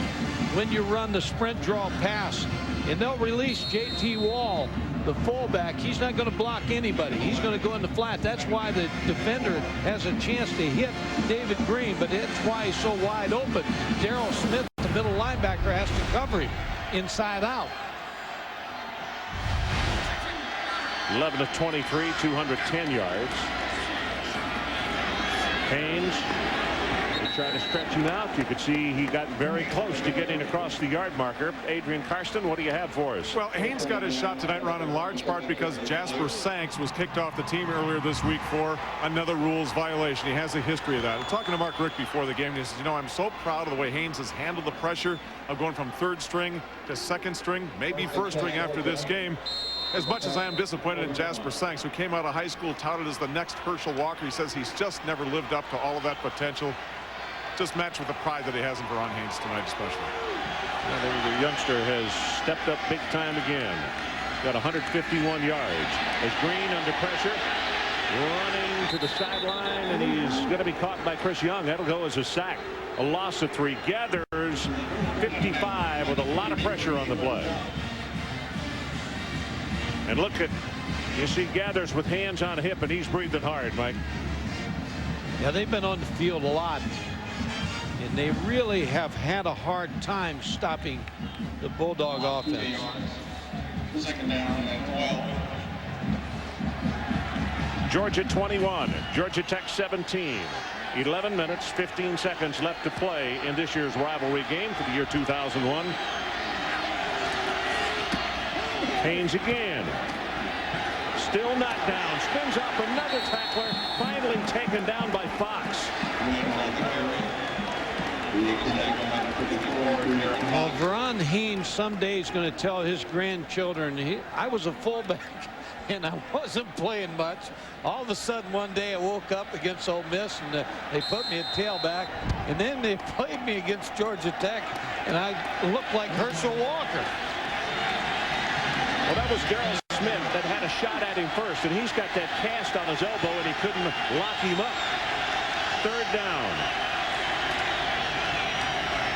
[SPEAKER 2] when you run the sprint draw pass, and they'll release J.T. Wall, the fullback. He's not going to block anybody. He's going to go in the flat. That's why the defender has a chance to hit David Green, but that's why he's so wide open. Darryl Smith, the middle linebacker, has to cover him inside out.
[SPEAKER 1] 11 of 23, 210 yards. Haynes, they tried to stretch him out. You could see he got very close to getting across the yard marker. Adrian Karsten, what do you have for us?
[SPEAKER 3] Well, Haynes got his shot tonight, Ron, in large part because Jasper Sanks was kicked off the team earlier this week for another rules violation. He has a history of that. I'm talking to Mark Richt before the game, and he says, you know, I'm so proud of the way Haynes has handled the pressure of going from 3rd string to 2nd string, maybe 1st string after this game. As much as I am disappointed in Jasper Sanks, who came out of high school touted as the next Herschel Walker, he says he's just never lived up to all of that potential. Just matched with the pride that he has in Verron Haynes tonight, especially.
[SPEAKER 1] The youngster has stepped up big time again. Got 151 yards. As Green under pressure, running to the sideline, and he's going to be caught by Chris Young. That'll go as a sack. A loss of 3. Gathers 55 with a lot of pressure on the play. And look at, you see Gathers with hands on hip, and he's breathing hard, Mike.
[SPEAKER 2] Yeah, they've been on the field a lot, and they really have had a hard time stopping the Bulldog offense.
[SPEAKER 5] 2nd down and 12.
[SPEAKER 1] Georgia 21, Georgia Tech 17. 11 minutes, 15 seconds left to play in this year's rivalry game for the year 2001. Haynes again. Still not down. Spins off another tackler. Finally taken down by Fox.
[SPEAKER 2] Well, Verron Haynes someday is going to tell his grandchildren, I was a fullback and I wasn't playing much. All of a sudden one day I woke up against Ole Miss and they put me at tailback, and then they played me against Georgia Tech and I looked like Herschel Walker.
[SPEAKER 1] Well, that was Darryl Smith that had a shot at him first, and he's got that cast on his elbow, and he couldn't lock him up. 3rd down.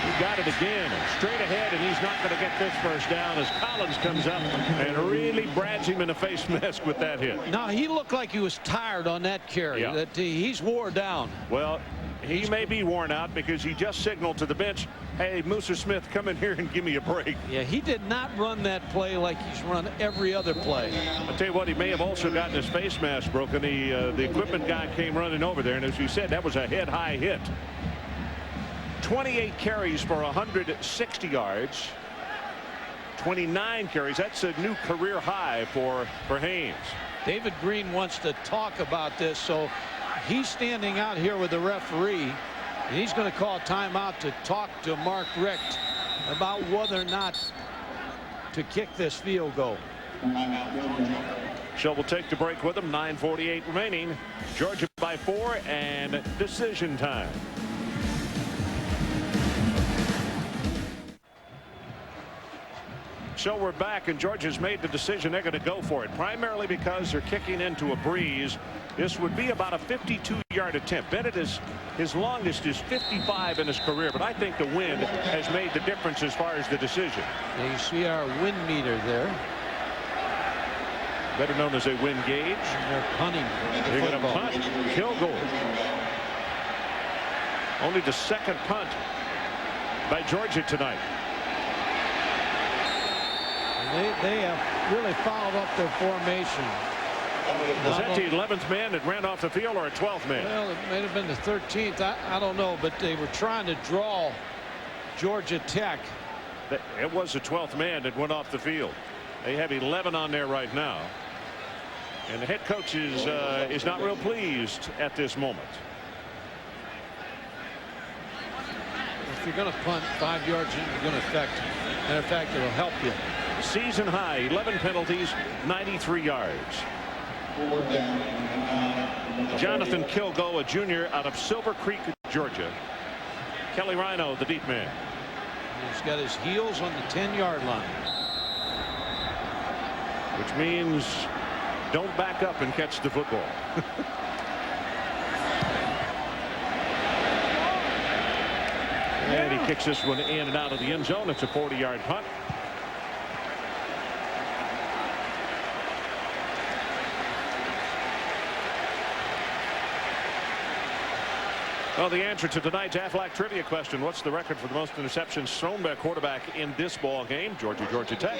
[SPEAKER 1] He got it again, straight ahead, and he's not going to get this 1st down as Collins comes up and really brads him in a face mask with that hit.
[SPEAKER 2] Now, he looked like he was tired on that carry.
[SPEAKER 1] Yeah.
[SPEAKER 2] That he's wore down.
[SPEAKER 1] Well, he may be worn out because he just signaled to the bench, hey, Mooser Smith, come in here and give me a break.
[SPEAKER 2] Yeah, he did not run that play like he's run every other play.
[SPEAKER 1] I'll tell you what, he may have also gotten his face mask broken. The equipment guy came running over there, and as you said, that was a head-high hit. 28 carries for 160 yards. 29 carries. That's a new career high for Haynes.
[SPEAKER 2] David Green wants to talk about this, so he's standing out here with the referee, and he's going to call timeout to talk to Mark Richt about whether or not to kick this field goal.
[SPEAKER 1] So we'll take the break with them. 9:48 remaining. Georgia by 4 and decision time. So we're back, and Georgia's made the decision they're going to go for it, primarily because they're kicking into a breeze. This would be about a 52-yard attempt. Bennett his longest is 55 in his career, but I think the wind has made the difference as far as the decision.
[SPEAKER 2] Yeah, you see our wind meter there.
[SPEAKER 1] Better known as a wind gauge.
[SPEAKER 2] And they're punting.
[SPEAKER 1] They're going to punt. Field goal. Only the second punt by Georgia tonight.
[SPEAKER 2] They have really followed up their formation.
[SPEAKER 1] Was that the 11th man that ran off the field, or a 12th man?
[SPEAKER 2] Well, it may have been the 13th. I don't know, but they were trying to draw Georgia Tech.
[SPEAKER 1] It was the 12th man that went off the field. They have 11 on there right now, and the head coach is not real pleased at this moment.
[SPEAKER 2] If you're going to punt 5 yards, you're going to affect. Matter of fact, it'll help you.
[SPEAKER 1] Season high, 11 penalties, 93 yards. Jonathan Kilgo, a junior out of Silver Creek, Georgia. Kelly Rhino, the deep man.
[SPEAKER 2] He's got his heels on the 10-yard line.
[SPEAKER 1] Which means don't back up and catch the football. And he kicks this one in and out of the end zone. It's a 40-yard punt. Well, the answer to tonight's Aflac trivia question: what's the record for the most interceptions thrown by a quarterback in this ball game? Georgia Tech.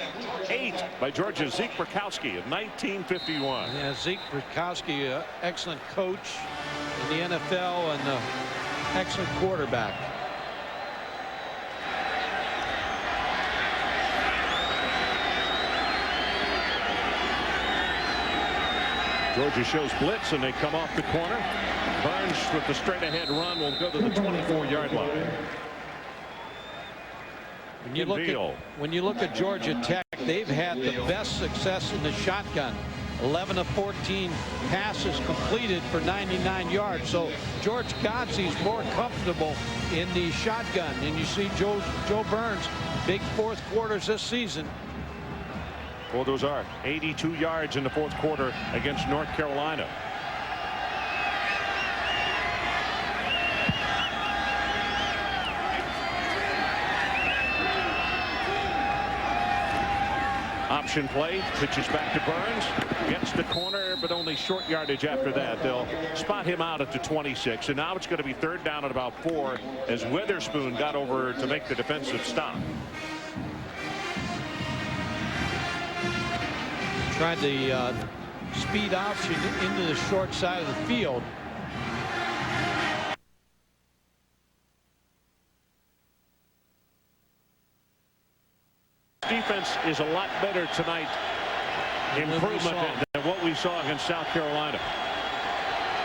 [SPEAKER 1] 8 by Georgia's Zeke Brikowski in 1951.
[SPEAKER 2] Yeah, Zeke Brikowski, excellent coach in the NFL and excellent quarterback.
[SPEAKER 1] Georgia shows blitz, and they come off the corner. Burns with the straight ahead run will go to the 24-yard line.
[SPEAKER 2] When you look at Georgia Tech, they've had the best success in the shotgun. 11 of 14 passes completed for 99 yards. So George Godsey's more comfortable in the shotgun. And you see Joe Burns, big fourth quarters this season.
[SPEAKER 1] Well, those are 82 yards in the fourth quarter against North Carolina. Option play, pitches back to Burns, gets the corner, but only short yardage after that. They'll spot him out at the 26, and now it's going to be third down at about 4 as Witherspoon got over to make the defensive stop.
[SPEAKER 2] Tried the speed option into the short side of the field.
[SPEAKER 1] Defense is a lot better tonight. Improvement than what we saw against South Carolina.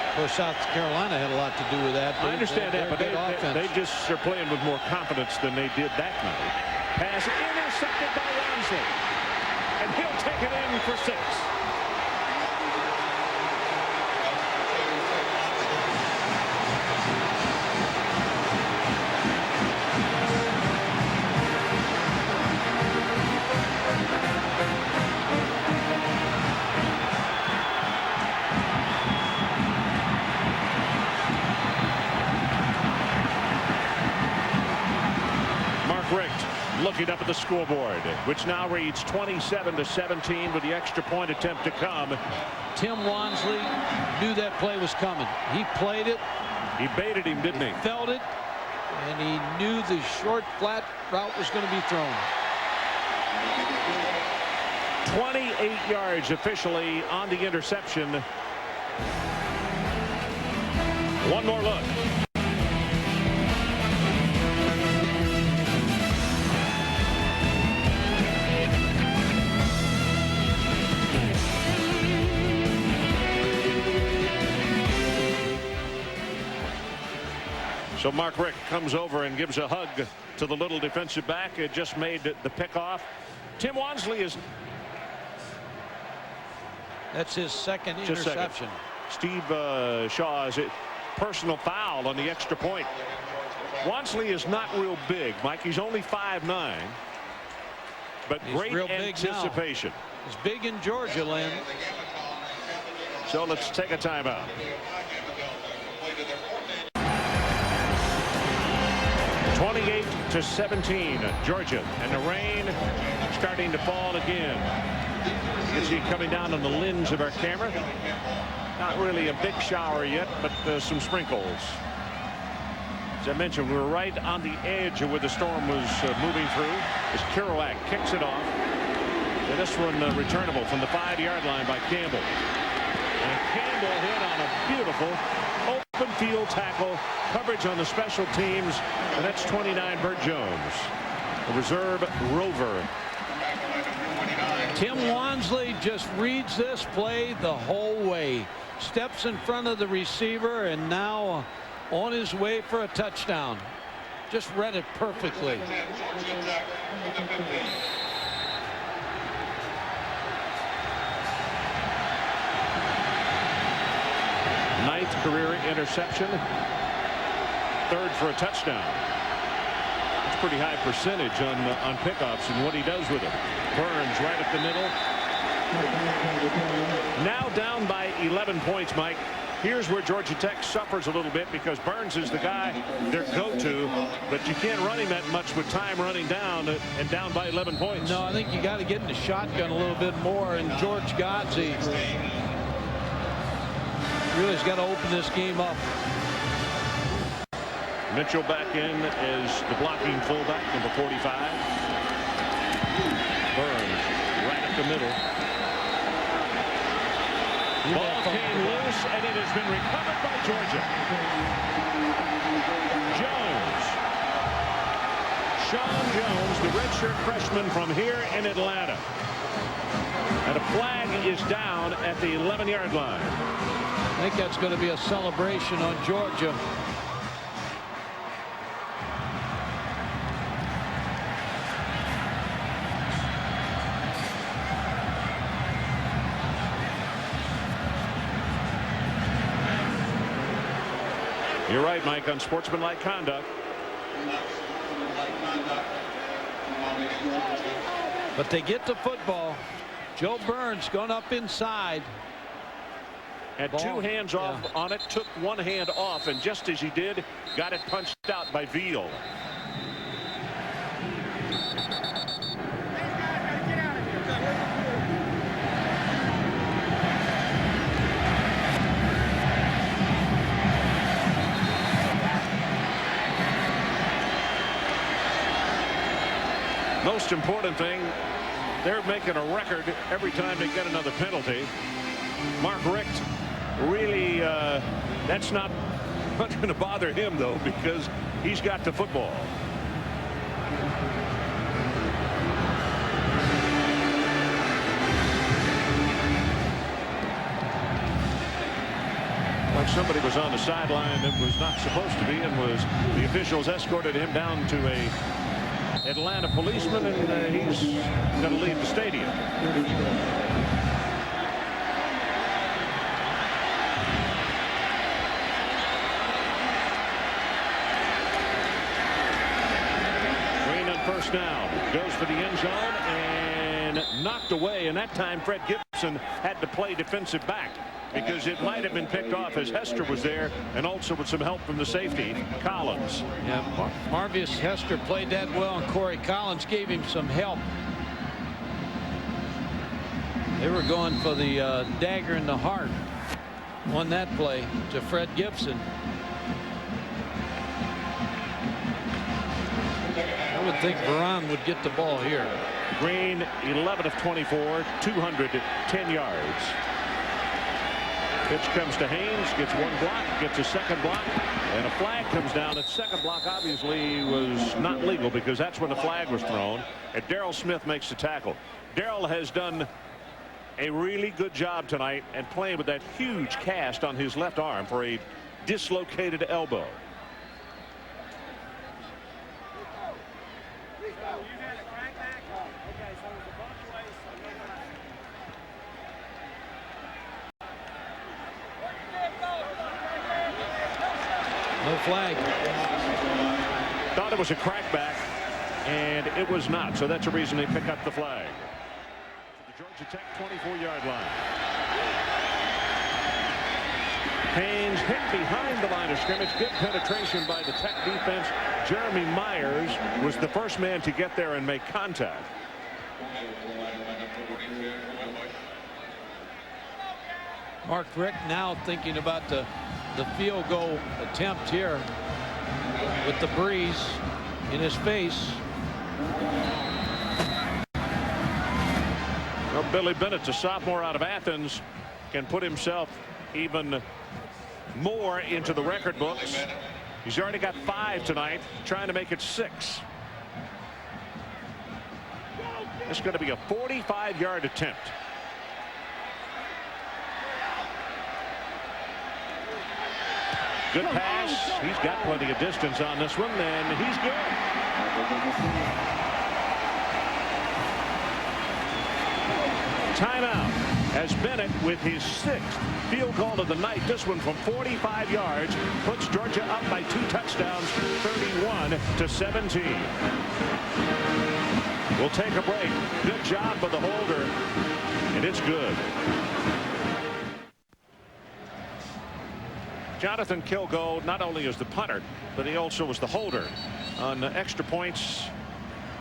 [SPEAKER 2] Of course, South Carolina had a lot to do with that.
[SPEAKER 1] I understand that, but they just are playing with more confidence than they did that night. Pass intercepted by Ramsey, and he'll take it in for 6. Looking up at the scoreboard, which now reads 27-17 with the extra point attempt to come.
[SPEAKER 2] Tim Wansley knew that play was coming. He played it.
[SPEAKER 1] He baited him, didn't he?
[SPEAKER 2] Felt it, and he knew the short, flat route was going to be thrown.
[SPEAKER 1] 28 yards officially on the interception. One more look. So Mark Richt comes over and gives a hug to the little defensive back. It just made the pick off. Tim Wansley is.
[SPEAKER 2] That's his second interception.
[SPEAKER 1] Steve Shaw's personal foul on the extra point. Wansley is not real big, Mike. He's only 5'9". but
[SPEAKER 2] He's
[SPEAKER 1] great
[SPEAKER 2] real big
[SPEAKER 1] anticipation.
[SPEAKER 2] He's big in Georgia, Lynn.
[SPEAKER 1] So let's take a timeout. (28-17) Georgia, and the rain starting to fall again. You can see it coming down on the lens of our camera. Not really a big shower yet, but some sprinkles. As I mentioned, we were right on the edge of where the storm was moving through as Kerouac kicks it off. And this one returnable from the 5-yard line by Campbell. And Campbell hit on a beautiful open field tackle. Coverage on the special teams. And that's 29 Burt Jones, the reserve rover.
[SPEAKER 2] Tim Wansley just reads this play the whole way. Steps in front of the receiver and now on his way for a touchdown. Just read it perfectly.
[SPEAKER 1] Ninth career interception. Third for a touchdown. That's pretty high percentage on pickoffs and what he does with it. Burns right up the middle. Now down by 11 points, Mike. Here's where Georgia Tech suffers a little bit because Burns is the guy their go-to, but you can't run him that much with time running down and down by 11 points.
[SPEAKER 2] No, I think you got to get in the shotgun a little bit more, and George Godsey really has got to open this game up.
[SPEAKER 1] Mitchell back in as the blocking fullback, number 45. Burns right up the middle. Ball came loose, and it has been recovered by Georgia. Jones. Sean Jones, the redshirt freshman from here in Atlanta. And a flag is down at the 11-yard line.
[SPEAKER 2] I think that's going to be a celebration on Georgia.
[SPEAKER 1] You're right, Mike, on sportsmanlike conduct.
[SPEAKER 2] But they get to football. Joe Burns going up inside.
[SPEAKER 1] Had
[SPEAKER 2] Ball.
[SPEAKER 1] two hands off on it, took one hand off, and just as he did, got it punched out by Veal. Most important thing, they're making a record every time they get another penalty. Mark Richt really, that's not going to bother him, though, because he's got the football. Like somebody was on the sideline that was not supposed to be, and the officials escorted him down to a Atlanta policeman, and he's going to leave the stadium. Green on first down, goes for the end zone and knocked away, and that time Fred Gibson had to play defensive back because it might have been picked off as Hester was there, and also with some help from the safety, Collins.
[SPEAKER 2] Yeah, Marvius Hester played that well, and Corey Collins gave him some help. They were going for the dagger in the heart on that play to Fred Gibson. I would think Verron would get the ball here.
[SPEAKER 1] Green 11 of 24, 210 yards. Pitch comes to Haynes, gets one block, gets a second block, and a flag comes down. That second block obviously was not legal because that's when the flag was thrown. And Darrell Smith makes the tackle. Darrell has done a really good job tonight and playing with that huge cast on his left arm for a dislocated elbow.
[SPEAKER 2] No flag.
[SPEAKER 1] Thought it was a crackback. and it was not. So that's a reason they pick up the flag. The Georgia Tech 24-yard line. Haynes hit behind the line of scrimmage. Good penetration by the Tech defense. Jeremy Myers was the first man to get there and make contact.
[SPEAKER 2] Mark Richt now thinking about the field goal attempt here with the breeze in his face.
[SPEAKER 1] Well, Billy Bennett, a sophomore out of Athens, can put himself even more into the record books. He's already got 5 tonight, trying to make it 6. It's going to be a 45-yard attempt. Good pass. He's got plenty of distance on this one, and he's good. Timeout as Bennett with his 6th field goal of the night. This one from 45 yards puts Georgia up by 2 touchdowns, 31-17. We'll take a break. Good job by the holder, and it's good. Jonathan Kilgo not only is the punter, but he also was the holder on the extra points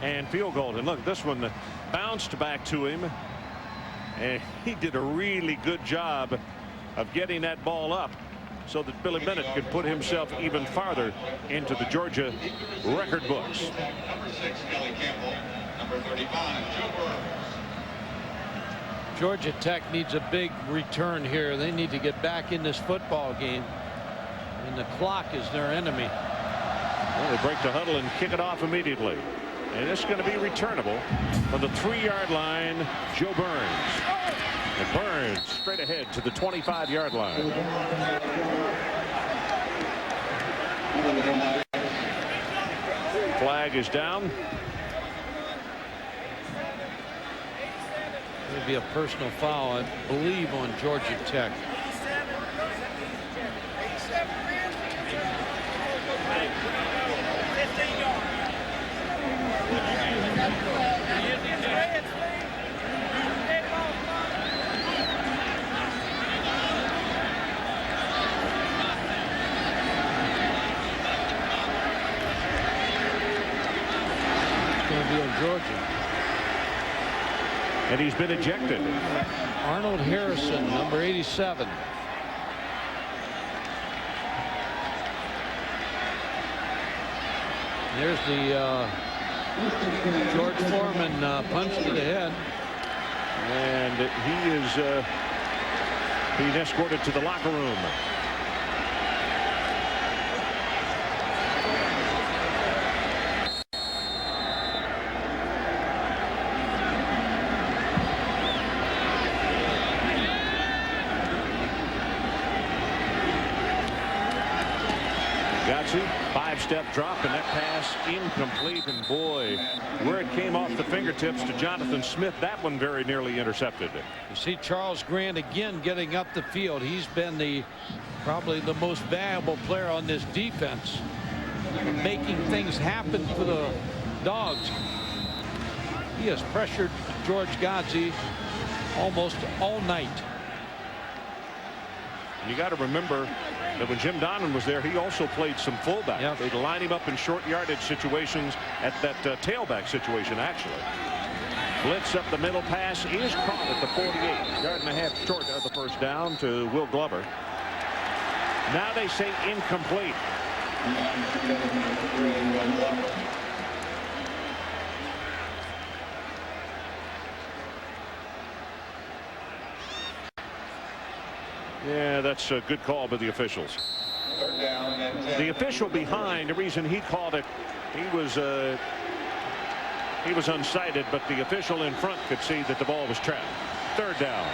[SPEAKER 1] and field goal. And look, this one bounced back to him, and he did a really good job of getting that ball up so that Billy Bennett could put himself even farther into the Georgia record books.
[SPEAKER 5] Number 6, Kelly Campbell. Number 35, Joe Burrow.
[SPEAKER 2] Georgia Tech needs a big return here. They need to get back in this football game, and the clock is their enemy.
[SPEAKER 1] Well, they break the huddle and kick it off immediately, and it's going to be returnable from the 3-yard line. Joe Burns, and Burns straight ahead to the 25-yard line. Flag is down.
[SPEAKER 2] It'll be a personal foul, I believe, on Georgia Tech. It's going to be on Georgia.
[SPEAKER 1] And he's been ejected.
[SPEAKER 2] Arnold Harrison, number 87. There's the George Foreman punch to the head.
[SPEAKER 1] And he is being escorted to the locker room. Five-step drop, and that pass incomplete, and boy, where it came off the fingertips to Jonathan Smith, that one very nearly intercepted.
[SPEAKER 2] You see Charles Grant again getting up the field. He's been probably the most valuable player on this defense, making things happen for the Dogs. He has pressured George Godsey almost all night.
[SPEAKER 1] And you got to remember that when Jim Donnan was there, he also played some fullback.
[SPEAKER 2] Yep.
[SPEAKER 1] They'd line him up in short yardage situations at that tailback situation, actually. Blitz up the middle, pass is caught at the 48-yard-and-a-half short of the first down to Will Glover. Now they say incomplete. Yeah, that's a good call by the officials. The official behind, the reason he called it, he was unsighted, but the official in front could see that the ball was trapped. 3rd down.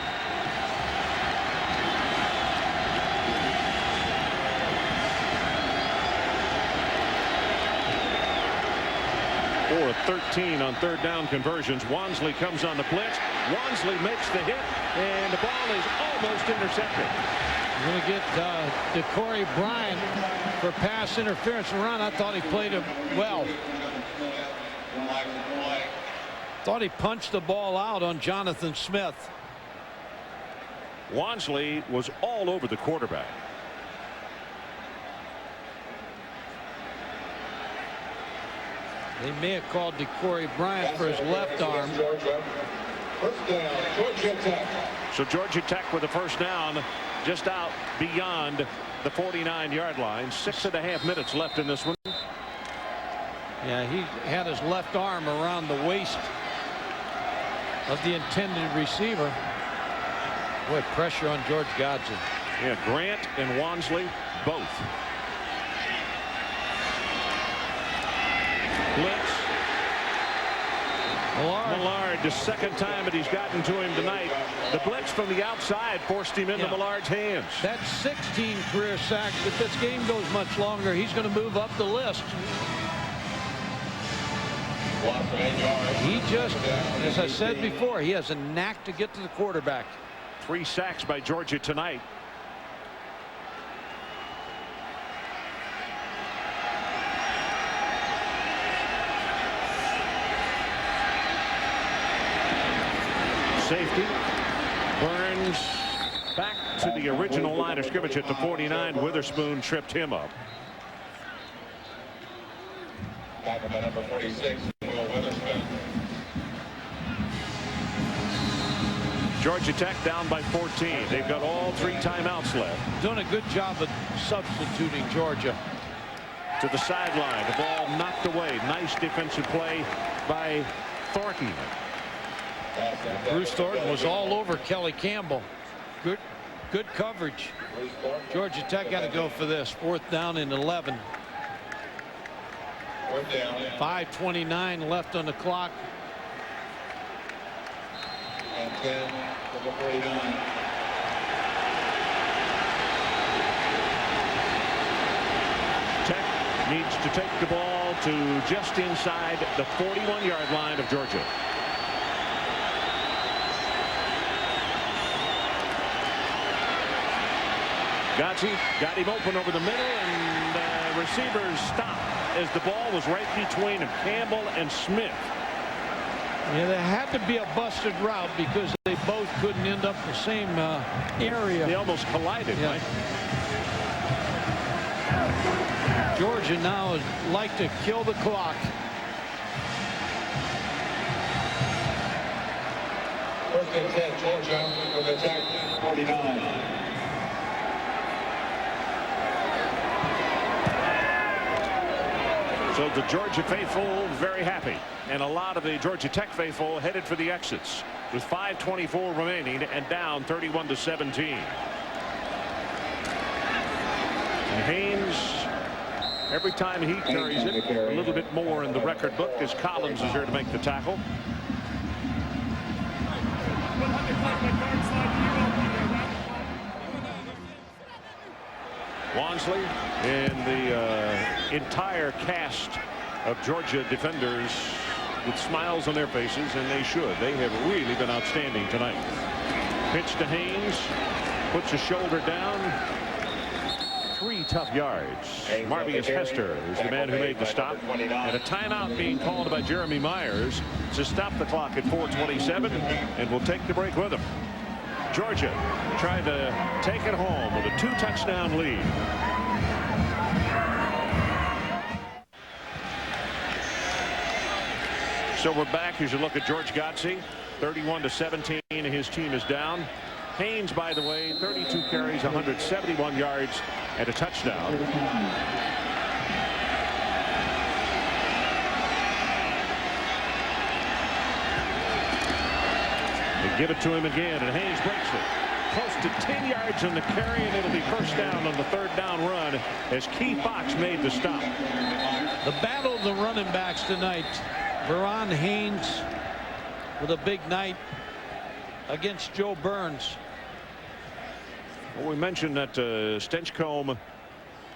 [SPEAKER 1] Or 13 on 3rd down conversions. Wansley comes on the blitz. Wansley makes the hit, and the ball is almost intercepted.
[SPEAKER 2] We're going to get DeCorey Bryant for pass interference. Ron, I thought he played it well. Thought he punched the ball out on Jonathan Smith.
[SPEAKER 1] Wansley was all over the quarterback.
[SPEAKER 2] They may have called DeCorey Bryant for his left arm.
[SPEAKER 5] First down, Georgia Tech.
[SPEAKER 1] So Georgia Tech with a first down just out beyond the 49-yard line. 6.5 minutes left in this one.
[SPEAKER 2] Yeah, he had his left arm around the waist of the intended receiver. Boy, pressure on George Godson.
[SPEAKER 1] Yeah, Grant and Wansley both. Blitz. Millard, the second time that he's gotten to him tonight. The blitz from the outside forced him into Millard's hands.
[SPEAKER 2] That's 16 career sacks. If this game goes much longer, he's going to move up the list. He just, as I said before, he has a knack to get to the quarterback.
[SPEAKER 1] 3 sacks by Georgia tonight. Safety. Burns back to the original line of scrimmage at the 49. Witherspoon tripped him up.
[SPEAKER 5] Back by number 46, Will Witherspoon.
[SPEAKER 1] Georgia Tech down by 14. They've got all 3 timeouts left.
[SPEAKER 2] Doing a good job of substituting Georgia.
[SPEAKER 1] To the sideline. The ball knocked away. Nice defensive play by Thornton.
[SPEAKER 2] Bruce Thornton was all over Kelly Campbell. Good coverage. Georgia Tech got to go for this. 4th down and 11. 5:29 left on the clock.
[SPEAKER 5] And 10 for the 49.
[SPEAKER 1] Tech needs to take the ball to just inside the 41-yard line of Georgia. Gotzi got him open over the middle, and receivers stopped as the ball was right between him, Campbell and Smith.
[SPEAKER 2] Yeah, there had to be a busted route because they both couldn't end up the same area.
[SPEAKER 1] They almost collided,
[SPEAKER 2] yeah.
[SPEAKER 1] right?
[SPEAKER 2] Georgia now would like to kill the clock.
[SPEAKER 5] First and 10, Georgia with attack 49.
[SPEAKER 1] So the Georgia faithful very happy, and a lot of the Georgia Tech faithful headed for the exits with 5:24 remaining and down 31-17. And Haynes, every time he carries it, a little bit more in the record book as Collins is here to make the tackle. Wansley and the entire cast of Georgia defenders with smiles on their faces, and they should. They have really been outstanding tonight. Pitch to Haynes, puts his shoulder down. 3 tough yards. Marvius Hester is the man who made the stop, and a timeout being called by Jeremy Myers to stop the clock at 4:27, and we'll take the break with him. Georgia trying to take it home with a 2-touchdown lead. So we're back as you look at George Gotzi, 31-17. His team is down. Haynes, by the way, 32 carries, 171 yards, and a touchdown. They give it to him again, and Haynes breaks it. Close to 10 yards in the carry, and it'll be first down on the 3rd down run as Keith Fox made the stop.
[SPEAKER 2] The battle of the running backs tonight. Verron Haynes with a big night against Joe Burns.
[SPEAKER 1] Well, we mentioned that Stenchcombe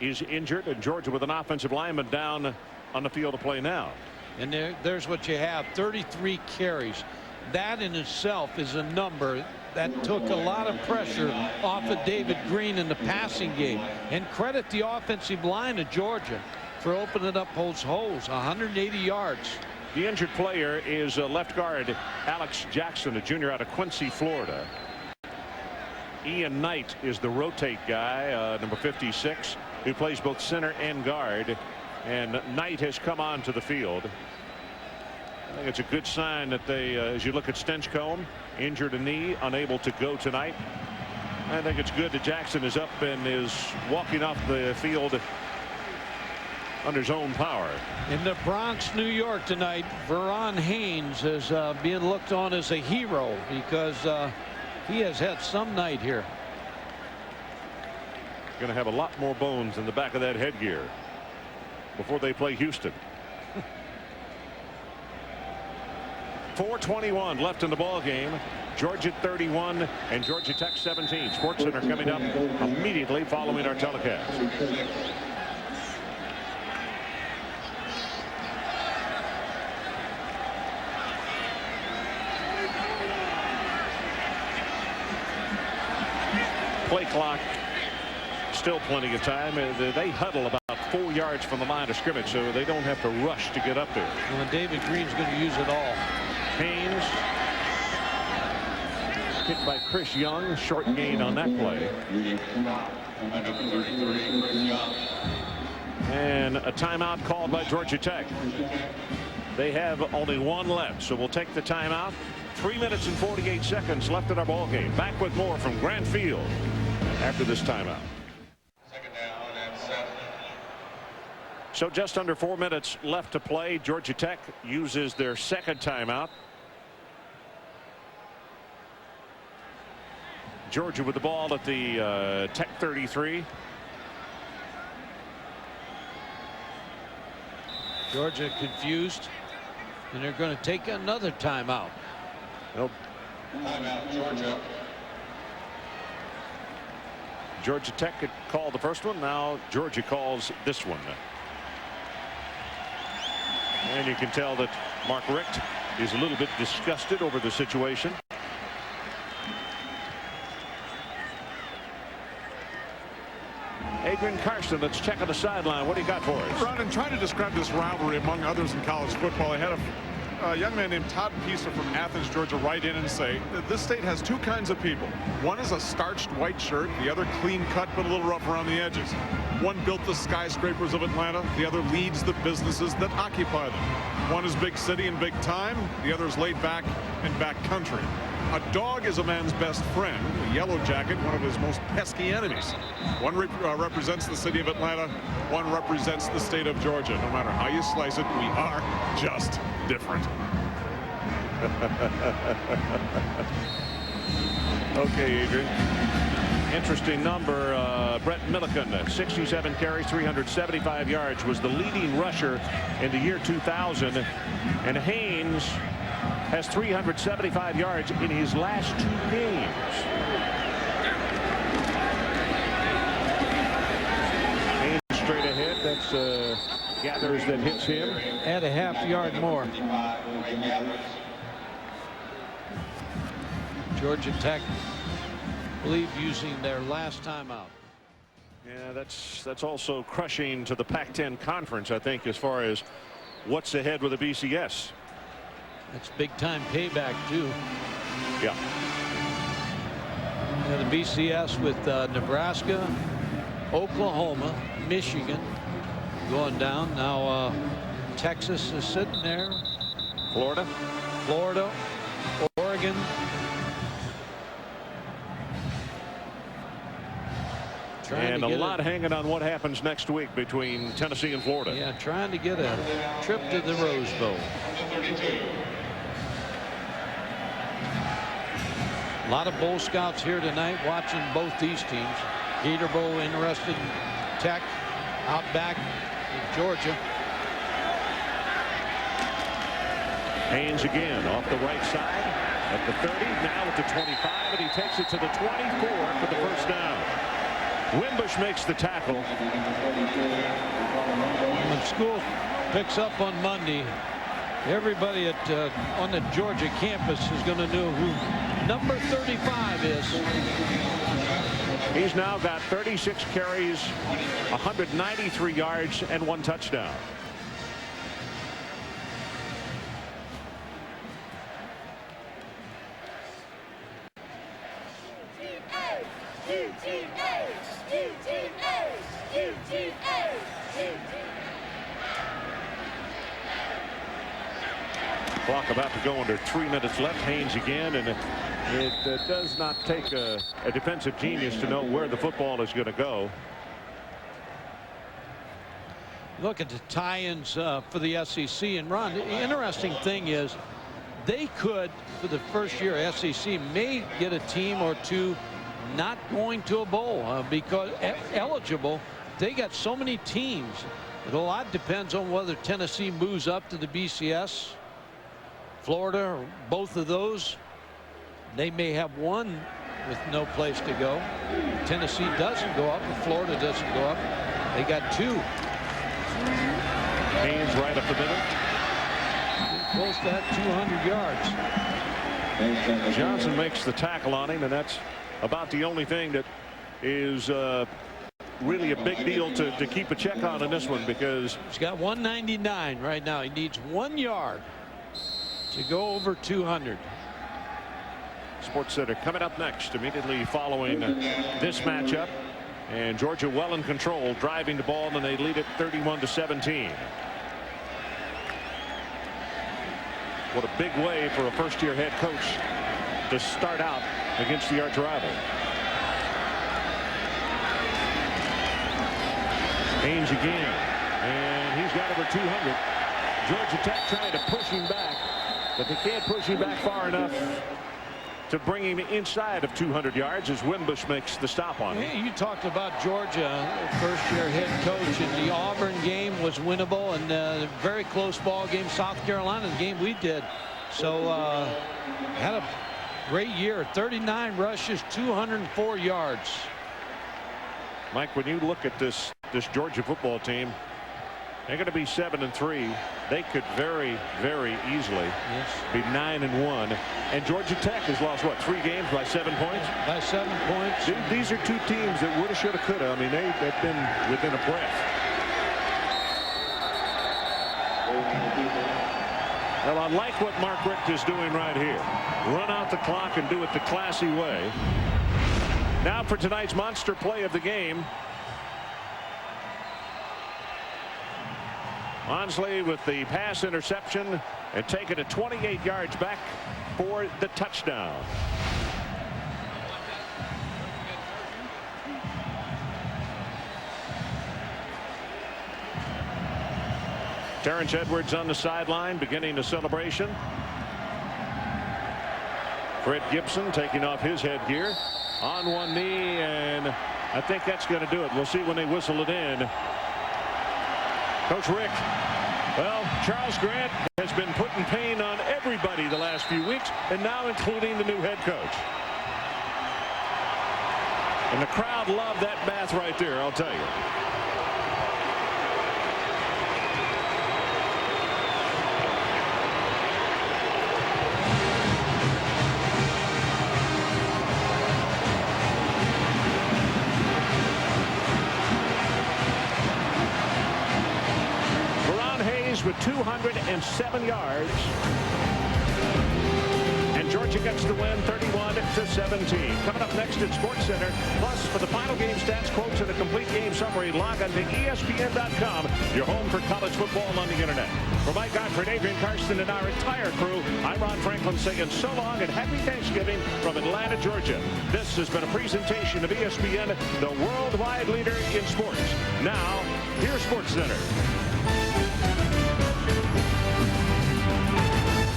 [SPEAKER 1] is injured, and Georgia with an offensive lineman down on the field to play now.
[SPEAKER 2] And there's what you have, 33 carries. That in itself is a number that took a lot of pressure off of David Green in the passing game. And credit the offensive line of Georgia for opening up those holes. 180 yards.
[SPEAKER 1] The injured player is left guard Alex Jackson, a junior out of Quincy, Florida. Ian Knight is the rotate guy, number 56, who plays both center and guard. And Knight has come onto the field. I think it's a good sign that they, as you look at Stinchcomb, injured a knee, unable to go tonight. I think it's good that Jackson is up and is walking off the field under his own power.
[SPEAKER 2] In the Bronx, New York tonight, Verron Haynes is being looked on as a hero because he has had some night here.
[SPEAKER 1] Going to have a lot more bones in the back of that headgear before they play Houston. 4:21 left in the ball game. Georgia 31 and Georgia Tech 17. Sports Center coming up immediately following our telecast. Play clock, still plenty of time. They huddle about 4 yards from the line of scrimmage, so they don't have to rush to get up there.
[SPEAKER 2] Well, David Green's going to use it all.
[SPEAKER 1] Haynes hit by Chris Young, short gain on that play. And a timeout called by Georgia Tech. They have only one left, so we'll take the timeout. 3 minutes and 48 seconds left in our ball game. Back with more from Grant Field after this timeout.
[SPEAKER 5] Second down and 7.
[SPEAKER 1] So just under 4 minutes left to play. Georgia Tech uses their second timeout. Georgia with the ball at the Tech 33.
[SPEAKER 2] Georgia confused, and they're going to take another timeout.
[SPEAKER 1] Nope.
[SPEAKER 5] Timeout, Georgia.
[SPEAKER 1] Georgia Tech had called the first one. Now Georgia calls this one. And you can tell that Mark Richt is a little bit disgusted over the situation. Adrian Carson, let's check on the sideline. What do you got for us?
[SPEAKER 3] Ron, in trying to describe this rivalry among others in college football, I had a young man named Todd Pieser from Athens, Georgia, write in and say that this state has two kinds of people. One is a starched white shirt, the other clean cut but a little rough around the edges. One built the skyscrapers of Atlanta, the other leads the businesses that occupy them. One is big city and big time, the other is laid back and back country. A dog is a man's best friend. A yellow jacket, one of his most pesky enemies. One represents the city of Atlanta. One represents the state of Georgia. No matter how you slice it, we are just different.
[SPEAKER 1] Okay, Adrian. Interesting number. Brett Milliken, 67 carries, 375 yards, was the leading rusher in the year 2000. And Haynes has 375 yards in his last 2 games. Haynes straight ahead. That's Gathers that hits him.
[SPEAKER 2] Add a half yard more. Georgia Tech, I believe, using their last timeout.
[SPEAKER 1] Yeah, that's also crushing to the Pac-10 conference, I think, as far as what's ahead with the BCS.
[SPEAKER 2] That's big time payback too.
[SPEAKER 1] Yeah.
[SPEAKER 2] The BCS with Nebraska, Oklahoma, Michigan going down. Now Texas is sitting there.
[SPEAKER 1] Florida,
[SPEAKER 2] Oregon.
[SPEAKER 1] And a lot hanging on what happens next week between Tennessee and Florida.
[SPEAKER 2] Yeah, trying to get a trip to the Rose Bowl. A lot of Bowl Scouts here tonight watching both these teams. Gator Bowl interested in Tech, out back in Georgia.
[SPEAKER 1] Haynes again off the right side at the 30, now at the 25, and he takes it to the 24 for the first down. Wimbush makes the tackle.
[SPEAKER 2] When school picks up on Monday, everybody on the Georgia campus is going to know who number 35 is.
[SPEAKER 1] He's now got 36 carries, 193 yards, and 1 touchdown. Clock about to go under 3 minutes left. Haynes again, and it does not take a defensive genius to know where the football is going to go.
[SPEAKER 2] Look at the tie-ins for the SEC. And Ron, the interesting thing is they could, for the first year, SEC may get a team or two not going to a bowl because eligible. They got so many teams. But a lot depends on whether Tennessee moves up to the BCS. Florida, or both of those, they may have one with no place to go. Tennessee doesn't go up, and Florida doesn't go up. They got two.
[SPEAKER 1] Haynes right up the middle.
[SPEAKER 2] Close to that 200 yards.
[SPEAKER 1] Johnson makes the tackle on him, and that's about the only thing that is really a big deal to keep a check on in this one, because
[SPEAKER 2] he's got 199 right now. He needs 1 yard to go over 200.
[SPEAKER 1] Sports Center coming up next, immediately following this matchup, and Georgia well in control, driving the ball, and they lead it 31-17. What a big way for a first-year head coach to start out against the arch rival. Haynes again, and he's got over 200. Georgia Tech trying to push him back, but they can't push him back far enough to bring him inside of 200 yards as Wimbush makes the stop on him.
[SPEAKER 2] Hey, you talked about Georgia, first-year head coach, and the Auburn game was winnable, and a very close ball game. South Carolina, the game we did. So had a great year. 39 rushes, 204 yards.
[SPEAKER 1] Mike, when you look at this Georgia football team, they're going to be 7-3. They could very, very easily be 9-1. And Georgia Tech has lost, what, 3 games by 7 points?
[SPEAKER 2] By 7 points.
[SPEAKER 1] These are two teams that woulda, shoulda, coulda. I mean, they've been within a breath. Well, I like what Mark Richt is doing right here. Run out the clock and do it the classy way. Now for tonight's monster play of the game. Onsley with the pass interception and taking it 28 yards back for the touchdown. Terrence Edwards on the sideline beginning the celebration. Fred Gibson taking off his headgear on one knee, and I think that's going to do it. We'll see when they whistle it in. Coach Rick, well, Charles Grant has been putting pain on everybody the last few weeks, and now including the new head coach. And the crowd loved that bath right there, I'll tell you. With 207 yards, and Georgia gets the win 31-17. Coming up next at Sports Center. Plus, for the final game stats, quotes, and a complete game summary, log on to ESPN.com, your home for college football on the internet. For Mike Godfrey, Adrian Karsten, and our entire crew, I'm Ron Franklin saying so long and happy Thanksgiving from Atlanta, Georgia. This has been a presentation of ESPN, the worldwide leader in sports. Now, here's Sports Center.